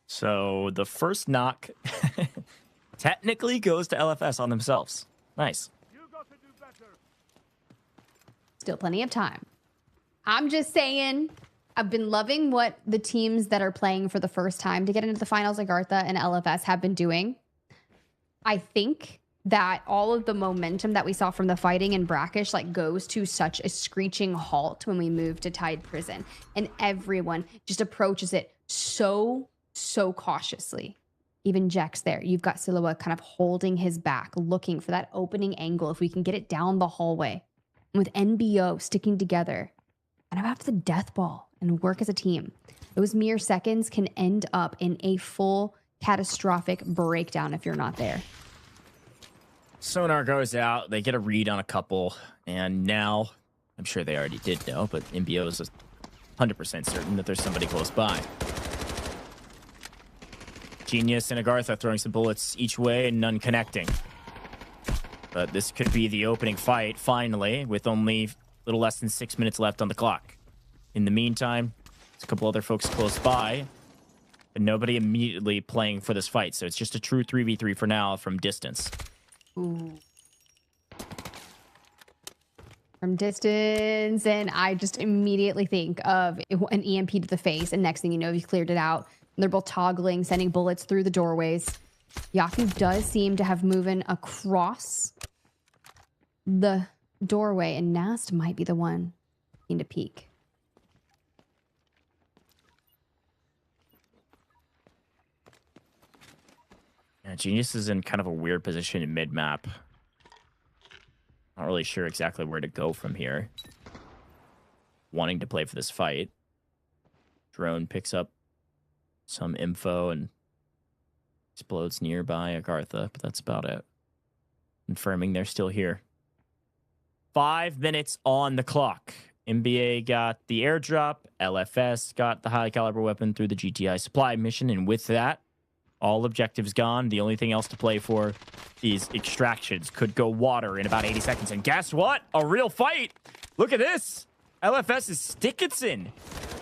So the first knock technically goes to LFS on themselves. Nice. Still plenty of time. I'm just saying, I've been loving what the teams that are playing for the first time to get into the finals, like AGARTHA and LFS, have been doing. I think that all of the momentum that we saw from the fighting in Brakkesh like goes to such a screeching halt when we move to Tide Prison, and everyone just approaches it so cautiously. Even Jex there, you've got Silhouette kind of holding his back, looking for that opening angle if we can get it down the hallway. And with NBO sticking together and after the death ball and work as a team, those mere seconds can end up in a full catastrophic breakdown if you're not there. Sonar goes out. They get a read on a couple. And now, I'm sure they already did know, but MBO is 100% certain that there's somebody close by. Genius and AGARTHA throwing some bullets each way and none connecting. But this could be the opening fight, finally, with only a little less than 6 minutes left on the clock. In the meantime, there's a couple other folks close by, but nobody immediately playing for this fight. So it's just a true 3v3 for now from distance. Ooh. From distance, and I just immediately think of an EMP to the face, and next thing you know, you've cleared it out. And they're both toggling, sending bullets through the doorways. Yaku does seem to have moved across the doorway, and Nast might be the one in to peek. Yeah, Genius is in kind of a weird position in mid-map. Not really sure exactly where to go from here. Wanting to play for this fight. Drone picks up some info and explodes nearby AGARTHA, but that's about it. Confirming they're still here. 5 minutes on the clock. NBA got the airdrop. LFS got the high caliber weapon through the GTI supply mission, and with that, all objectives gone. The only thing else to play for is extractions. Could go water in about 80 seconds. And guess what? A real fight. Look at this. LFS's Dickinson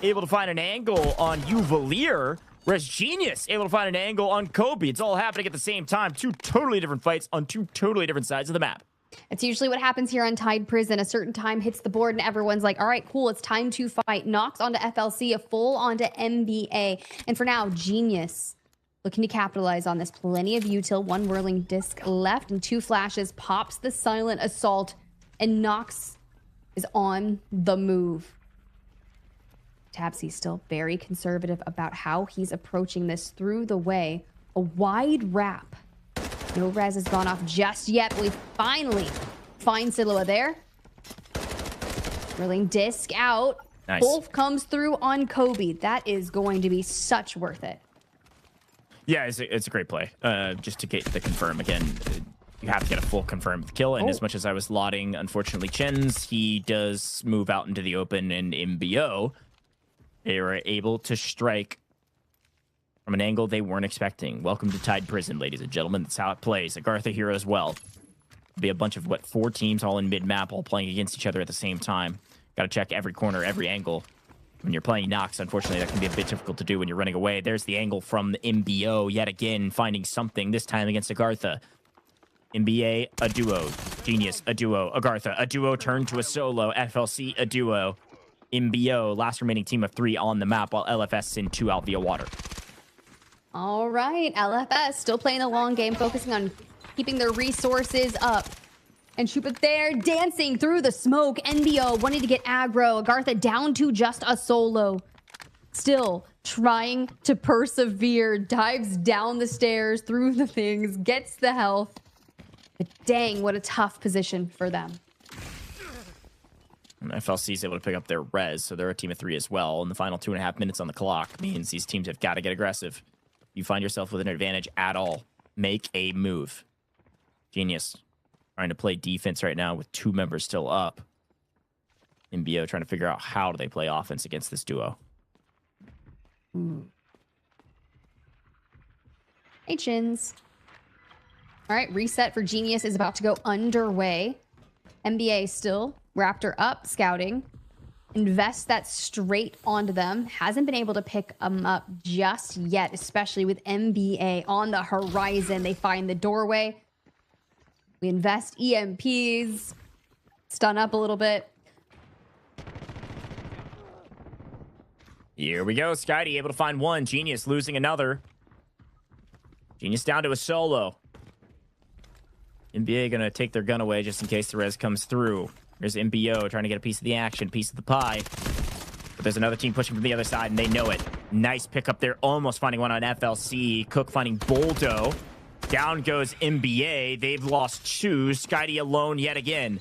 able to find an angle on Uvalier, whereas Genius able to find an angle on Kobe. It's all happening at the same time. Two totally different fights on two totally different sides of the map. It's usually what happens here on Tide Prison. A certain time hits the board and everyone's like, all right, cool, it's time to fight. Knocks onto FLC, a full onto MBA. And for now, Genius looking to capitalize on this. Plenty of util, one whirling disc left and 2 flashes. Pops the silent assault and Nox is on the move. Tabsy still very conservative about how he's approaching this through the way. A wide wrap. No res has gone off just yet, but we finally find Silua there. Whirling disc out. Nice. Wolf comes through on Kobe. That is going to be such worth it. Yeah, it's a great play. Just to get the confirm again. You have to get a full confirmed kill, and as much as I was lauding, unfortunately, Chen's, he does move out into the open, and MBO, they were able to strike from an angle they weren't expecting. Welcome to Tide Prison, ladies and gentlemen. That's how it plays. AGARTHA here as well. Be a bunch of, 4 teams all in mid-map, all playing against each other at the same time. Got to check every corner, every angle. When you're playing Nox, unfortunately, that can be a bit difficult to do when you're running away. There's the angle from the MBO, yet again, finding something, this time against AGARTHA. MBA, a duo. Genius, a duo. AGARTHA, a duo turned to a solo. FLC, a duo. MBO, last remaining team of 3 on the map, while LFS send 2 out via water. All right, LFS still playing the long game, focusing on keeping their resources up. And Chupa there, dancing through the smoke. NBO wanting to get aggro. AGARTHA down to just a solo. Still trying to persevere. Dives down the stairs, through the things, gets the health. But dang, what a tough position for them. And FLC is able to pick up their res, so they're a team of 3 as well. And the final 2.5 minutes on the clock means these teams have got to get aggressive. You find yourself with an advantage at all, make a move. Genius trying to play defense right now with 2 members still up. MBO trying to figure out how do they play offense against this duo. Hey, Chins. All right, reset for Genius is about to go underway. MBA still. Raptor up, scouting. Invest that straight onto them. Hasn't been able to pick them up just yet, especially with MBA on the horizon. They find the doorway. We invest EMPs. Stun up a little bit. Here we go. Skydie able to find 1. Genius losing another. Genius down to a solo. NBA going to take their gun away just in case the res comes through. There's MBO trying to get a piece of the action, piece of the pie. But there's another team pushing from the other side, and they know it. Nice pickup there, almost finding one on FLC. Cook finding Boldo. Down goes MBA. They've lost 2. Skydie alone yet again.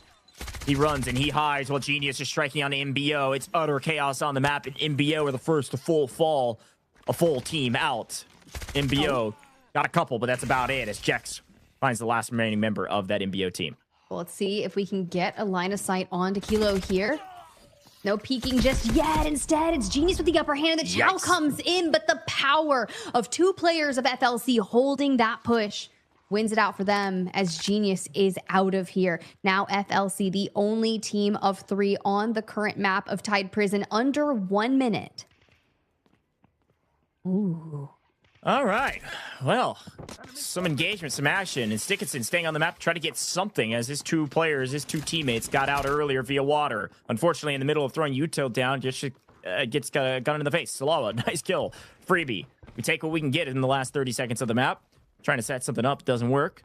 He runs and he hides while Genius is striking on MBO. It's utter chaos on the map, and MBO are the first to full fall. A full team out. MBO got a couple, but that's about it as Jex finds the last remaining member of that MBO team. Well, let's see if we can get a line of sight onto Kilo here. No peeking just yet. Instead, it's Genius with the upper hand, and the Chow comes in, but the power of 2 players of FLC holding that push wins it out for them as Genius is out of here. Now FLC, the only team of 3 on the current map of Tide Prison, under 1 minute. Ooh. All right. Well, some engagement, some action, and Dickinson staying on the map to try to get something as his 2 players, his 2 teammates got out earlier via water. Unfortunately, in the middle of throwing util down, just gets a gun in the face. Salawa, nice kill. Freebie. We take what we can get in the last 30 seconds of the map. Trying to set something up, doesn't work.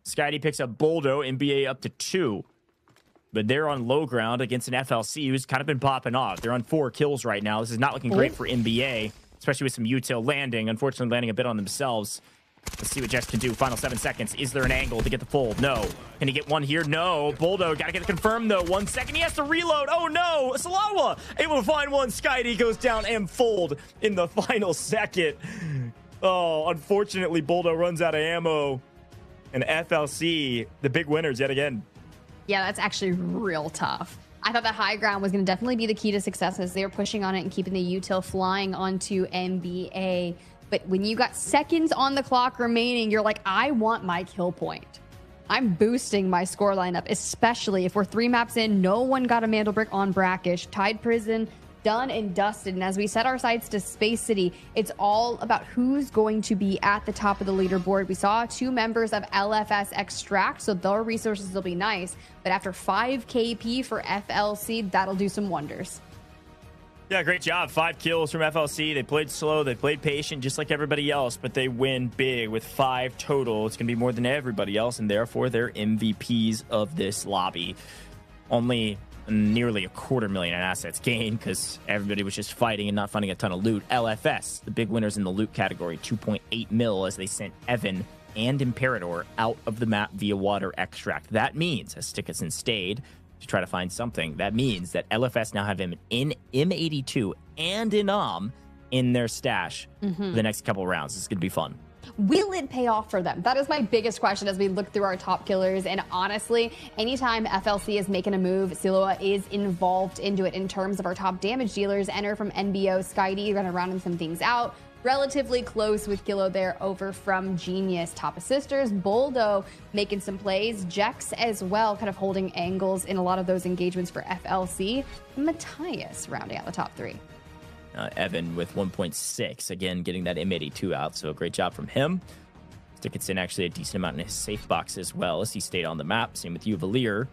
Skydie picks up Boldo, NBA up to 2. But they're on low ground against an FLC who's kind of been popping off. They're on 4 kills right now. This is not looking great for NBA. Especially with some util landing. Unfortunately, landing a bit on themselves. Let's see what Jex can do. Final 7 seconds. Is there an angle to get the fold? No. Can he get one here? No. Boldo, gotta get it confirmed, though. 1 second. He has to reload. Oh, no. Salawa able to find one. Skydie goes down and fold in the final second. Oh, unfortunately, Boldo runs out of ammo. And FLC, the big winners yet again. Yeah, that's actually real tough. I thought that high ground was going to definitely be the key to success as they were pushing on it and keeping the util flying onto NBA. But when you got seconds on the clock remaining, you're like, I want my kill point. I'm boosting my score lineup, especially if we're 3 maps in, no one got a Mandelbrick on Brakkesh. Tide Prison, done and dusted. And as we set our sights to Space City, it's all about who's going to be at the top of the leaderboard. We saw 2 members of LFS extract, so their resources will be nice. But after 5 KP for FLC, that'll do some wonders. Yeah, great job. 5 kills from FLC. They played slow. They played patient, just like everybody else, but they win big with 5 total. It's going to be more than everybody else, and therefore they're MVPs of this lobby. Only nearly $250,000 in assets gained because everybody was just fighting and not finding a ton of loot. LFS, the big winners in the loot category, 2.8 mil as they sent Evan and Imperator out of the map via water extract. That means, as Stickerson stayed to try to find something, that means that LFS now have him in M82 and in in their stash for the next couple rounds. It's going to be fun. Will it pay off for them? That is my biggest question as we look through our top killers. And honestly, anytime FLC is making a move, Siloa is involved into it. In terms of our top damage dealers, Enter from NBO, Skydee going to round some things out. Relatively close with Kilo there over from Genius. Top assisters, Boldo making some plays. Jex as well, kind of holding angles in a lot of those engagements for FLC. Matthias rounding out the top 3. Evan with 1.6, again, getting that M82 out, so great job from him. Dickinson actually a decent amount in his safe box as well as he stayed on the map. Same with Uvalier.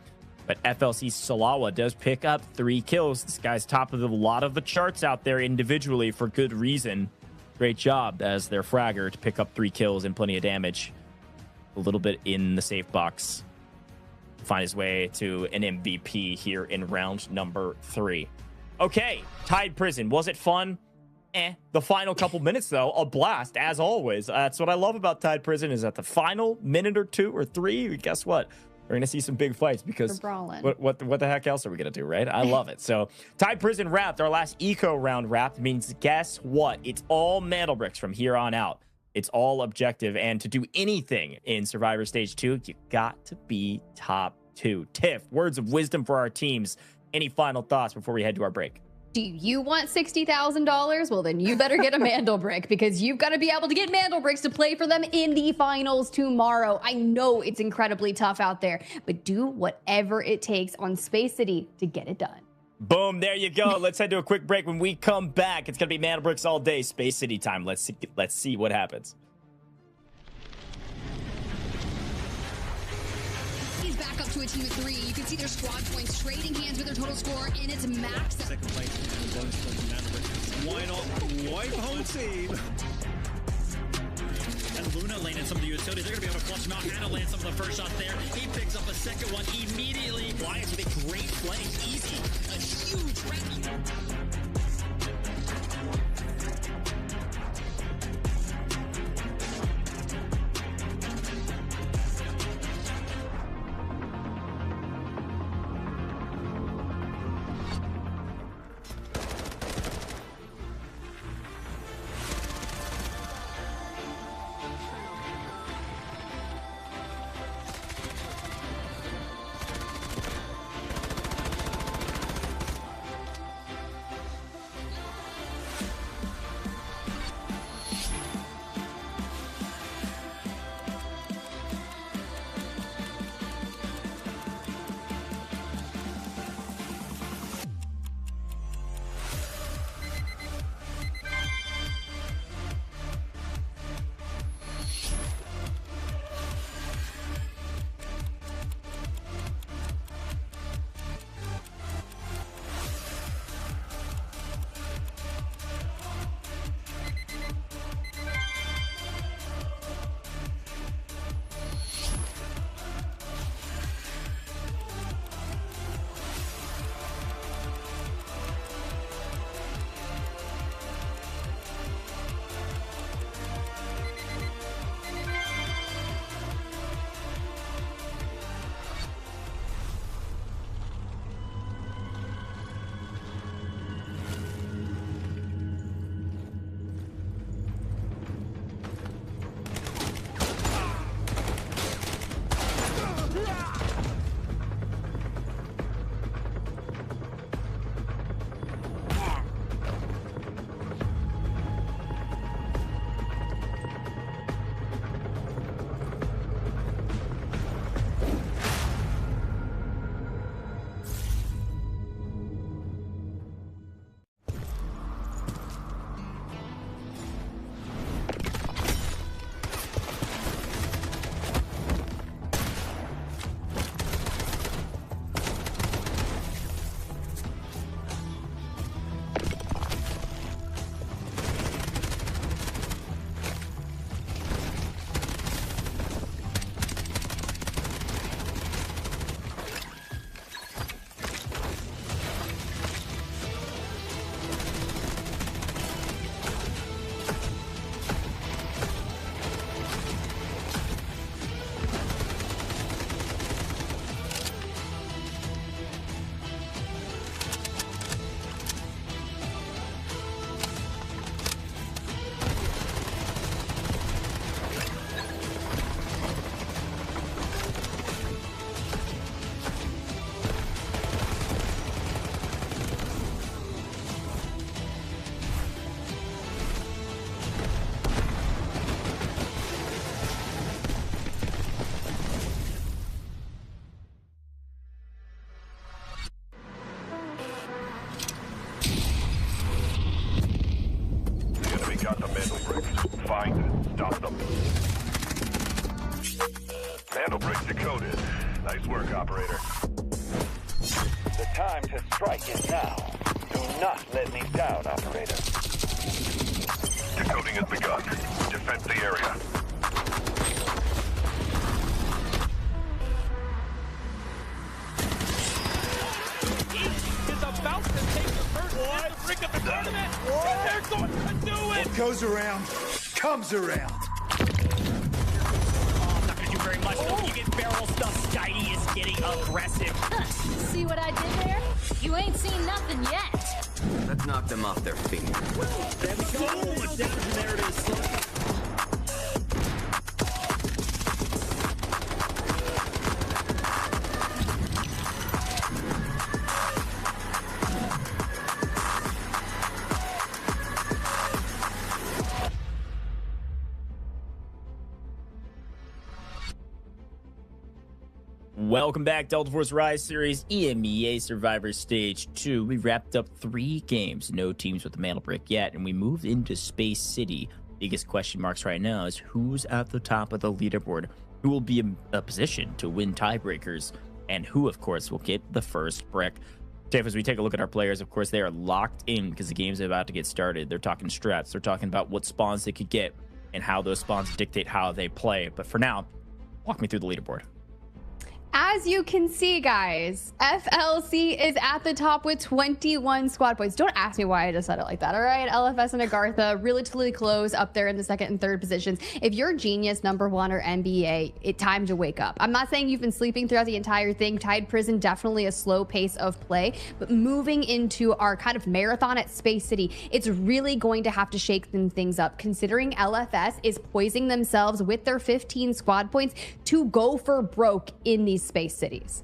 But FLC Salawa does pick up 3 kills. This guy's top of a lot of the charts out there individually for good reason. Great job as their fragger to pick up 3 kills and plenty of damage. A little bit in the safe box. Find his way to an MVP here in round number 3. Okay, Tide Prison. Was it fun? The final couple minutes, though, a blast, as always. That's what I love about Tide Prison, is that the final minute or 2 or 3, guess what? We're going to see some big fights because what the heck else are we going to do, right? I love it. So Tide Prison wrapped. Our last eco round wrapped means guess what? It's all Mandelbricks from here on out. It's all objective. And to do anything in Survivor Stage 2, you got to be top 2. Tiff, words of wisdom for our teams. Any final thoughts before we head to our break? Do you want $60,000? Well, then you better get a Mandelbrick because you've got to be able to get Mandelbricks to play for them in the finals tomorrow. I know it's incredibly tough out there, but do whatever it takes on Space City to get it done. Boom, there you go. Let's head to a quick break. When we come back, it's going to be Mandelbricks all day, Space City time. Let's see what happens. He's back up to a team of 3. You can see their squad points trading hands with their total score, and it's max. Second place. Why not wipe home team? And Luna landed some of the utilities. They're going to be able to flush them out. Hannah lands some of the first shots there. He picks up a second one immediately. Lions with a great play. Easy. A huge wrap. Mandelbrick decoded. Nice work, operator. The time to strike is now. Do not let me down, operator. Decoding has begun. Defend the area. Is about to take the first hit to bring up the tournament, and they're going to do it! What goes around, comes around. Oh, I'm not going to do very much. Though. You get barrel stuff. Skydie is getting aggressive. See what I did there? You ain't seen nothing yet. Let's knock them off their feet. There we go. Down, and there it is. Welcome back, Delta Force Rise Series EMEA Survivor Stage 2. We wrapped up 3 games, no teams with the Mandelbrick yet, and we moved into Space City. Biggest question marks right now is who's at the top of the leaderboard, who will be in a position to win tiebreakers, and who, of course, will get the first brick. Dave, as we take a look at our players, of course, they are locked in because the game's about to get started. They're talking strats, they're talking about what spawns they could get and how those spawns dictate how they play. But for now, walk me through the leaderboard. As you can see, guys, FLC is at the top with 21 squad points. Don't ask me why I just said it like that, all right? LFS and AGARTHA relatively close up there in the second and third positions. If you're Genius, #1, or NBA, it's time to wake up. I'm not saying you've been sleeping throughout the entire thing. Tide Prison, definitely a slow pace of play. But moving into our kind of marathon at Space City, it's really going to have to shake some things up, considering LFS is poising themselves with their 15 squad points to go for broke in these space cities.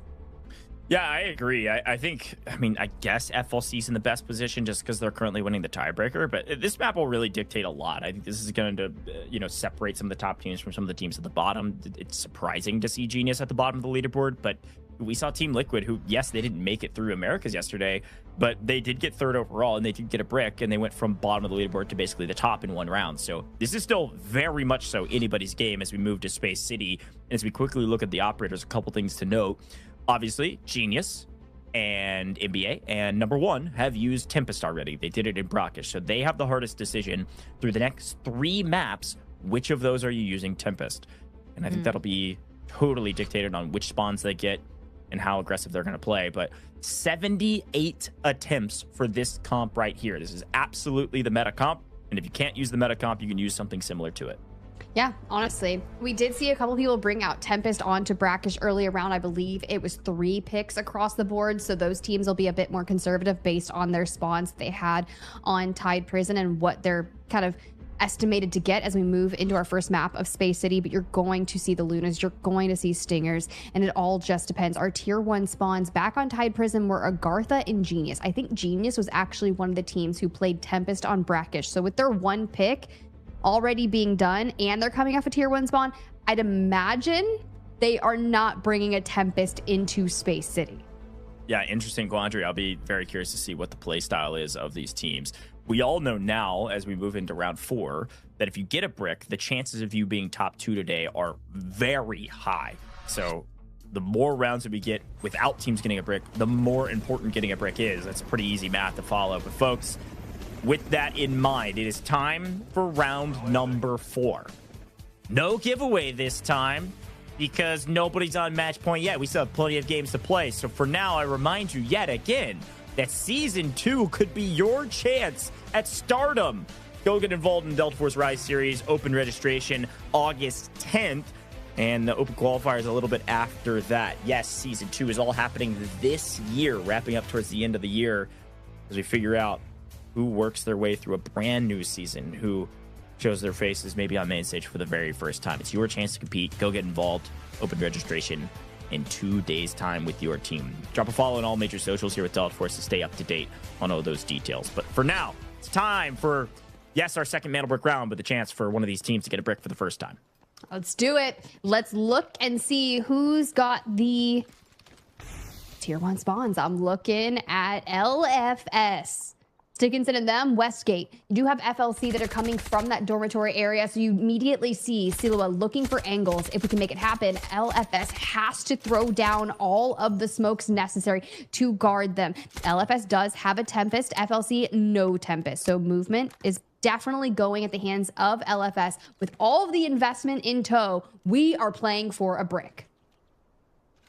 Yeah, I agree. I guess FLC's in the best position just because they're currently winning the tiebreaker, but this map will really dictate a lot. I think this is going to, separate some of the top teams from some of the teams at the bottom. It's surprising to see Genius at the bottom of the leaderboard, but we saw Team Liquid, who, yes, they didn't make it through Americas yesterday, but they did get 3rd overall, and they did get a brick, and they went from bottom of the leaderboard to basically the top in 1 round. So this is still very much so anybody's game as we move to Space City. And as we quickly look at the operators, a couple things to note. Obviously, Genius and NBA and #1 have used Tempest already. They did it in Brakkesh, so they have the hardest decision through the next 3 maps. Which of those are you using Tempest? And I think that'll be totally dictated on which spawns they get and how aggressive they're going to play. But 78 attempts for this comp right here. This is absolutely the meta comp. And if you can't use the meta comp, you can use something similar to it. Yeah, honestly, we did see a couple people bring out Tempest onto Brakkesh early around. I believe it was 3 picks across the board. So those teams will be a bit more conservative based on their spawns they had on Tide Prison and what they're kind of estimated to get as we move into our first map of Space City. But you're going to see the Lunas, you're going to see Stingers, and it all just depends. Our tier 1 spawns back on Tide Prison were AGARTHA and Genius. I think Genius was actually one of the teams who played Tempest on Brakkesh. So with their 1 pick already being done and they're coming off a tier 1 spawn, I'd imagine they are not bringing a Tempest into Space City. Yeah, interesting quandary. I'll be very curious to see what the play style is of these teams. We all know now, as we move into round 4, that if you get a brick, the chances of you being top 2 today are very high. So the more rounds that we get without teams getting a brick, the more important getting a brick is. That's pretty easy math to follow. But folks, with that in mind, it is time for round number 4. No giveaway this time because nobody's on match point yet. We still have plenty of games to play. So for now, I remind you yet again that Season 2 could be your chance at stardom. Go get involved in Delta Force Rise Series. Open registration August 10th. And the open qualifiers a little bit after that. Yes, Season 2 is all happening this year, wrapping up towards the end of the year as we figure out who works their way through a brand new season, who shows their faces maybe on main stage for the very first time. It's your chance to compete. Go get involved. Open registration in 2 days' time with your team. Drop a follow on all major socials here with Delta Force to stay up to date on all those details. But for now, it's time for, yes, our second Mandelbrick round, but the chance for one of these teams to get a brick for the first time. Let's do it. Let's look and see who's got the tier 1 spawns. I'm looking at LFS. Dickinson and them, Westgate. You do have FLC that are coming from that dormitory area, so you immediately see Silua looking for angles. If we can make it happen, LFS has to throw down all of the smokes necessary to guard them. LFS does have a Tempest, FLC no Tempest, so movement is definitely going at the hands of LFS. With all of the investment in tow, we are playing for a brick.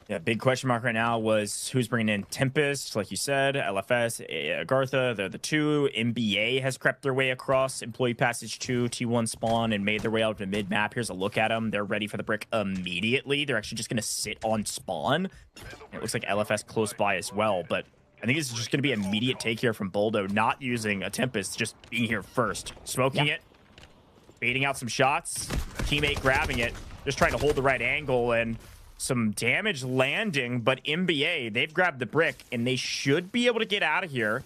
Yeah, big question mark right now was who's bringing in Tempest, like you said, LFS, AGARTHA, they're the two. NBA has crept their way across Employee Passage 2, T1 spawn, and made their way out to mid-map. Here's a look at them. They're ready for the brick immediately. They're actually just going to sit on spawn. It looks like LFS close by as well, but I think it's just going to be immediate take here from Boldo, not using a Tempest, just being here first. Smoking it, baiting out some shots, teammate grabbing it, just trying to hold the right angle, and some damage landing, but NBA, they've grabbed the brick, and they should be able to get out of here.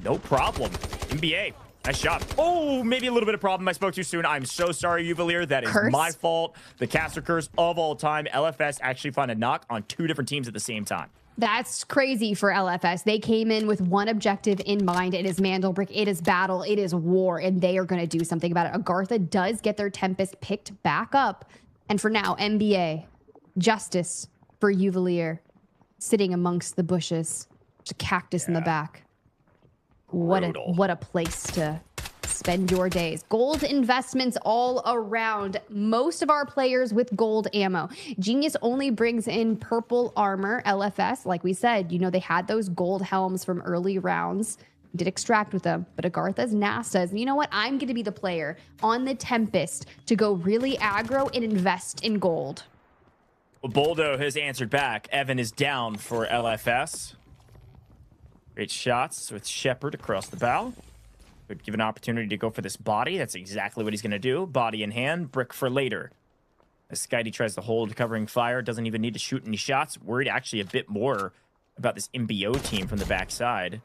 No problem. NBA, nice shot. Oh, maybe a little bit of problem. I spoke too soon. I'm so sorry, Uvalier. That is my fault. The caster curse of all time. LFS actually found a knock on 2 different teams at the same time. That's crazy for LFS. They came in with one objective in mind. It is Mandelbrick. It is battle. It is war, and they are going to do something about it. AGARTHA does get their Tempest picked back up. And for now, NBA, justice for Uvalier, sitting amongst the bushes. There's a cactus in the back. What a place to spend your days. Gold investments all around. Most of our players with gold ammo. Genius only brings in purple armor. LFS, like we said, you know, they had those gold helms from early rounds. Did extract with them, but AGARTHA's NASA's, you know what? I'm going to be the player on the Tempest to go really aggro and invest in gold. Well, Boldo has answered back. Evan is down for LFS. Great shots with Shepard across the bow. Could give an opportunity to go for this body. That's exactly what he's going to do. Body in hand, brick for later. As Skydie tries to hold covering fire, doesn't even need to shoot any shots. Worried actually a bit more about this MBO team from the backside.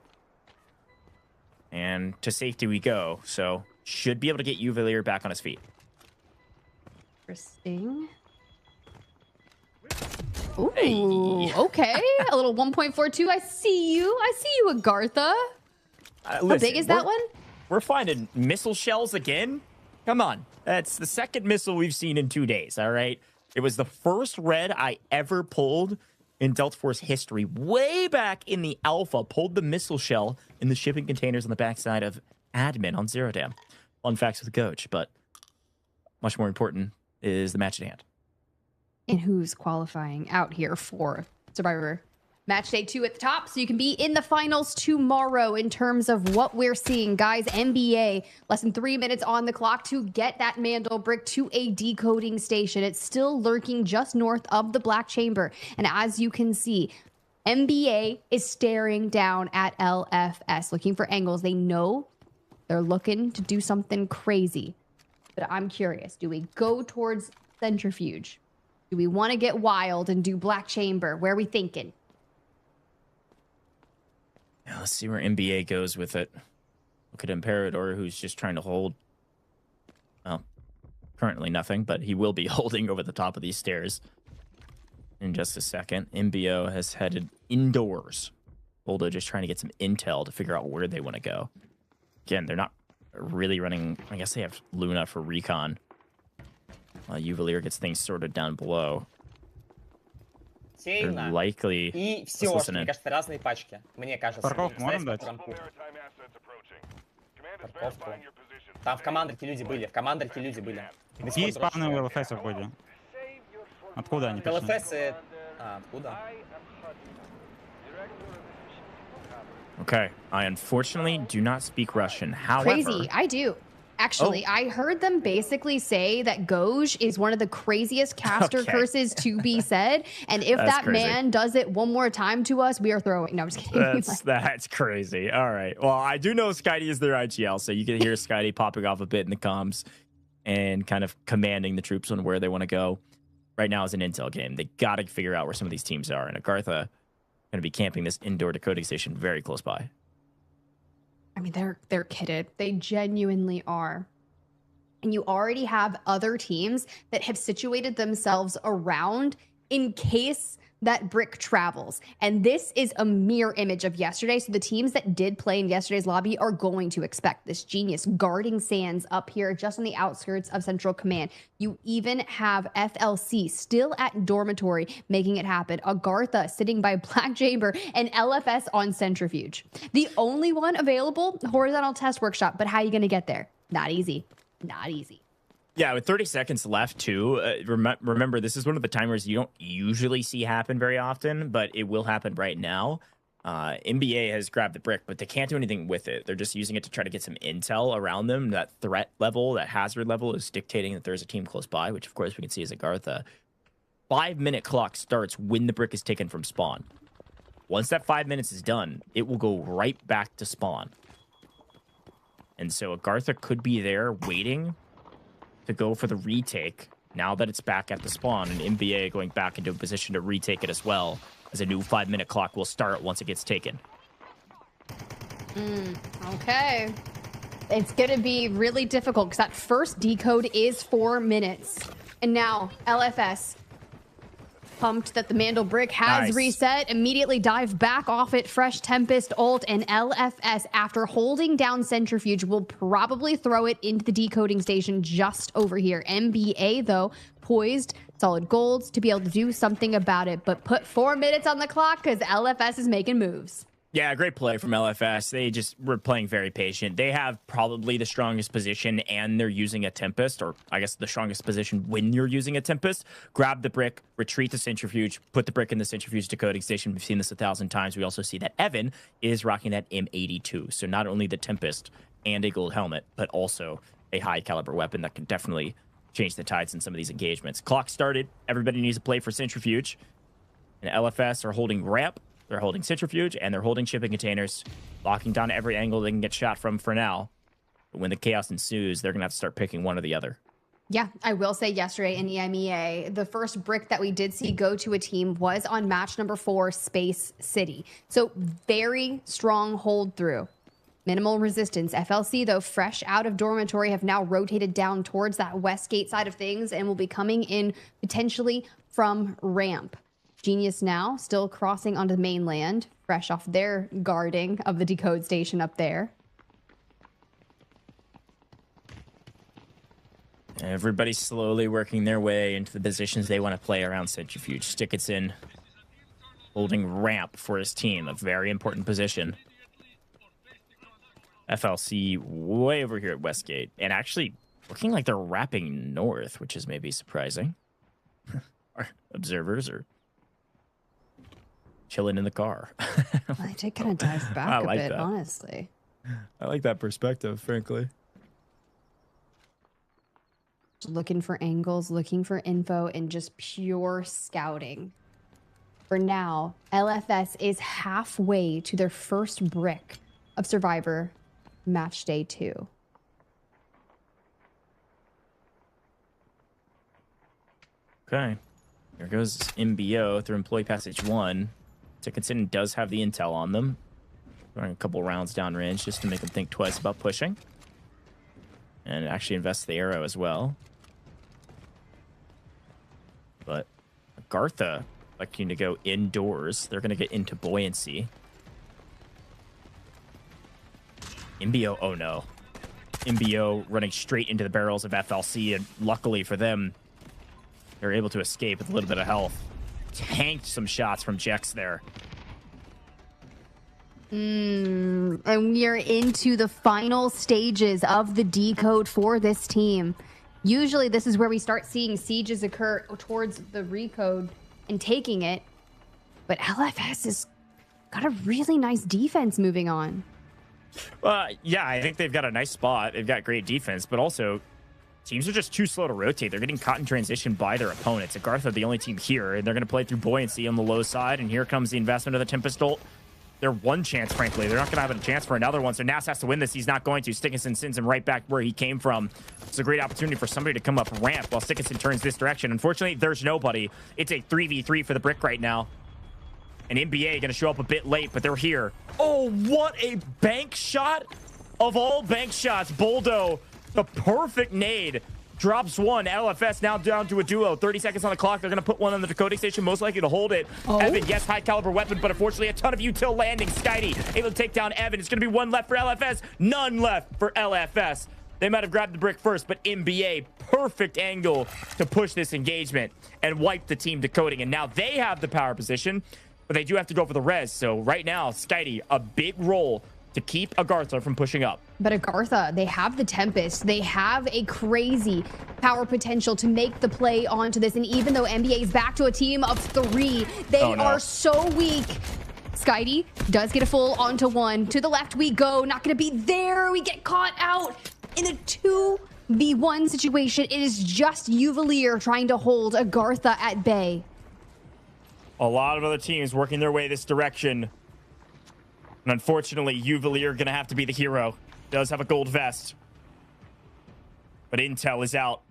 And to safety we go. So should be able to get Uvalier back on his feet. Interesting. Ooh, okay. A little 1.42. I see you. I see you, AGARTHA. How big is that one? We're finding missile shells again. Come on. That's the second missile we've seen in 2 days, all right? It was the first red I ever pulled in Delta Force history. Way back in the alpha, pulled the missile shell in the shipping containers on the backside of admin on Zero Dam. Fun facts with Coach, but much more important is the match at hand. And who's qualifying out here for Survivor Match Day 2 at the top, so you can be in the finals tomorrow in terms of what we're seeing. Guys, NBA, less than 3 minutes on the clock to get that Mandelbrick to a decoding station. It's still lurking just north of the Black Chamber. And as you can see, NBA is staring down at LFS, looking for angles. They know they're looking to do something crazy. But I'm curious, do we go towards Centrifuge? Do we want to get wild and do Black Chamber? Where are we thinking? Yeah, let's see where NBA goes with it. Look at Imperador, who's just trying to hold. Well, currently nothing, but he will be holding over the top of these stairs in just a second. MBO has headed indoors. Boldo just trying to get some intel to figure out where they want to go. Again, they're not really running. I guess they have Luna for recon. Uvalier gets things sorted down below. They're likely. И все, мне кажется, разные пачки. Мне кажется. Парковку можем дать? Парковку. Там в командорке люди были. В командорке люди были. Есть спавны у ЛФС в ходе. Откуда они пришли? ЛФС... откуда? Okay, I unfortunately do not speak Russian. However, Crazy, I do. Actually, I heard them basically say that Goj is one of the craziest caster curses to be said. And if that man does it one more time to us, we are throwing. No, I'm just kidding. That's crazy. All right. Well, I do know Skydie is their IGL, so you can hear Skydie popping off a bit in the comms and kind of commanding the troops on where they want to go. Right now is an intel game. They got to figure out where some of these teams are. And AGARTHA going to be camping this indoor decoding station very close by. I mean, they're kitted. They genuinely are. And you already have other teams that have situated themselves around in case that Brick travels. And this is a mirror image of yesterday. So the teams that did play in yesterday's lobby are going to expect this. Genius guarding Sands up here just on the outskirts of Central Command. You even have FLC still at dormitory making it happen. AGARTHA sitting by Black Chamber and LFS on Centrifuge. The only one available, horizontal test workshop. But how are you going to get there? Not easy. Not easy. Yeah, with 30 seconds left, too, remember, this is one of the timers you don't usually see happen very often, but it will happen right now. NBA has grabbed the brick, but they can't do anything with it. They're just using it to try to get some intel around them. That threat level, that hazard level is dictating that there's a team close by, which, of course, we can see is AGARTHA. 5-minute clock starts when the brick is taken from spawn. Once that 5 minutes is done, it will go right back to spawn. And so AGARTHA could be there waiting to go for the retake now that it's back at the spawn, and NBA going back into a position to retake it as well, as a new 5-minute clock will start once it gets taken. Okay. It's going to be really difficult because that first decode is 4 minutes. And now LFS, pumped that the Mandelbrick has reset, immediately dive back off it. Fresh Tempest ult, and LFS, after holding down Centrifuge, will probably throw it into the decoding station just over here. NBA, though, poised, solid golds to be able to do something about it, but put 4 minutes on the clock because LFS is making moves. Yeah, great play from LFS. They just were playing very patient. They have probably the strongest position, and they're using a Tempest, or I guess the strongest position when you're using a Tempest. Grab the brick, retreat the Centrifuge, put the brick in the Centrifuge decoding station. We've seen this 1,000 times. We also see that Evan is rocking that M82. So not only the Tempest and a gold helmet, but also a high caliber weapon that can definitely change the tides in some of these engagements. Clock started. Everybody needs to play for Centrifuge. And LFS are holding ramp. They're holding Centrifuge, and they're holding shipping containers, locking down every angle they can get shot from for now. But when the chaos ensues, they're going to have to start picking one or the other. Yeah, I will say yesterday in EMEA, the first brick that we did see go to a team was on match number 4, Space City. So very strong hold through. Minimal resistance. FLC, though, fresh out of dormitory, have now rotated down towards that west gate side of things and will be coming in potentially from ramp. Genius now still crossing onto the mainland, fresh off their guarding of the decode station up there. Everybody's slowly working their way into the positions they want to play around Centrifuge. Stickinson holding ramp for his team, a very important position. FLC way over here at Westgate, and actually looking like they're wrapping north, which is maybe surprising. Our observers are chilling in the car. I did kind of dive back a bit, honestly. I like that perspective, frankly. Looking for angles, looking for info, and just pure scouting. For now, LFS is halfway to their first brick of Survivor Match Day 2. Okay. Here goes MBO through Employee Passage 1. Dickinson does have the intel on them. Running a couple rounds downrange just to make them think twice about pushing. And actually invest the arrow as well. But AGARTHA electing to go indoors. They're going to get into buoyancy. MBO, oh no. MBO running straight into the barrels of FLC, and luckily for them, they're able to escape with a little bit of health. Tanked some shots from Jex there. And we are into the final stages of the decode for this team. Usually this is where we start seeing sieges occur towards the recode and taking it. But LFS has got a really nice defense moving on. Yeah, I think they've got a nice spot. They've got great defense, but also teams are just too slow to rotate. They're getting caught in transition by their opponents. AGARTHA, the only team here, and they're going to play through buoyancy on the low side, and here comes the investment of the Tempest ult. They're one chance, frankly. They're not going to have a chance for another one, so Nas has to win this. He's not going to. Stickinson sends him right back where he came from. It's a great opportunity for somebody to come up ramp while Stickinson turns this direction. Unfortunately, there's nobody. It's a 3v3 for the brick right now. And NBA going to show up a bit late, but they're here. Oh, what a bank shot of all bank shots. Boldo, the perfect nade, drops one. LFS now down to a duo. 30 seconds on the clock. They're going to put one on the decoding station, most likely to hold it. Evan, yes, high caliber weapon, but unfortunately a ton of util landing. Skydie able to take down Evan. It's going to be one left for LFS. None left for LFS. They might have grabbed the brick first, but EMEA, perfect angle to push this engagement and wipe the team decoding. And now they have the power position, but they do have to go for the res. So right now, Skydie, a big role to keep AGARTHA from pushing up. But AGARTHA, they have the Tempest. They have a crazy power potential to make the play onto this. And even though EMEA is back to a team of 3, they are so weak. Skydie does get a full onto 1. To the left we go. Not going to be there. We get caught out in a 2v1 situation. It is just Uvalier trying to hold AGARTHA at bay. A lot of other teams working their way this direction. And unfortunately, Uvalier going to have to be the hero. Does have a gold vest. But intel is out.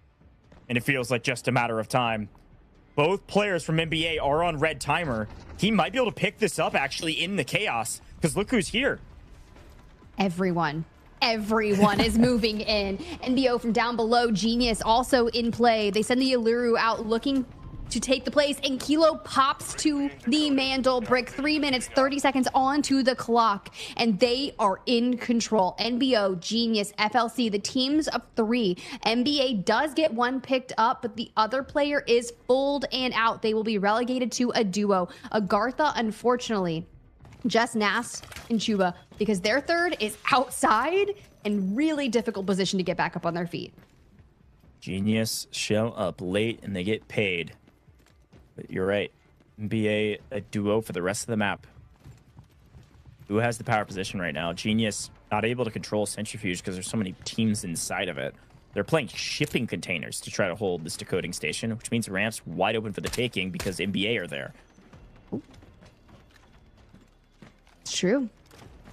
And it feels like just a matter of time. Both players from EMEA are on red timer. He might be able to pick this up actually in the chaos. Because look who's here. Everyone is moving in. NBO from down below. Genius also in play. They send the Alluru out looking to take the place, and Kilo pops to the Mandelbrick. 3 minutes, 30 seconds onto the clock, and they are in control. NBO, Genius, FLC, the teams of 3. NBA does get one picked up, but the other player is fooled and out. They will be relegated to a duo. AGARTHA, unfortunately, just Nas and Chuba, because their third is outside and really difficult position to get back up on their feet. Genius show up late and they get paid. But you're right. NBA a duo for the rest of the map. Who has the power position right now? Genius not able to control Centrifuge because there's so many teams inside of it. They're playing shipping containers to try to hold this decoding station, which means the ramp's wide open for the taking because NBA are there. It's true.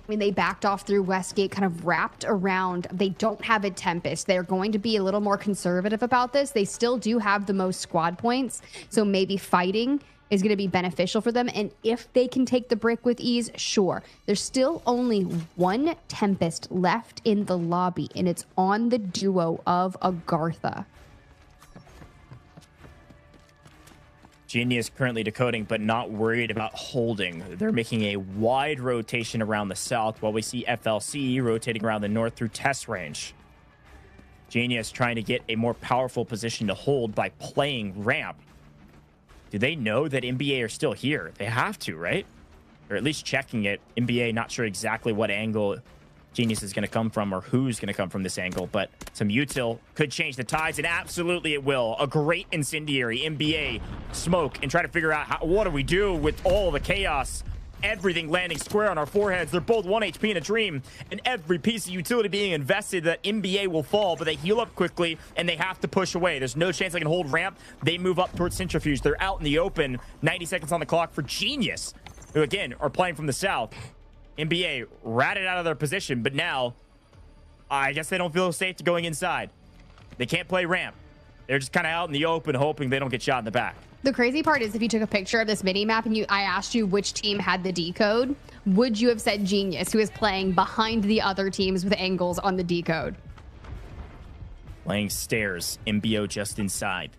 I mean, they backed off through Westgate, kind of wrapped around. They don't have a Tempest. They're going to be a little more conservative about this. They still do have the most squad points, so maybe fighting is going to be beneficial for them. And if they can take the brick with ease, sure. There's still only one Tempest left in the lobby, and it's on the duo of AGARTHA. Genius currently decoding, but not worried about holding. They're making a wide rotation around the south, while we see FLC rotating around the north through test range. Genius trying to get a more powerful position to hold by playing ramp. Do they know that NBA are still here? They have to, right? Or at least checking it. NBA not sure exactly what angle Genius is going to come from or who's going to come from this angle, but some util could change the tides, and absolutely it will. A great incendiary. NBA smoke and try to figure out what do we do with all the chaos. Everything landing square on our foreheads. They're both 1 HP in a dream, and every piece of utility being invested that NBA will fall, but they heal up quickly and they have to push away. There's no chance they can hold ramp. They move up towards Centrifuge. They're out in the open. 90 seconds on the clock for Genius, who again are playing from the south. NBA ratted out of their position, but now I guess they don't feel safe to going inside. They can't play ramp. They're just kind of out in the open, hoping they don't get shot in the back. The crazy part is if you took a picture of this mini map and I asked you which team had the decode, would you have said Genius, who is playing behind the other teams with angles on the decode? Playing stairs. MBO just inside.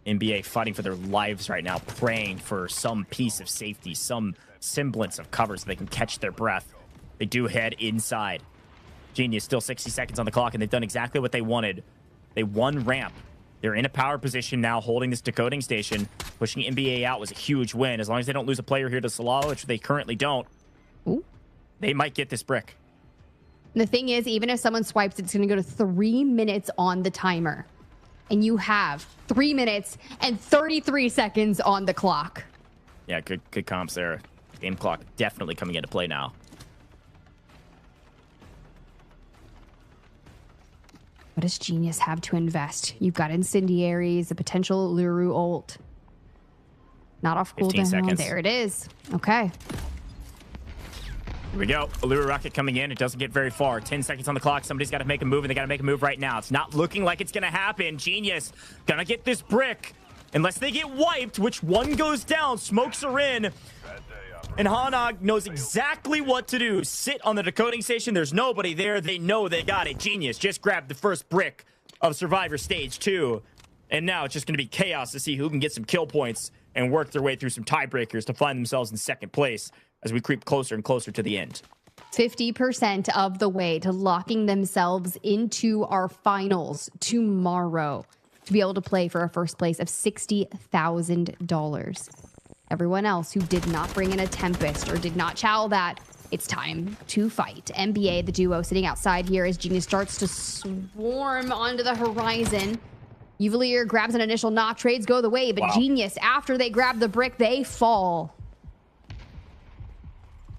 NBA fighting for their lives right now, praying for some piece of safety, some semblance of cover so they can catch their breath. They do head inside. Genius still 60 seconds on the clock, and they've done exactly what they wanted. They won ramp. They're in a power position now, holding this decoding station. Pushing NBA out was a huge win. As long as they don't lose a player here to Salala, which they currently don't, they might get this brick. The thing is, even if someone swipes, it's going to go to 3 minutes on the timer. And you have 3 minutes and 33 seconds on the clock. Yeah, good comps there. Game clock definitely coming into play now. What does Genius have to invest? You've got incendiaries, a potential Luru ult. Not off cooldown. 15 seconds. There it is. Okay. Here we go. Allura rocket coming in. It doesn't get very far. 10 seconds on the clock. Somebody's got to make a move, and they got to make a move right now. It's not looking like it's going to happen. Genius gonna get this brick. Unless they get wiped, which one goes down. Smokes are in. And Hanog knows exactly what to do. Sit on the decoding station. There's nobody there. They know they got it. Genius just grabbed the first brick. of Survivor Stage 2. And now it's just going to be chaos to see who can get some kill points and work their way through some tiebreakers to find themselves in second place as we creep closer and closer to the end. 50% of the way to locking themselves into our finals tomorrow to be able to play for a first place of $60,000. Everyone else who did not bring in a Tempest or did not chow that, it's time to fight. NBA, the duo, sitting outside here as Genius starts to swarm onto the horizon. Uvalier grabs an initial knock. Trades go the way, but Genius, after they grab the brick, they fall.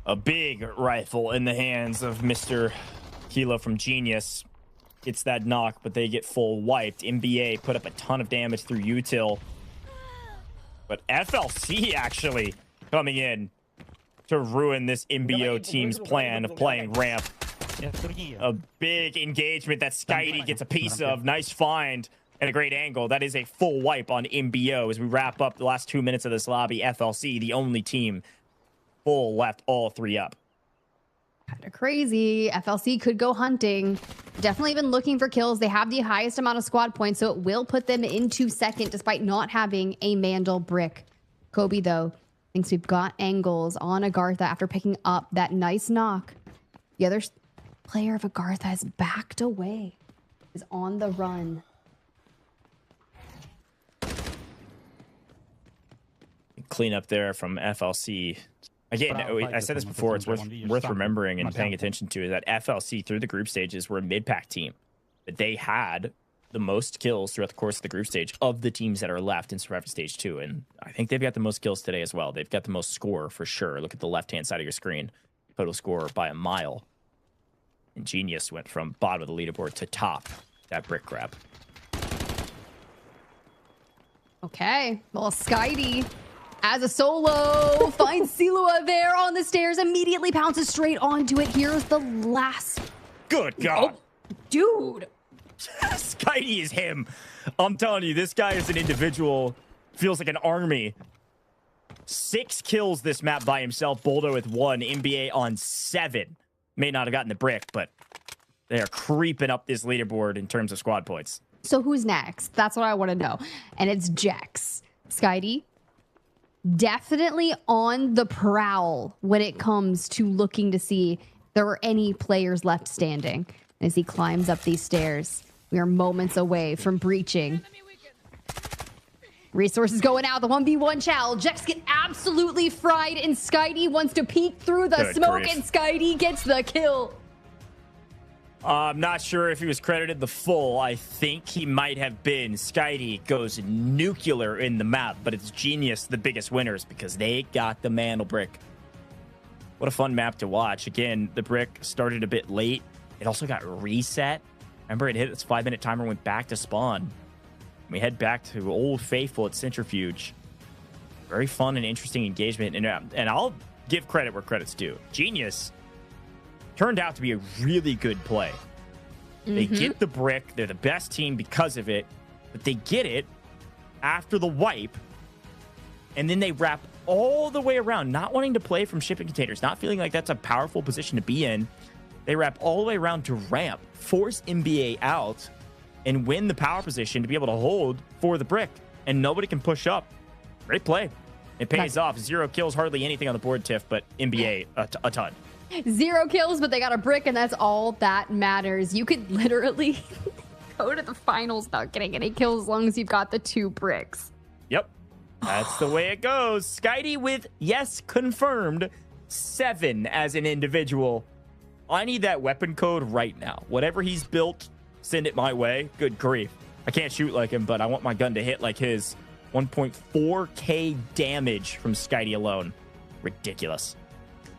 A big rifle in the hands of Mr. Kilo from Genius. Gets that knock, but they get full wiped. NBA put up a ton of damage through util. But FLC actually coming in to ruin this MBO team's plan of playing ramp. A big engagement that Skydie gets a piece of. Nice find and a great angle. That is a full wipe on MBO as we wrap up the last 2 minutes of this lobby. FLC, the only team full left, all three up. Kind of crazy. FLC could go hunting. Definitely been looking for kills. They have the highest amount of squad points, so it will put them into second despite not having a Mandelbrick. Kobe, though, thinks we've got angles on AGARTHA after picking up that nice knock. The other player of AGARTHA has backed away, is on the run. Clean up there from FLC. Again, I said this before, it's worth remembering and paying attention to is that FLC through the group stages were a mid-pack team. But they had the most kills throughout the course of the group stage of the teams that are left in Survivor Stage 2. And I think they've got the most kills today as well. They've got the most score for sure. Look at the left-hand side of your screen. Total score by a mile. And Genius went from bottom of the leaderboard to top that brick grab. Okay, well, Skydie as a solo finds Silua there on the stairs, immediately pounces straight onto it. Here's the last. Good God. Oh, dude. Skydie is him. I'm telling you, this guy is an individual. Feels like an army. 6 kills this map by himself. Boldo with 1. NBA on 7. May not have gotten the brick, but they are creeping up this leaderboard in terms of squad points. So who's next? That's what I want to know. And it's Jex. Skydie, definitely on the prowl when it comes to looking to see if there are any players left standing. As he climbs up these stairs, we are moments away from breaching. Resources going out. The 1v1 chow. Jex get absolutely fried, and Skydie wants to peek through the smoke, and Skydie gets the kill. I'm not sure if he was credited the full. I think he might have been. Skydie goes nuclear in the map, but it's Genius the biggest winners because they got the Mandelbrick. What a fun map to watch. Again, the brick started a bit late. It also got reset. Remember, it hit its 5-minute timer, went back to spawn. We head back to Old Faithful at Centrifuge. Very fun and interesting engagement. And I'll give credit where credit's due. Genius turned out to be a really good play. They get the brick. They're the best team because of it. But they get it after the wipe. And then they wrap all the way around, not wanting to play from shipping containers, not feeling like that's a powerful position to be in. They wrap all the way around to ramp, force NBA out, and win the power position to be able to hold for the brick. And nobody can push up. Great play. It pays off. 0 kills, hardly anything on the board, Tiff, but NBA a ton. 0 kills, but they got a brick, and that's all that matters. You could literally go to the finals without getting any kills as long as you've got the 2 bricks. Yep. That's the way it goes. Skydie with, yes, confirmed, 7 as an individual. I need that weapon code right now. Whatever he's built, send it my way. Good grief. I can't shoot like him, but I want my gun to hit like his. 1.4k damage from Skydie alone. Ridiculous.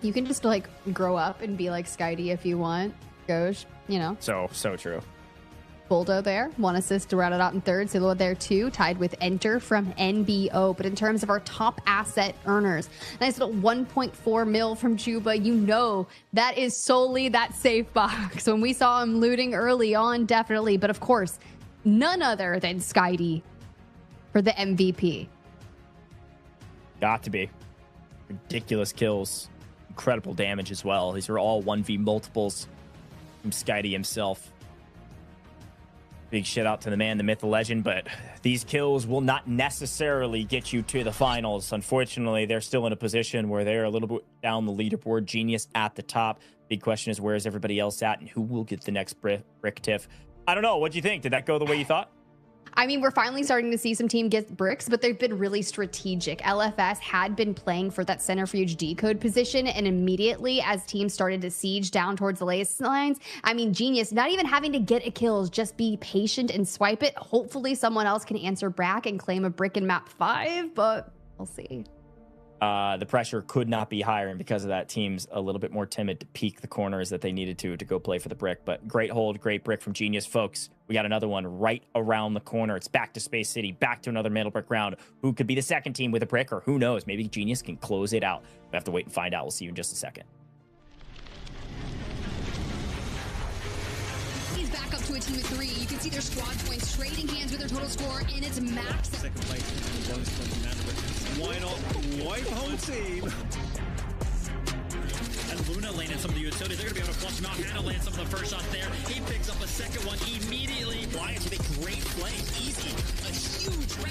You can just like grow up and be like Skydie if you want. Gosh, you know. So true. Boldo there, 1 assist to round it out in third. Silua there too, tied with Enter from NBO. But in terms of our top asset earners, nice little 1.4 mil from Juba. You know that is solely that safe box. When we saw him looting early on, definitely. But of course, none other than Skydie for the MVP. Got to be. Ridiculous kills. Incredible damage as well. These are all 1v multiples from Skydie himself. Big shout out to the man, the myth, the legend, but these kills will not necessarily get you to the finals. Unfortunately, they're still in a position where they're a little bit down the leaderboard. Genius at the top. Big question is, where is everybody else at, and who will get the next brick tiff? I don't know. What do you think? Did that go the way you thought? I mean, we're finally starting to see some team get bricks, but they've been really strategic. LFS had been playing for that centrifuge decode position, and immediately as teams started to siege down towards the latest lines, I mean, Genius, not even having to get a kill, just be patient and swipe it. Hopefully someone else can answer Brack and claim a brick in map 5, but we'll see. The pressure could not be higher, and because of that, team's a little bit more timid to peek the corners that they needed to go play for the brick. But great hold, great brick from Genius, folks. We got another one right around the corner. It's back to Space City, back to another Mandelbrick round. Who could be the second team with a brick, or who knows? Maybe Genius can close it out. We have to wait and find out. We'll see you in just a second. He's back up to a team of 3. You can see their squad points trading hands with their total score, and it's max. Second place. Why not wipe home team? And Luna landed some of the utilities. They're going to be able to flush him out. Hannah lands some of the first shots there. He picks up a second one immediately. Bryant with a great play. Easy. A huge wreck.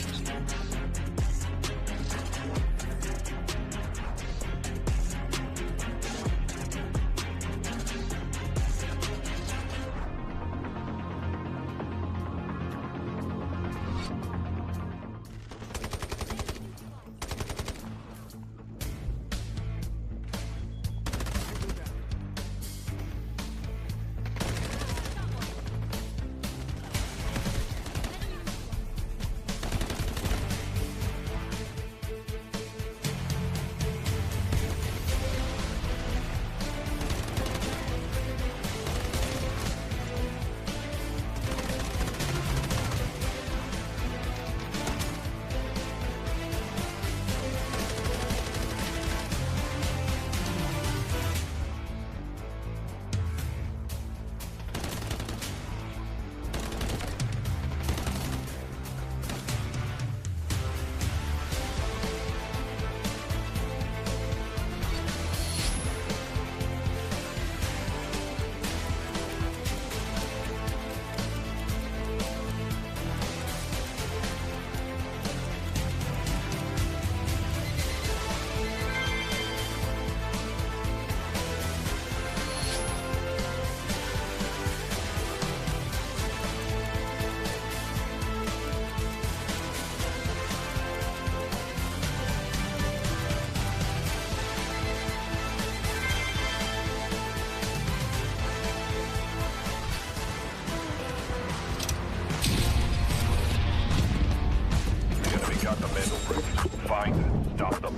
got the Mandelbrick. Find it. Stop them.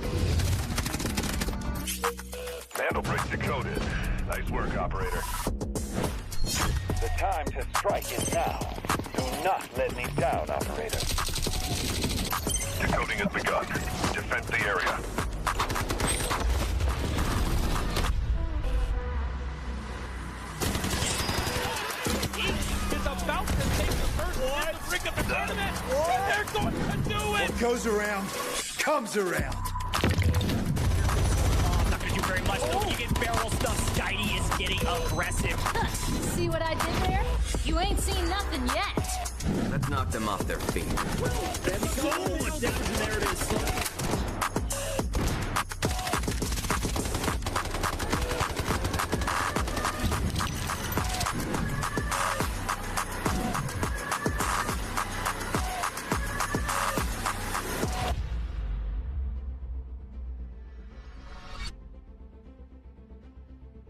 Mandelbrick decoded. Nice work, operator. The time to strike is now. Do not let me down, operator. Decoding has begun. Defend the area. Is about to take the first hit, the brick of the tournament. They're going to do it. What goes around comes around. Not gonna do very much though. You get barrel stuff. Skydie is getting aggressive. See what I did there? You ain't seen nothing yet. Let's knock them off their feet. That's so much damage, and there it is.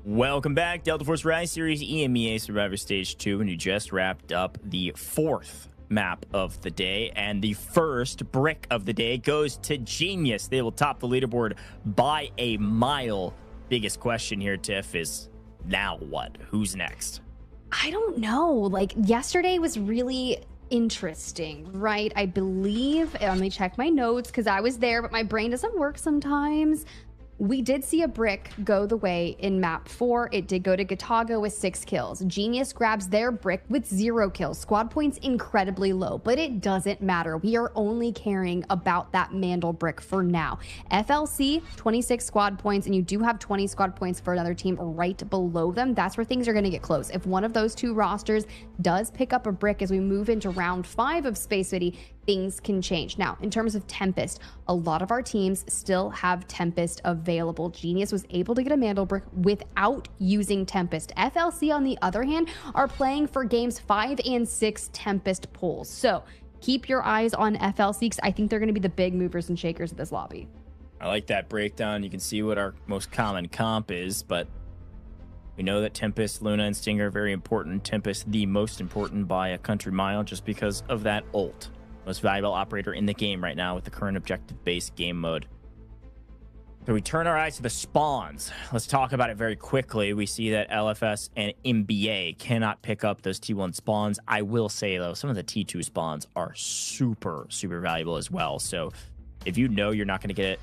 Welcome back, Delta Force Rise Series EMEA Survivor Stage 2, and you just wrapped up the 4th map of the day, and the first brick of the day goes to Genius. They will top the leaderboard by a mile. Biggest question here, Tiff, is now what? Who's next? I don't know. Like, yesterday was really interesting, right? I believe, let me check my notes because I was there, but my brain doesn't work sometimes. We did see a brick go the way in map 4. It did go to Gataga with 6 kills. Genius grabs their brick with 0 kills. Squad points incredibly low, but it doesn't matter. We are only caring about that Mandelbrick for now. FLC, 26 squad points, and you do have 20 squad points for another team right below them. That's where things are going to get close. If one of those two rosters does pick up a brick as we move into round 5 of Space City, things can change. Now, in terms of Tempest, a lot of our teams still have Tempest available. Genius was able to get a Mandelbrick without using Tempest. FLC, on the other hand, are playing for games 5 and 6 Tempest pulls. So keep your eyes on FLC, because I think they're going to be the big movers and shakers of this lobby. I like that breakdown. You can see what our most common comp is, but we know that Tempest, Luna, and Stinger are very important. Tempest, the most important by a country mile, just because of that ult. Most valuable operator in the game right now with the current objective-based game mode. So we turn our eyes to the spawns. Let's talk about it very quickly. We see that LFS and MBA cannot pick up those T1 spawns. I will say, though, some of the T2 spawns are super, super valuable as well. So if you know you're not going to get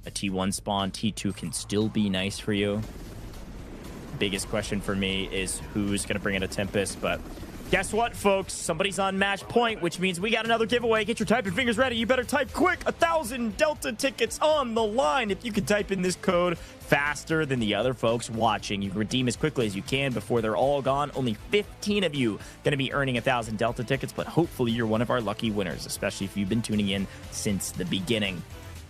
a T1 spawn, T2 can still be nice for you. Biggest question for me is who's going to bring in a Tempest, but guess what, folks? Somebody's on match point, which means we got another giveaway. Get your typing fingers ready. You better type quick. 1,000 Delta tickets on the line. If you can type in this code faster than the other folks watching, you can redeem as quickly as you can before they're all gone. Only 15 of you going to be earning 1,000 Delta tickets, but hopefully you're one of our lucky winners, especially if you've been tuning in since the beginning.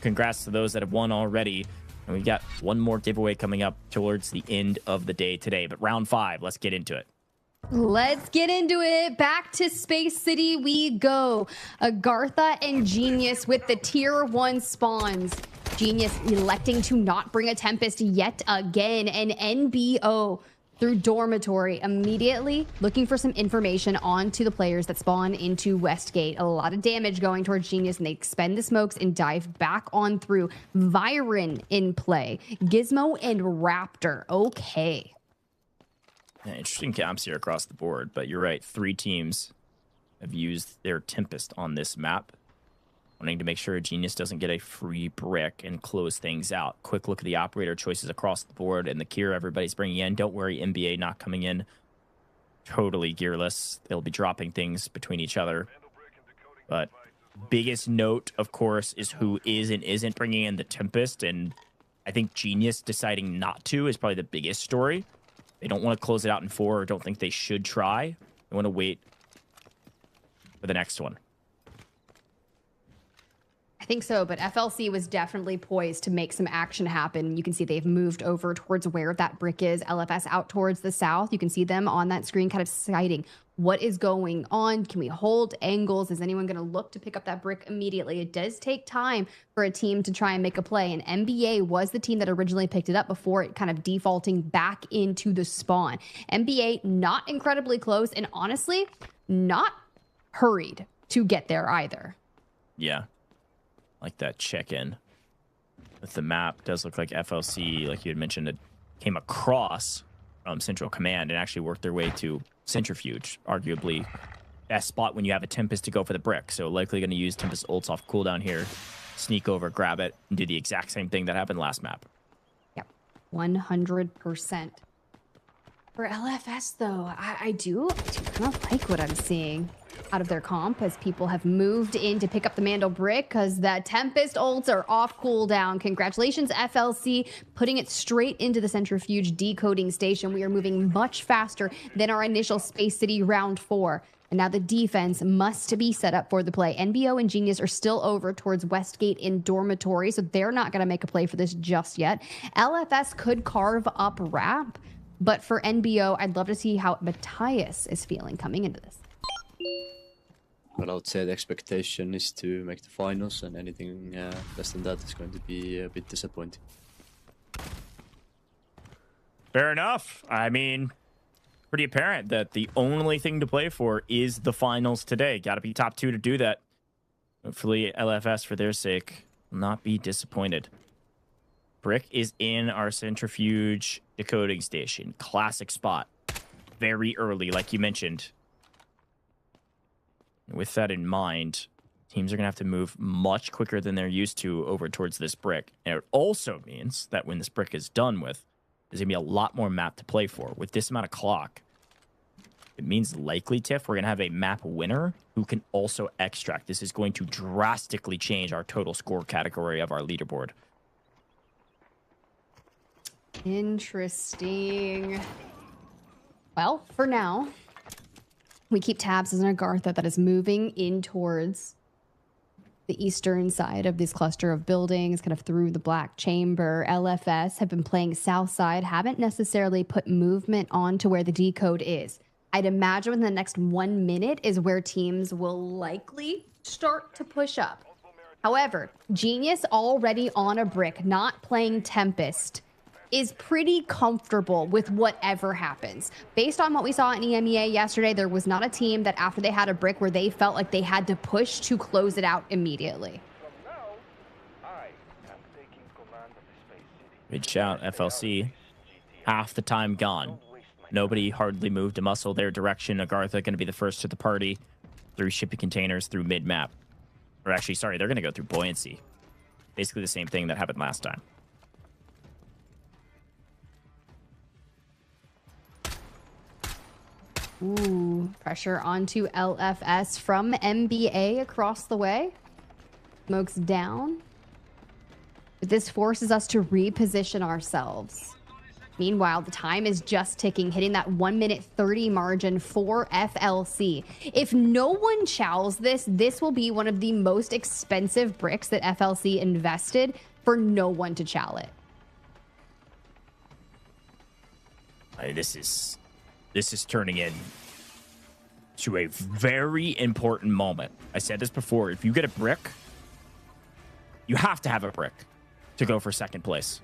Congrats to those that have won already. And we've got one more giveaway coming up towards the end of the day today. But round 5, let's get into it. Let's get into it. Back to Space City we go. AGARTHA and Genius with the tier 1 spawns. Genius electing to not bring a Tempest yet again. And NBO through Dormitory immediately looking for some information onto the players that spawn into Westgate. A lot of damage going towards Genius, and they expend the smokes and dive back on through. Viren in play. Gizmo and Raptor. Okay. Yeah, interesting camps here across the board, but you're right. 3 teams have used their Tempest on this map, wanting to make sure Genius doesn't get a free brick and close things out. Quick look at the operator choices across the board, and the gear everybody's bringing in. Don't worry, NBA not coming in totally gearless. They'll be dropping things between each other. But biggest note, of course, is who is and isn't bringing in the Tempest, and I think Genius deciding not to is probably the biggest story. They don't want to close it out in 4 or don't think they should try. They want to wait for the next one. I think so, but FLC was definitely poised to make some action happen. You can see they've moved over towards where that brick is. LFS out towards the south. You can see them on that screen kind of sighting what is going on. Can we hold angles? Is anyone going to look to pick up that brick immediately? It does take time for a team to try and make a play, and NBA was the team that originally picked it up before it kind of defaulting back into the spawn. NBA not incredibly close, and honestly, not hurried to get there either. Yeah. Like that check-in with the map. Does look like FLC, like you had mentioned, it came across from Central Command and actually worked their way to Centrifuge, arguably best spot when you have a Tempest to go for the brick. So likely going to use Tempest ults off cooldown here, sneak over, grab it, and do the exact same thing that happened last map. Yep, 100%. For LFS, though, I do kind of like what I'm seeing out of their comp as people have moved in to pick up the Mandelbrick because the Tempest ults are off cooldown. Congratulations, FLC, putting it straight into the Centrifuge decoding station. We are moving much faster than our initial Space City round 4. And now the defense must be set up for the play. NBO and Genius are still over towards Westgate in Dormitory, so they're not going to make a play for this just yet. LFS could carve up Rap, but for NBO, I'd love to see how Matthias is feeling coming into this. Well, I would say the expectation is to make the finals, and anything less than that is going to be a bit disappointing. Fair enough. I mean, pretty apparent that the only thing to play for is the finals today. Got to be top 2 to do that. Hopefully, LFS, for their sake, will not be disappointed. Brick is in our Centrifuge decoding station. Classic spot. Very early, like you mentioned. With that in mind, Teams are going to have to move much quicker than they're used to over towards this brick. And it also means that when this brick is done with, there's going to be a lot more map to play for. With this amount of clock, it means likely, Tiff, we're going to have a map winner who can also extract. This is going to drastically change our total score category of our leaderboard. Interesting. Well, for now, we keep tabs as an AGARTHA that is moving in towards the eastern side of this cluster of buildings, kind of through the Black Chamber. LFS have been playing south side, haven't necessarily put movement on to where the decode is. I'd imagine within the next 1 minute is where teams will likely start to push up. However, Genius already on a brick, not playing Tempest, is pretty comfortable with whatever happens. Based on what we saw in EMEA yesterday, there was not a team that after they had a brick where they felt like they had to push to close it out immediately. Good shout, FLC. Half the time gone. Nobody hardly moved a muscle their direction. AGARTHA going to be the first to the party through shipping containers through mid-map. Or actually, sorry, they're going to go through buoyancy. Basically the same thing that happened last time. Ooh, pressure onto LFS from MBA across the way. Smokes down. But this forces us to reposition ourselves. Meanwhile, the time is just ticking, hitting that 1 minute 30 margin for FLC. If no one chows this, this will be one of the most expensive bricks that FLC invested for no one to chow it. This is turning in to a very important moment. I said this before. If you get a brick, you have to have a brick to go for second place.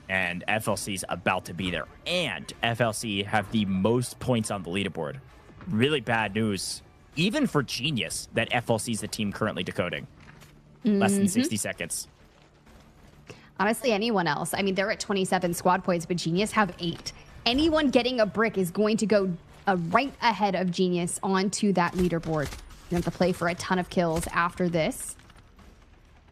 And FLC's about to be there. And FLC have the most points on the leaderboard. Really bad news, even for Genius, that FLC's the team currently decoding. Less than 60 seconds. Honestly, anyone else. I mean, they're at 27 squad points, but Genius have 8. Anyone getting a brick is going to go right ahead of Genius onto that leaderboard. You have to play for a ton of kills after this.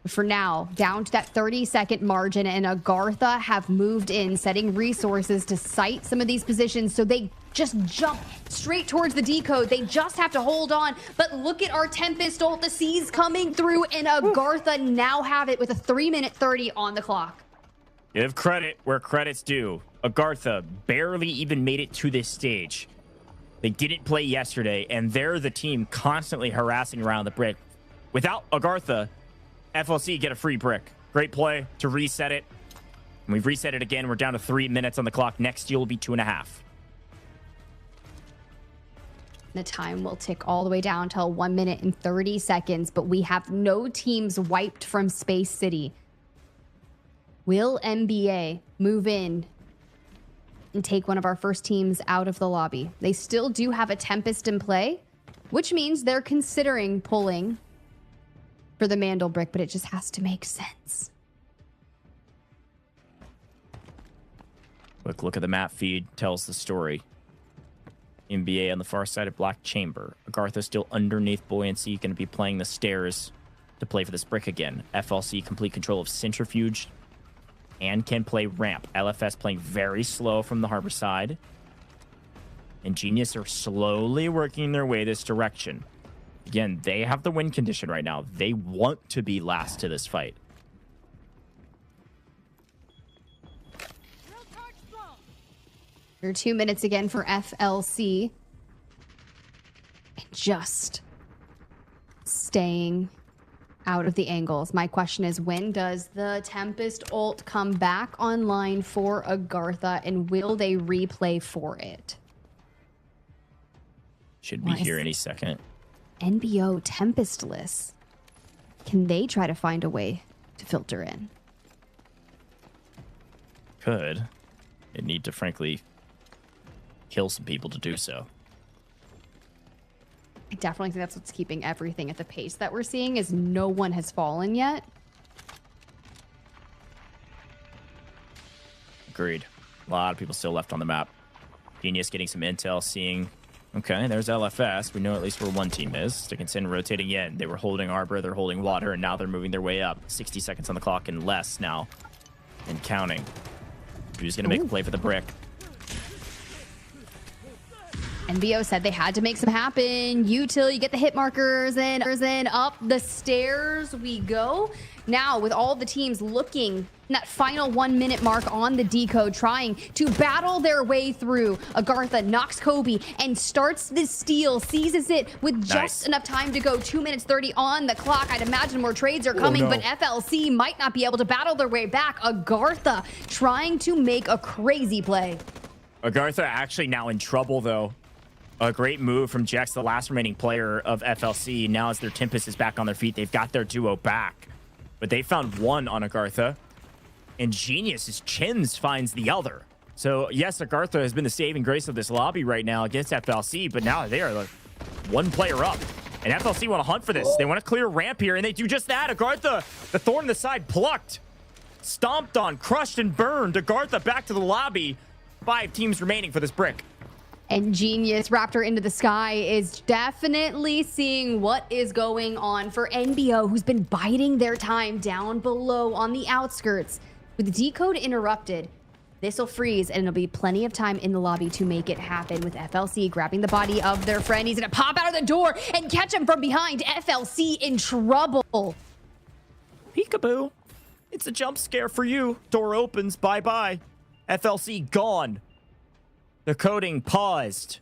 For now, down to that 30-second margin, and AGARTHA have moved in, setting resources to site some of these positions, so they just jump straight towards the decode. They just have to hold on. But look at our Tempest ult. The C's coming through, and AGARTHA now have it with a 3 minute 30 on the clock. Give credit where credit's due. AGARTHA barely even made it to this stage. They didn't play yesterday, and they're the team constantly harassing around the brick. Without AGARTHA, FLC get a free brick. Great play to reset it. And we've reset it again. We're down to 3 minutes on the clock. Next steal will be 2.5. The time will tick all the way down till 1 minute and 30 seconds, but we have no teams wiped from Space City. Will MBA move in and take one of our first teams out of the lobby? They still do have a Tempest in play, which means they're considering pulling for the Mandelbrick, but it just has to make sense. Quick look at the map feed tells the story. NBA on the far side of Black Chamber. AGARTHA still underneath buoyancy, going to be playing the stairs to play for this brick again. FLC complete control of Centrifuge and can play ramp. LFS playing very slow from the harbor side. And Genius are slowly working their way this direction. Again, they have the win condition right now. They want to be last to this fight. You're 2 minutes again for FLC. Just staying out of the angles. My question is, when does the Tempest ult come back online for AGARTHA, and will they replay for it? Should be here any second. NBO Tempestless. Can they try to find a way to filter in? Could. They need to, frankly, kill some people to do so. I definitely think that's what's keeping everything at the pace that we're seeing, is no one has fallen yet. Agreed. A lot of people still left on the map. Genius getting some intel, seeing Okay, there's LFS. We know at least where one team is. Stickinson rotating in. They were holding Arbor, they're holding Water, and now they're moving their way up. 60 seconds on the clock and less now. And counting. Who's going to make a play for the brick? NBO said they had to make some happen. Util, you get the hit markers, and up the stairs we go. Now, with all the teams looking that final 1 minute mark on the decode, trying to battle their way through, AGARTHA knocks Kobe and starts the steal, seizes it with just enough time to go. 2 minutes 30 on the clock. I'd imagine more trades are coming, but FLC might not be able to battle their way back. AGARTHA trying to make a crazy play. AGARTHA actually now in trouble, though. A great move from Jex, the last remaining player of FLC. Now as their Tempest is back on their feet, they've got their duo back. But they found one on AGARTHA. And Genius' Chins finds the other. So, yes, AGARTHA has been the saving grace of this lobby right now against FLC, but now they are like one player up. And FLC want to hunt for this. They want to clear ramp here, and they do just that. AGARTHA, the thorn in the side, plucked, stomped on, crushed, and burned. AGARTHA back to the lobby. 5 teams remaining for this brick. And Genius, Raptor into the sky, is definitely seeing what is going on for NBO, who's been biding their time down below on the outskirts. With the decode interrupted, this will freeze, and it'll be plenty of time in the lobby to make it happen. With FLC grabbing the body of their friend, he's gonna pop out of the door and catch him from behind. FLC in trouble. Peekaboo. It's a jump scare for you. Door opens. Bye-bye. FLC gone. The coding paused.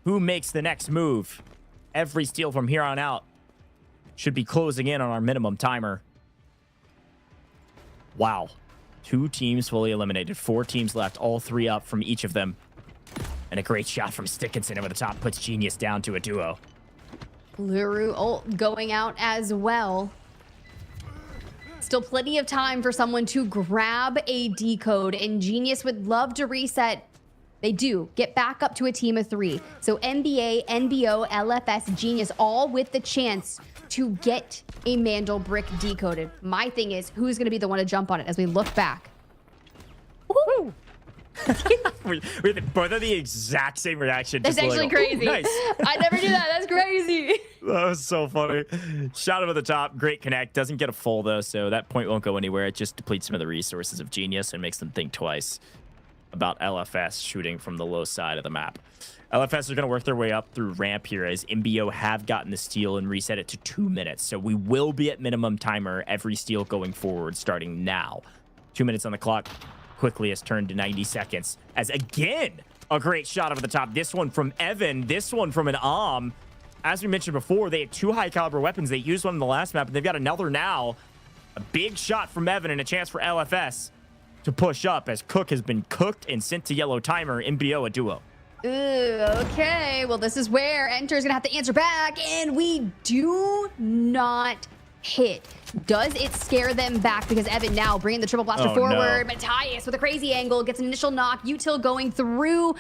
Who makes the next move? Every steal from here on out should be closing in on our minimum timer. Wow. 2 teams fully eliminated. 4 teams left. All 3 up from each of them. And a great shot from Stickinson over the top puts Genius down to a duo. Luru ult going out as well. Still plenty of time for someone to grab a decode, and Genius would love to reset. They do get back up to a team of 3. So NBA, NBO, LFS, Genius, all with the chance to get a Mandelbrick decoded. My thing is, who's going to be the one to jump on it as we look back? Woo! we both have the exact same reaction. That's actually like, crazy. Nice. I never do that. That's crazy. That was so funny. Shot over the top. Great connect. Doesn't get a full, though, so that point won't go anywhere. It just depletes some of the resources of Genius and makes them think twice about LFS shooting from the low side of the map. LFS are going to work their way up through ramp here as MBO have gotten the steal and reset it to 2 minutes. So we will be at minimum timer every steal going forward starting now. 2 minutes on the clock quickly has turned to 90 seconds as again a great shot over the top. This one from Evan, this one from an As we mentioned before, they had 2 high caliber weapons. They used one in the last map and they've got another now. A big shot from Evan and a chance for LFS to push up as Cook has been cooked and sent to yellow timer. MBO a duo. Okay, well, this is where Enter's gonna have to answer back, and we do not hit. Does it scare them back? Because Evan now bringing the triple blaster forward. No. Matthias with a crazy angle gets an initial knock. Util going through.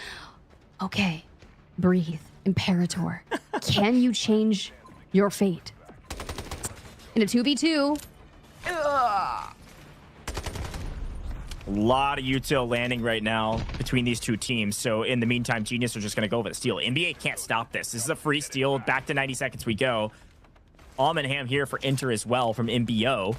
Okay, breathe, Imperator. Can you change your fate? In a 2v2. A lot of util landing right now between these 2 teams. So in the meantime, Genius are just going to go for the steal. NBA can't stop this. This is a free steal. Back to 90 seconds we go. Almenham here for Enter as well from MBO.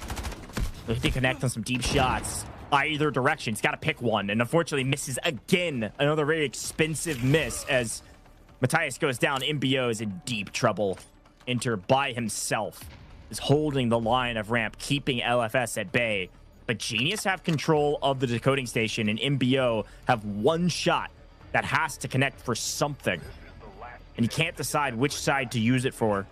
They connect on some deep shots either direction. He's got to pick one, and unfortunately misses again. Another very expensive miss as Matthias goes down. MBO is in deep trouble. Enter by himself is holding the line of ramp, keeping LFS at bay. But Genius have control of the decoding station, and MBO have 1 shot that has to connect for something. And you can't decide which side to use it for.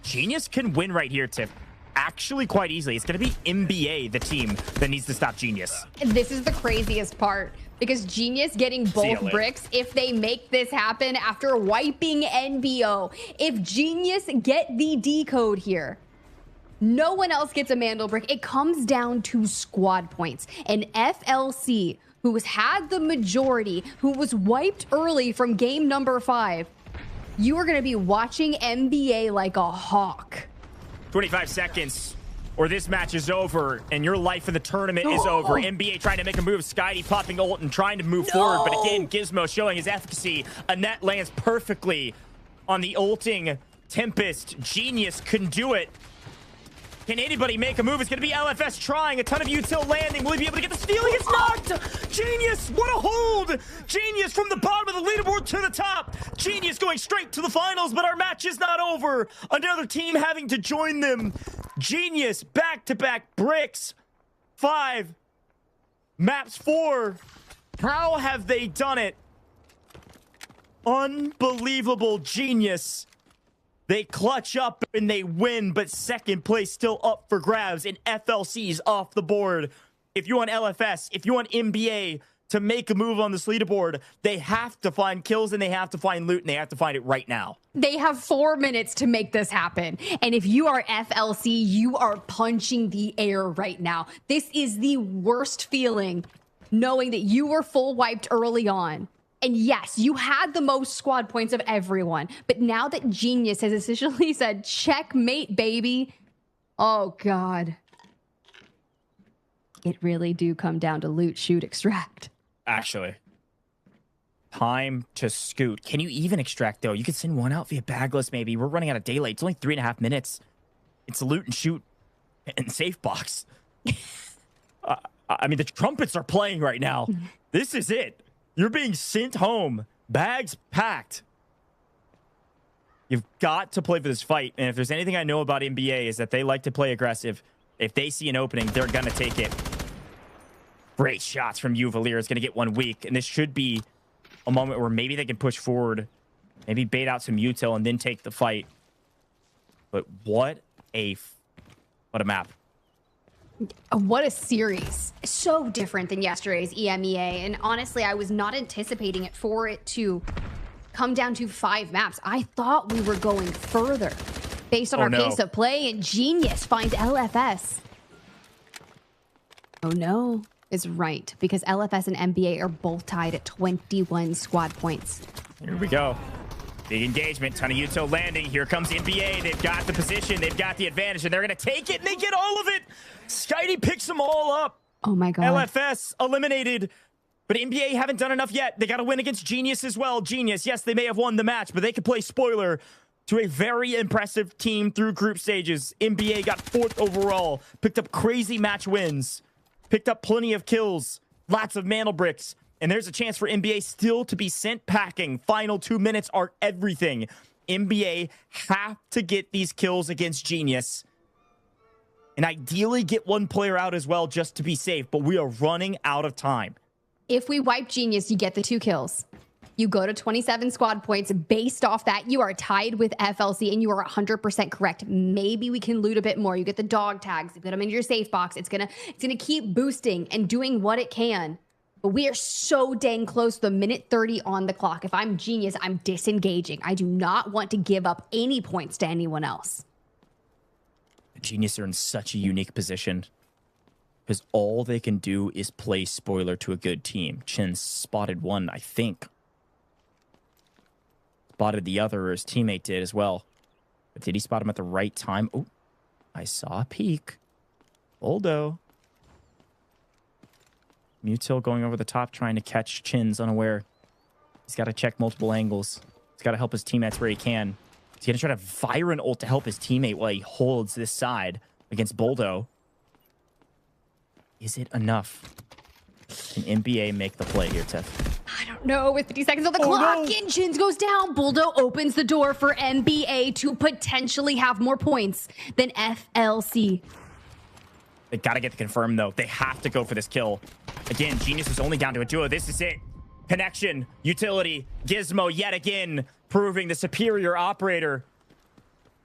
Genius can win right here, Tiff. Actually quite easily. It's going to be MBA, the team that needs to stop Genius. This is the craziest part, because Genius getting both bricks if they make this happen after wiping NBO. If Genius get the decode here, no one else gets a Mandelbrick. It comes down to squad points. And FLC, who has had the majority, who was wiped early from game number 5, you are going to be watching NBA like a hawk. 25 seconds. or this match is over and your life in the tournament is over. NBA trying to make a move. Skydie popping ult and trying to move forward. But again, Gizmo showing his efficacy. A net lands perfectly on the ulting Tempest. Genius couldn't do it. Can anybody make a move? It's going to be LFS trying. A ton of util landing. Will he be able to get the steal? He gets knocked. Genius, what a hold. Genius from the bottom of the leaderboard to the top. Genius going straight to the finals, but our match is not over. Another team having to join them. Genius, back-to-back bricks. 5. Maps 4. How have they done it? Unbelievable. Genius. They clutch up and they win, but second place still up for grabs, and FLC's off the board. If you want LFS, if you want NBA to make a move on this leaderboard, they have to find kills and they have to find loot, and they have to find it right now. They have 4 minutes to make this happen. And if you are FLC, you are punching the air right now. This is the worst feeling, knowing that you were full wiped early on. And yes, you had the most squad points of everyone. But now that Genius has essentially said, checkmate, baby. Oh, God. It really do come down to loot, shoot, extract. Actually. Time to scoot. Can you even extract, though? You could send one out via bagless, maybe. We're running out of daylight. It's only 3.5 minutes. It's loot and shoot and safe box. I mean, the trumpets are playing right now. This is it. You're being sent home. Bags packed. You've got to play for this fight. And if there's anything I know about NBA is that they like to play aggressive. If they see an opening, they're going to take it. Great shots from Uvalier. Is going to get 1 week. And this should be a moment where maybe they can push forward. Maybe bait out some util and then take the fight. But what a map. What a series. So different than yesterday's EMEA. And honestly, I was not anticipating it for it to come down to 5 maps. I thought we were going further based on our pace of play, and Genius finds LFS. Oh no, is right, because LFS and NBA are both tied at 21 squad points. Here we go. Big engagement, ton of util landing. Here comes NBA. They've got the position, they've got the advantage, and they're going to take it, and they get all of it. Skydie picks them all up. Oh my God. LFS eliminated, but NBA haven't done enough yet. They got to win against Genius as well. Genius, yes, they may have won the match, but they could play spoiler to a very impressive team through group stages. NBA got 4th overall, picked up crazy match wins, picked up plenty of kills, lots of Mandelbricks. And there's a chance for NBA still to be sent packing. Final 2 minutes are everything. NBA have to get these kills against Genius. And ideally get one player out as well just to be safe. But we are running out of time. If we wipe Genius, you get the 2 kills. You go to 27 squad points. Based off that, you are tied with FLC, and you are 100% correct. Maybe we can loot a bit more. You get the dog tags. You put them into your safe box. It's gonna keep boosting and doing what it can. But we are so dang close to the minute 30 on the clock. If I'm Genius, I'm disengaging. I do not want to give up any points to anyone else. Genius are in such a unique position because all they can do is play spoiler to a good team. Chin spotted one, I think. Spotted the other, or his teammate did as well. But did he spot him at the right time? Oh, I saw a peek. Boldo. Mutil going over the top, trying to catch Chin's unaware. He's got to check multiple angles. He's got to help his teammates where he can. He's going to try to fire an ult to help his teammate while he holds this side against Boldo. Is it enough? Can NBA make the play here, Tiff? I don't know. With 50 seconds on the clock, and Chins goes down. Boldo opens the door for NBA to potentially have more points than FLC. They got to get the confirm, though. They have to go for this kill. Again, Genius is only down to a duo. This is it. Connection, utility, Gizmo yet again proving the superior operator.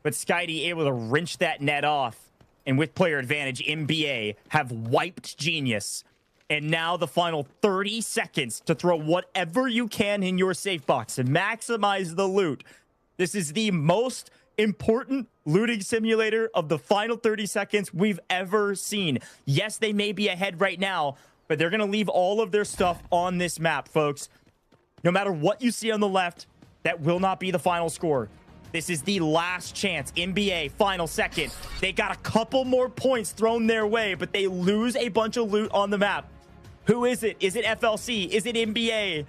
But Skydie able to wrench that net off. And with player advantage, NBA have wiped Genius. And now the final 30 seconds to throw whatever you can in your safe box and maximize the loot. This is the most important looting simulator of the final 30 seconds we've ever seen. Yes, they may be ahead right now, but they're going to leave all of their stuff on this map, folks. No matter what you see on the left, that will not be the final score. This is the last chance. NBA, final second. They got a couple more points thrown their way, but they lose a bunch of loot on the map. Who is it? Is it FLC? Is it NBA?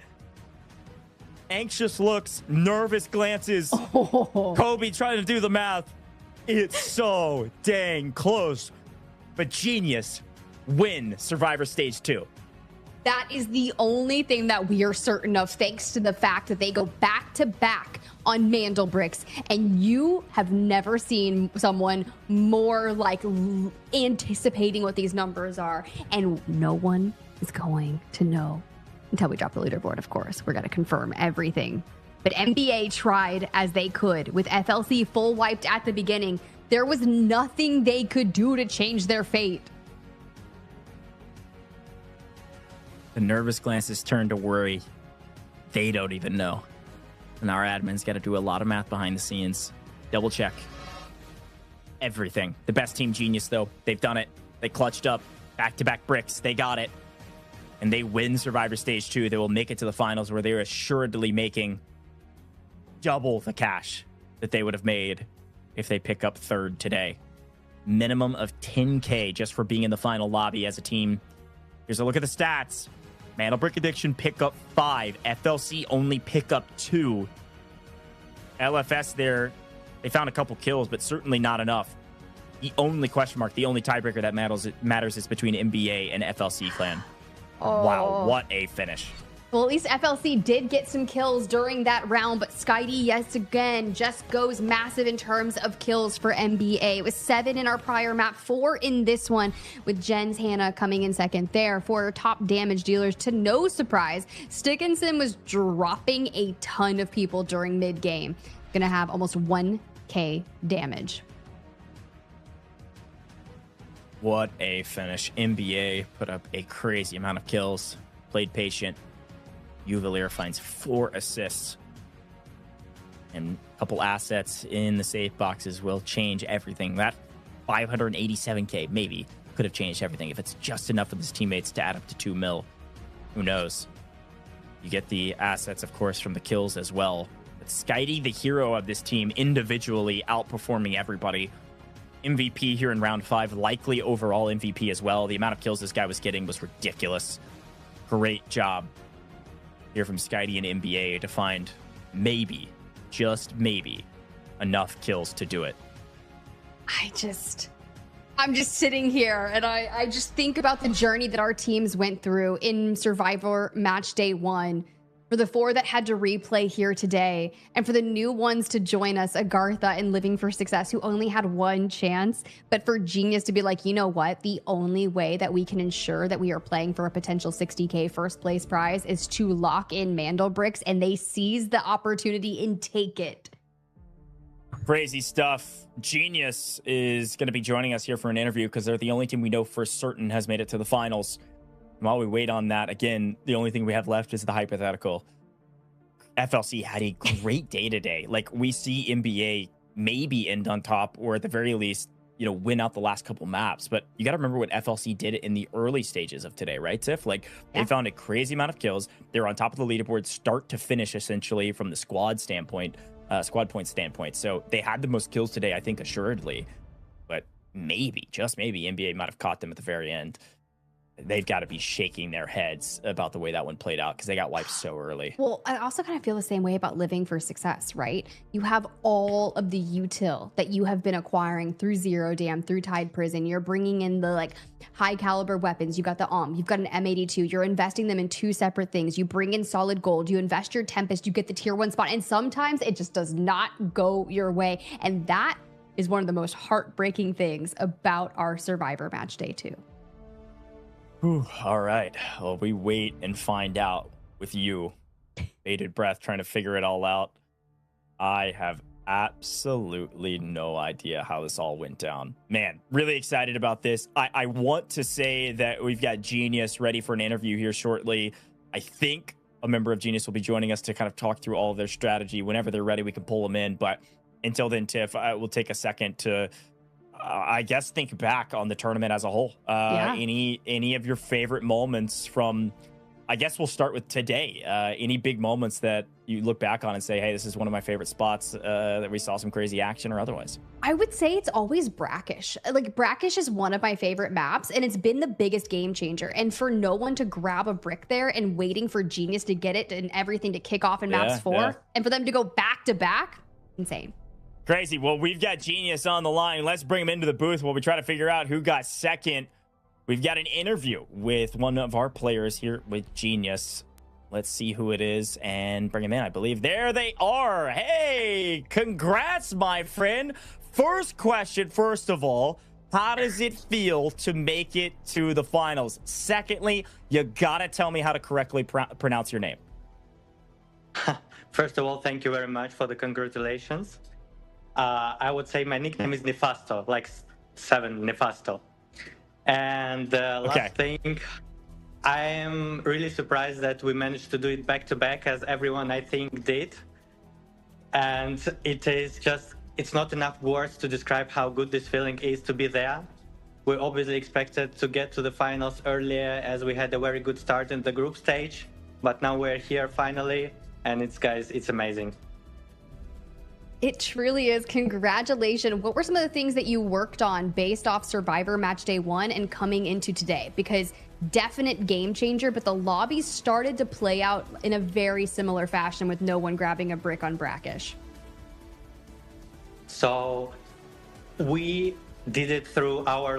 Anxious looks, nervous glances. Kobe trying to do the math. It's so dang close. But Genius win Survivor Stage 2. That is the only thing that we are certain of, thanks to the fact that they go back to back on Mandelbricks, and you have never seen someone more like anticipating what these numbers are, and no one is going to know until we drop the leaderboard. Of course, we're going to confirm everything. But NBA tried as they could with FLC full wiped at the beginning. There was nothing they could do to change their fate. The nervous glances turn to worry. They don't even know. And our admin's got to do a lot of math behind the scenes. Double check everything. The best team, Genius, though. They've done it. They clutched up. Back-to-back bricks. They got it. And they win Survivor Stage 2. They will make it to the finals, where they're assuredly making double the cash that they would have made if they pick up third today. Minimum of 10K just for being in the final lobby as a team. Here's a look at the stats. Mandelbrick Addiction pick up 5. FLC only pick up 2. LFS there, they found a couple kills, but certainly not enough. The only question mark, the only tiebreaker that matters is between NBA and FLC Clan. Oh. Wow, what a finish. Well, at least FLC did get some kills during that round, but Skydee, yes, again, just goes massive in terms of kills for NBA. It was 7 in our prior map, 4 in this one, with Jen's Hannah coming in second there. For top damage dealers, to no surprise, Stickinson was dropping a ton of people during mid-game. Gonna have almost 1K damage. What a finish. NBA put up a crazy amount of kills, played patient. Uvalier finds 4 assists. And a couple assets in the safe boxes will change everything. That 587K maybe could have changed everything. If it's just enough for his teammates to add up to 2 mil, who knows? You get the assets, of course, from the kills as well. But Skydee, the hero of this team, individually outperforming everybody. MVP here in round 5, likely overall MVP as well. The amount of kills this guy was getting was ridiculous. Great job here from Skydee and NBA to find maybe, just maybe, enough kills to do it. I'm just sitting here and I just think about the journey that our teams went through in Survivor Match Day 1. For the 4 that had to replay here today, and for the new ones to join us, AGARTHA and Living for Success, who only had 1 chance, but for Genius to be like, you know what, the only way that we can ensure that we are playing for a potential 60K first place prize is to lock in Mandelbricks, and they seize the opportunity and take it. Crazy stuff. Genius is going to be joining us here for an interview because they're the only team we know for certain has made it to the finals. While we wait on that, again, the only thing we have left is the hypothetical. FLC had a great day today. Like, we see NBA maybe end on top, or at the very least, you know, win out the last couple maps. But you got to remember what FLC did in the early stages of today, right, Tiff? Like, they found a crazy amount of kills. They're on top of the leaderboard start to finish, essentially, from the squad standpoint, squad point standpoint. So they had the most kills today, I think, assuredly. But maybe, just maybe, NBA might have caught them at the very end. They've got to be shaking their heads about the way that one played out because they got wiped so early. Well, I also kind of feel the same way about Living for Success, right? You have all of the util that you have been acquiring through Zero Dam, through Tide Prison. You're bringing in the like high caliber weapons. You've got the you've got an M82. You're investing them in 2 separate things. You bring in solid gold. You invest your Tempest. You get the tier 1 spot. And sometimes it just does not go your way. And that is one of the most heartbreaking things about our Survivor Match Day 2. Whew, all right. Well, we wait and find out with you. Bated breath, trying to figure it all out. I have absolutely no idea how this all went down. Man, really excited about this. I want to say that we've got Genius ready for an interview here shortly. I think a member of Genius will be joining us to kind of talk through all of their strategy. Whenever they're ready, we can pull them in. But until then, Tiff, I will take a second to... I guess think back on the tournament as a whole. Any of your favorite moments from, I guess we'll start with today. Any big moments that you look back on and say, hey, this is one of my favorite spots that we saw some crazy action or otherwise? I would say it's always Brakkesh. Like, Brakkesh is one of my favorite maps, and it's been the biggest game changer. And for no one to grab a brick there and waiting for Genius to get it and everything to kick off in maps 4, and for them to go back to back, insane. Crazy. Well, we've got Genius on the line. Let's bring him into the booth while we try to figure out who got second. We've got an interview with one of our players here with Genius. Let's see who it is and bring him in. I believe there they are. Hey, congrats, my friend. First question, first of all, how does it feel to make it to the finals? Secondly, you gotta tell me how to correctly pronounce your name. First of all, thank you very much for the congratulations. I would say my nickname is Nefasto, like 7 Nefasto. And last thing, I am really surprised that we managed to do it back-to-back, as everyone, I think, did. And it is just, it's not enough words to describe how good this feeling is to be there. We obviously expected to get to the finals earlier, as we had a very good start in the group stage. But now we're here finally, and it's amazing. It truly is. Congratulations. What were some of the things that you worked on based off Survivor Match Day 1 and coming into today? Because definite game changer, but the lobby started to play out in a very similar fashion with no one grabbing a brick on Brakkesh. So we did it through our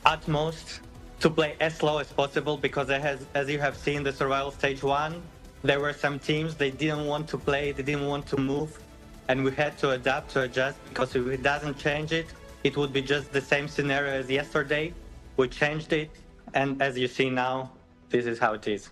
utmost to play as slow as possible, because as you have seen the survival stage 1, there were some teams they didn't want to play, they didn't want to move, and we had to adapt, to adjust, because if it doesn't change it, it would be just the same scenario as yesterday. We changed it, and as you see now, this is how it is.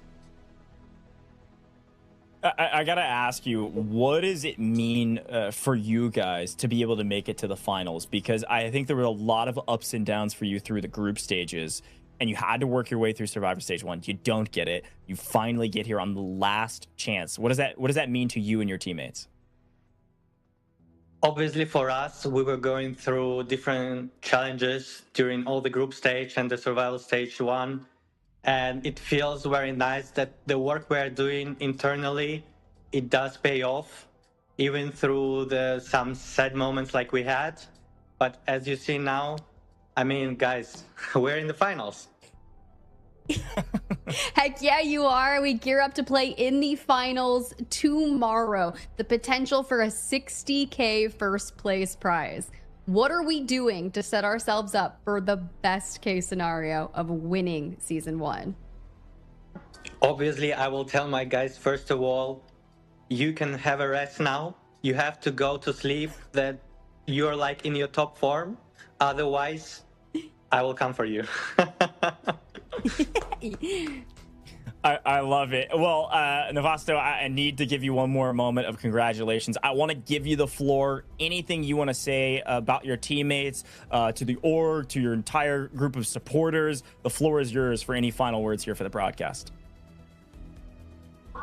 I gotta ask you, what does it mean for you guys to be able to make it to the finals? Because I think there were a lot of ups and downs for you through the group stages, and you had to work your way through Survivor Stage 1. You don't get it. You finally get here on the last chance. What does that mean to you and your teammates? Obviously, for us, we were going through different challenges during all the group stage and the survival stage 1. And it feels very nice that the work we're doing internally, it does pay off, even through some sad moments like we had. But as you see now, I mean, guys, we're in the finals. Heck yeah, you are. We gear up to play in the finals tomorrow. The potential for a 60K first place prize. What are we doing to set ourselves up for the best case scenario of winning season 1? Obviously, I will tell my guys, first of all, you can have a rest now. You have to go to sleep, that you're in your top form. Otherwise, I will come for you. I love it. Well, Nefasto, I need to give you one more moment of congratulations. I want to give you the floor. Anything you want to say about your teammates, to the org, to your entire group of supporters, the floor is yours for any final words here for the broadcast.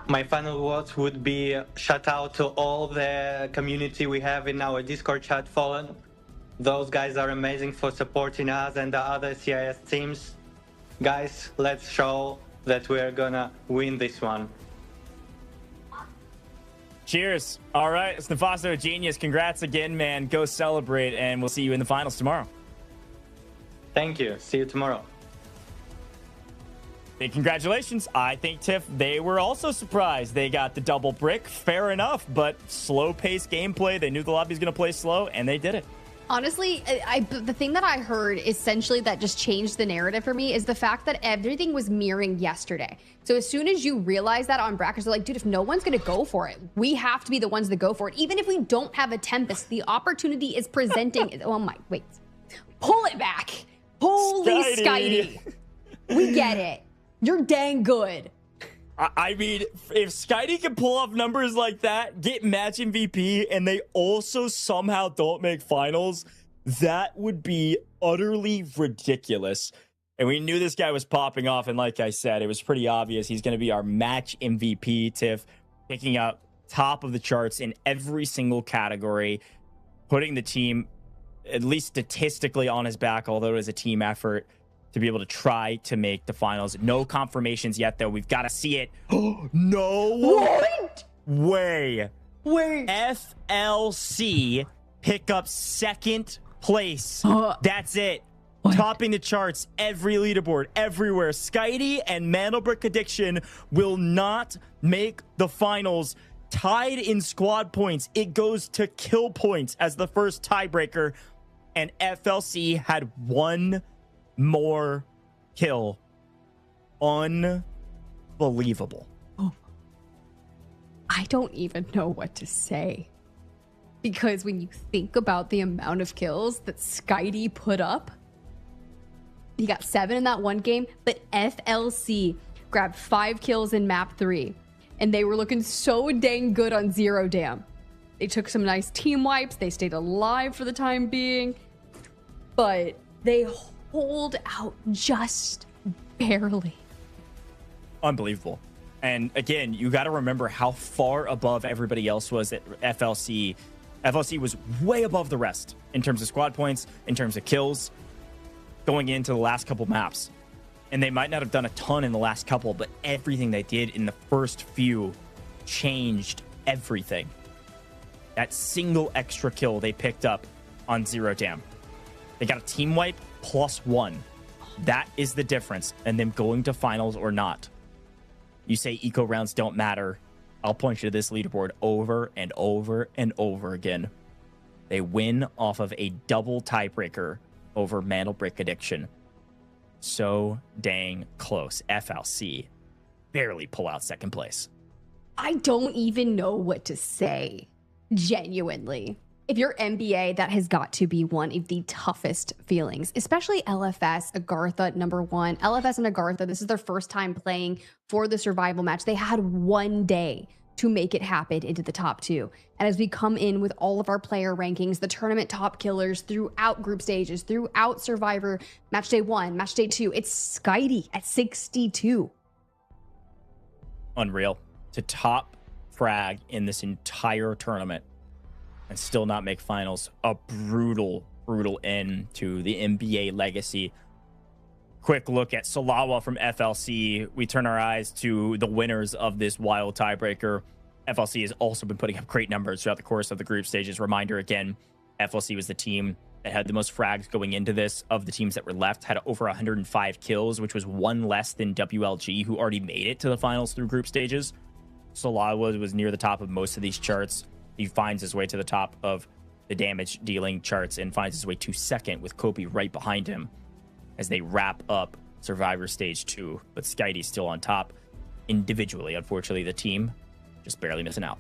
My final words would be shout out to all the community we have in our Discord chat, Fallen. Those guys are amazing for supporting us and the other CIS teams. Guys, let's show that we're gonna win this one. Cheers. All right, it's Nefasto, Genius. Congrats again, man. Go celebrate, and we'll see you in the finals tomorrow. Thank you. See you tomorrow. Big congratulations. I think, Tiff, they were also surprised they got the double brick. Fair enough, but slow-paced gameplay. They knew the lobby's going to play slow, and they did it. Honestly, the thing that I heard essentially that just changed the narrative for me is the fact that everything was mirroring yesterday. So as soon as you realize that on Brakkesh, they're like, dude, if no one's going to go for it, we have to be the ones that go for it. Even if we don't have a Tempest, the opportunity is presenting. Oh my, wait. Pull it back. Holy Skydie. We get it. You're dang good. I mean, if Skydie can pull off numbers like that, get match MVP, and they also somehow don't make finals, that would be utterly ridiculous. And we knew this guy was popping off, and like I said, it was pretty obvious he's going to be our match MVP, Tiff, picking up top of the charts in every single category, putting the team, at least statistically, on his back, although it was a team effort, to be able to try to make the finals. No confirmations yet, though. We've got to see it. No. What? way. FLC pick up second place. That's it. Topping the charts, every leaderboard, everywhere. Skitey and Mandelbrick Addiction will not make the finals. Tied in squad points. It goes to kill points as the first tiebreaker. And FLC had one more kill. Unbelievable. I don't even know what to say. Because when you think about the amount of kills that Skitey put up, he got 7 in that one game, but FLC grabbed 5 kills in map 3. And they were looking so dang good on Zero Dam. They took some nice team wipes. They stayed alive for the time being. But they hold out just barely. Unbelievable. And again, you got to remember how far above everybody else was at FLC. FLC was way above the rest in terms of squad points, in terms of kills, going into the last couple maps. And they might not have done a ton in the last couple, but everything they did in the first few changed everything. That single extra kill they picked up on Zero Dam. They got a team wipe +1. That is the difference in them going to finals or not. You say eco rounds don't matter. I'll point you to this leaderboard over and over and over again. They win off of a double tiebreaker over Mandelbrick Addiction. So dang close. FLC barely pull out second place. I don't even know what to say. Genuinely. If you're NBA, that has got to be one of the toughest feelings, especially LFS, AGARTHA, #1. LFS and AGARTHA, this is their first time playing for the survival match. They had one day to make it happen into the top 2. And as we come in with all of our player rankings, the tournament top killers throughout group stages, throughout Survivor, match day 1, match day 2, it's Skitey at 62. Unreal. To top frag in this entire tournament and still not make finals. A brutal end to the NBA legacy. Quick look at Salawa from FLC. We turn our eyes to the winners of this wild tiebreaker. FLC has also been putting up great numbers throughout the course of the group stages. Reminder again, FLC was the team that had the most frags going into this. Of the teams that were left, had over 105 kills, which was one less than WLG, who already made it to the finals through group stages. Salawa was near the top of most of these charts. He finds his way to the top of the damage dealing charts and finds his way to second with Kobe right behind him as they wrap up Survivor Stage 2. But Skitey's still on top individually. Unfortunately, the team just barely missing out.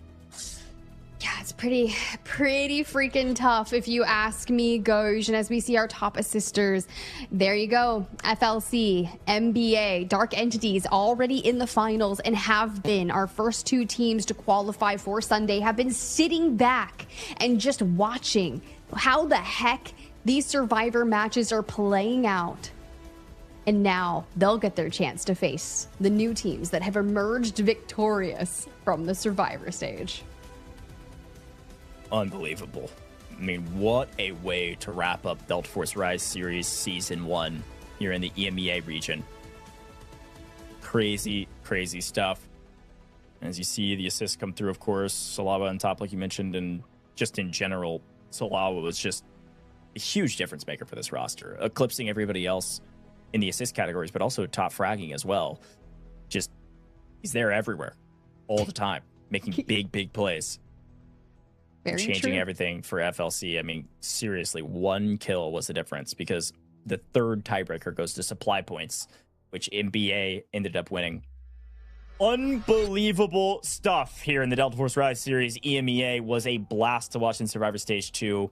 Yeah, it's pretty freaking tough if you ask me, Goj. And as we see our top assisters, there you go. FLC, NBA, Dark Entities already in the finals and have been. Our first 2 teams to qualify for Sunday have been sitting back and just watching how the heck these Survivor matches are playing out. And now they'll get their chance to face the new teams that have emerged victorious from the Survivor stage. Unbelievable. I mean, what a way to wrap up Delta Force Rise Series Season 1 here in the EMEA region. Crazy stuff. As you see the assists come through, of course, Salawa on top, like you mentioned, and just in general, Salawa was just a huge difference maker for this roster, eclipsing everybody else in the assist categories, but also top fragging as well. Just, he's there everywhere, all the time, making big plays. Very changing true. Everything for FLC. I mean, seriously, 1 kill was the difference because the third tiebreaker goes to supply points, which NBA ended up winning. Unbelievable stuff here in the Delta Force Rise Series. EMEA was a blast to watch in Survivor Stage 2.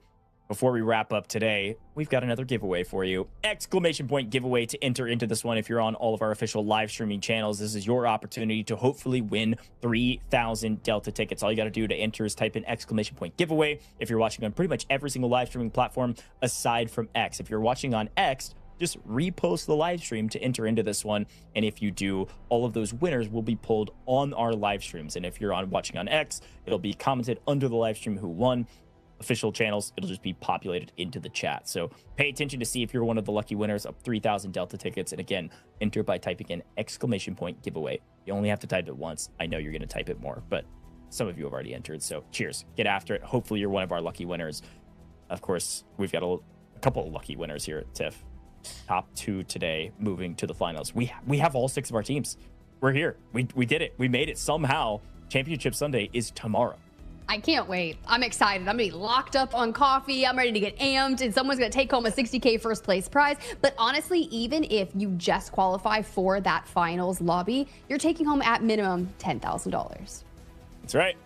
Before we wrap up today, we've got another giveaway for you. Exclamation point giveaway to enter into this one. If you're on all of our official live streaming channels, this is your opportunity to hopefully win 3,000 Delta tickets. All you got to do to enter is type in exclamation point giveaway. If you're watching on pretty much every single live streaming platform aside from X. If you're watching on X, just repost the live stream to enter into this one. And if you do, all of those winners will be pulled on our live streams. And if you're watching on X, it'll be commented under the live stream who won. Official channels, it'll just be populated into the chat. So pay attention to see if you're one of the lucky winners of 3,000 Delta tickets. And again, enter by typing in exclamation point giveaway. You only have to type it once. I know you're going to type it more, but some of you have already entered. So cheers, get after it. Hopefully you're one of our lucky winners. Of course, we've got a couple of lucky winners here at TIFF. Top 2 today, moving to the finals. We have all 6 of our teams. We're here. We did it. We made it somehow. Championship Sunday is tomorrow. I can't wait. I'm excited. I'm going to be locked up on coffee. I'm ready to get amped, and someone's going to take home a $60K first place prize. But honestly, even if you just qualify for that finals lobby, you're taking home at minimum $10,000. That's right.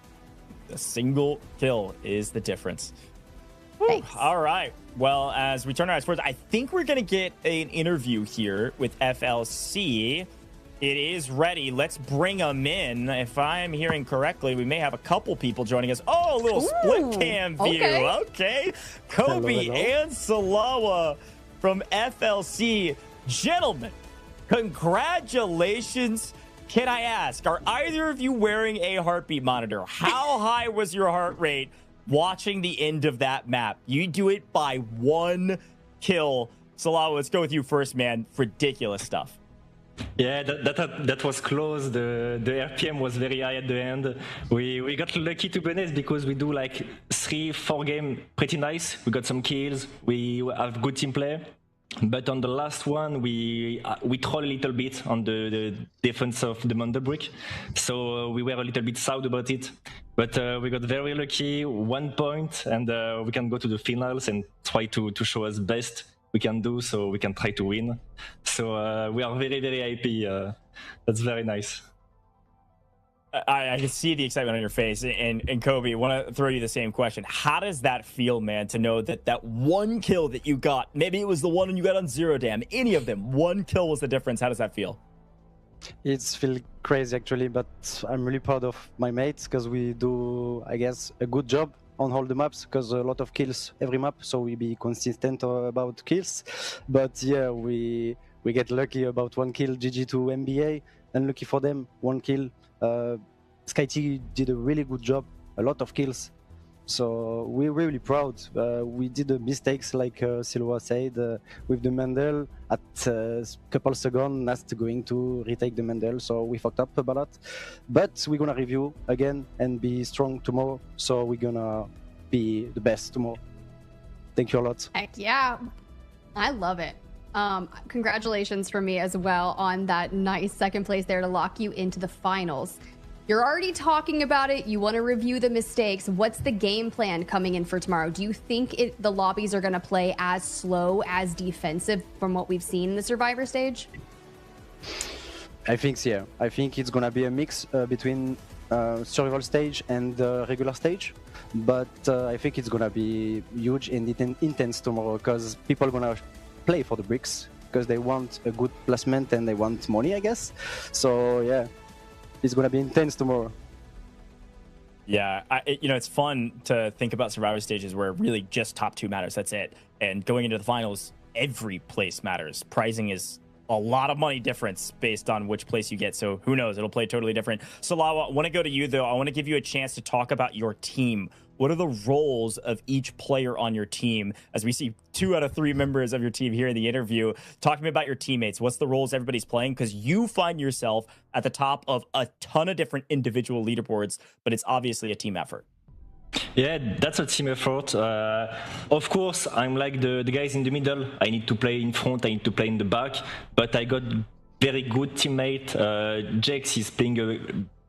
A single kill is the difference. All right. Well, as we turn our eyes forward, I think we're going to get an interview here with FLC. It is ready. Let's bring them in. If I'm hearing correctly, we may have a couple people joining us. Oh, a little split cam view. Okay. Kobe and Salawa from FLC. Gentlemen, congratulations. Can I ask, are either of you wearing a heartbeat monitor? How high was your heart rate watching the end of that map? You do it by 1 kill. Salawa, let's go with you first, man. Ridiculous stuff. Yeah, that was close. The RPM was very high at the end. We got lucky, to be honest, because we do like 3-4 games pretty nice. We got some kills. We have good team play. But on the last one, we troll a little bit on the defense of the Mandelbrick. So we were a little bit sad about it. But we got very lucky, 1 point, and we can go to the finals and try to show us best we can do, so we can try to win. So we are very, very happy. That's very nice. I can see the excitement on your face. And Kobe, I want to throw you the same question. How does that feel, man, to know that that 1 kill that you got, maybe it was the one you got on Zero Dam, any of them, 1 kill was the difference. How does that feel? It's feel crazy, actually, but I'm really proud of my mates because we do, I guess, a good job on all the maps, because a lot of kills every map, so we be consistent about kills. But yeah, we get lucky about 1 kill. GG to EMEA, unlucky for them, 1 kill. SkyT did a really good job, a lot of kills, so we're really proud. We did the mistakes, like Silva said, with the Mandel at a couple seconds. Nast going to retake the Mandel, so we fucked up about that. But we're gonna review again and be strong tomorrow, so we're gonna be the best tomorrow. Thank you a lot. Heck yeah, I love it. Congratulations from me as well on that nice 2nd place there to lock you into the finals. You're already talking about it. You want to review the mistakes. What's the game plan coming in for tomorrow? Do you think the lobbies are going to play as slow, as defensive from what we've seen in the Survivor stage? I think so, yeah. I think it's going to be a mix between survival stage and regular stage. But I think it's going to be huge and intense tomorrow, because people are going to play for the bricks because they want a good placement and they want money, I guess. So yeah, it's gonna be intense tomorrow. Yeah, it's fun to think about Survivor stages where really just top 2 matters. That's it. And going into the finals, every place matters. Pricing is a lot of money difference based on which place you get. So who knows? It'll play totally different. Salawa, I want to go to you, though. I want to give you a chance to talk about your team. What are the roles of each player on your team? As we see 2 out of 3 members of your team here in the interview. Talk to me about your teammates. What's the roles everybody's playing? Because you find yourself at the top of a ton of different individual leaderboards, but it's obviously a team effort. Yeah, that's a team effort. Of course, I'm like the guys in the middle. I need to play in front, I need to play in the back, but I got very good teammate. Jax is playing a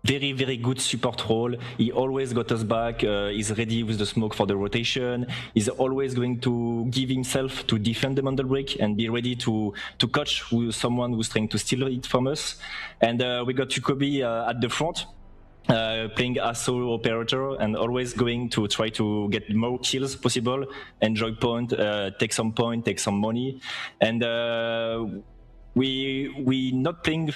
very, very good support role. He always got us back. He's ready with the smoke for the rotation. He's always going to give himself to defend the Mandelbrick and be ready to coach someone who's trying to steal it from us. And we got Jacoby at the front, playing as solo operator and always going to try to get more kills possible, enjoy point, take some money. And we not playing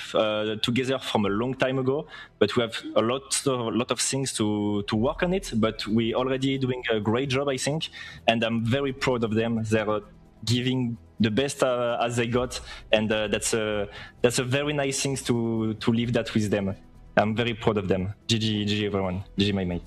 together from a long time ago, but we have a lot of things to work on it. But we already doing a great job, I think, and I'm very proud of them. They're giving the best as they got, and that's a very nice thing to leave that with them. I'm very proud of them. GG everyone. GG my mate.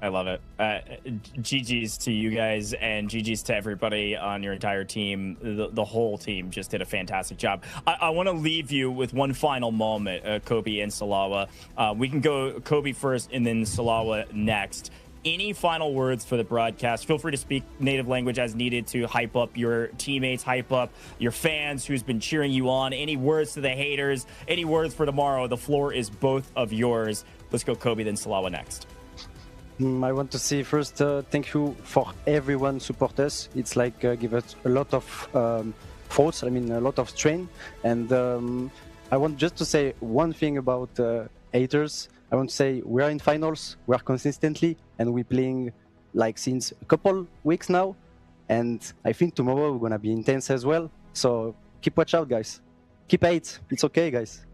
I love it. GG's to you guys and GG's to everybody on your entire team. The whole team just did a fantastic job. I want to leave you with one final moment, Kobe and Salawa. We can go Kobe first and then Salawa next. Any final words for the broadcast? Feel free to speak native language as needed to hype up your teammates, hype up your fans who's been cheering you on. Any words to the haters? Any words for tomorrow? The floor is both of yours. Let's go Kobe, then Salawa next. I want to say first, thank you for everyone support us. It's like give us a lot of thoughts, a lot of strength. And I want just to say one thing about haters. I want to say we are in finals, we are consistently, and we're playing like since a couple weeks now. And I think tomorrow we're going to be intense as well. So keep watch out, guys. Keep hate. It's okay, guys.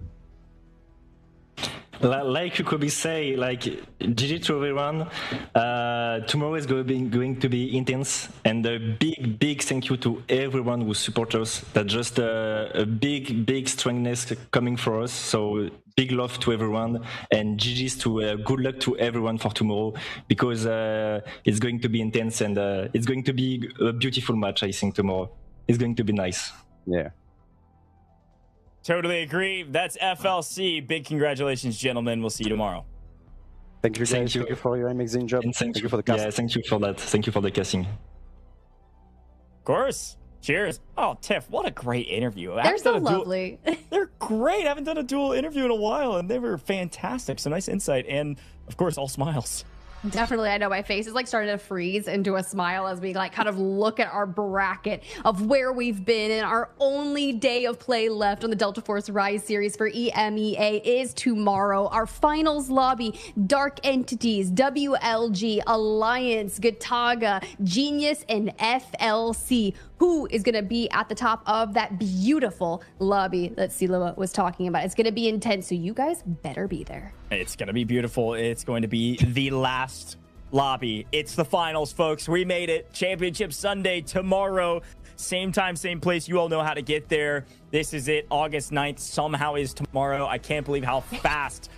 Like you could say, like GG to everyone. Tomorrow is going to be intense, and a big thank you to everyone who supports us. That's just a big strengthness coming for us. So big love to everyone, and GG's to good luck to everyone for tomorrow, because it's going to be intense, and it's going to be a beautiful match. I think tomorrow it's going to be nice. Yeah. Totally agree. That's FLC. Big congratulations, gentlemen. We'll see you tomorrow. Thank you, guys. Thank you for your amazing job. And thank you for the cast. Yeah, thank you for that. Thank you for the casting. Of course. Cheers. Oh, Tiff, what a great interview. They're so lovely. They're great. I haven't done a dual interview in a while, and they were fantastic. Some nice insight, and of course, all smiles. Definitely. I know my face is like starting to freeze into a smile as we like kind of look at our bracket of where we've been, and our only day of play left on the Delta Force Rise series for EMEA is tomorrow. Our finals lobby: Dark Entities, WLG, Alliance, Gataga, Genius, and FLC. Who is going to be at the top of that beautiful lobby that Sila was talking about? It's going to be intense, so you guys better be there. It's going to be beautiful. It's going to be the last lobby. It's the finals, folks. We made it. Championship Sunday tomorrow. Same time, same place. You all know how to get there. This is it. August 9th somehow is tomorrow. I can't believe how fast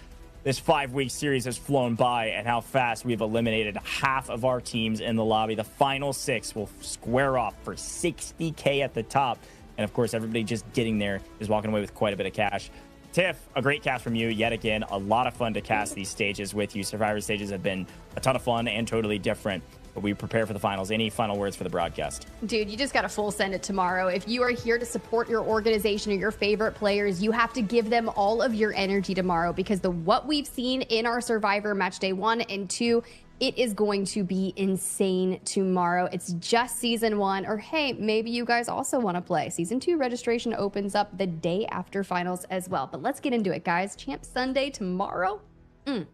this 5-week series has flown by, and how fast we've eliminated half of our teams in the lobby. The final 6 will square off for $60K at the top. And of course, everybody just getting there is walking away with quite a bit of cash. Tiff, a great cast from you yet again. A lot of fun to cast these stages with you. Survivor stages have been a ton of fun and totally different, but we prepare for the finals. Any final words for the broadcast? Dude, you just got to full send it tomorrow. If you are here to support your organization or your favorite players, you have to give them all of your energy tomorrow, because what we've seen in our Survivor match day 1 and 2, it is going to be insane tomorrow. It's just season 1, or hey, maybe you guys also want to play. Season 2 registration opens up the day after finals as well. But let's get into it, guys. Champ Sunday tomorrow. I'm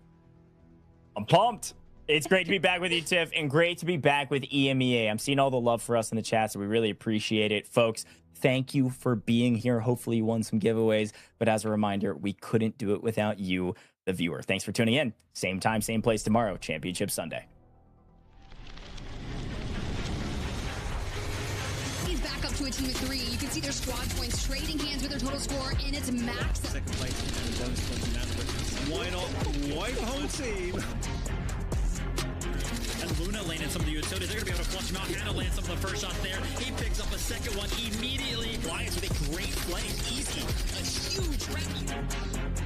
pumped. It's great to be back with you, Tiff, and great to be back with EMEA. I'm seeing all the love for us in the chat, so we really appreciate it. Folks, thank you for being here. Hopefully you won some giveaways, but as a reminder, we couldn't do it without you, the viewer. Thanks for tuning in. Same time, same place tomorrow, Championship Sunday. He's back up to a team of 3. You can see their squad points trading hands with their total score, and it's max. Second place, and bonus points in Mandelbrick. Why not wipe home team? And Luna landed some of the utilities. They're going to be able to flush him out. Hannah lands some of the first shots there. He picks up a second one immediately. Alliance with a great play. Easy. A huge wrap.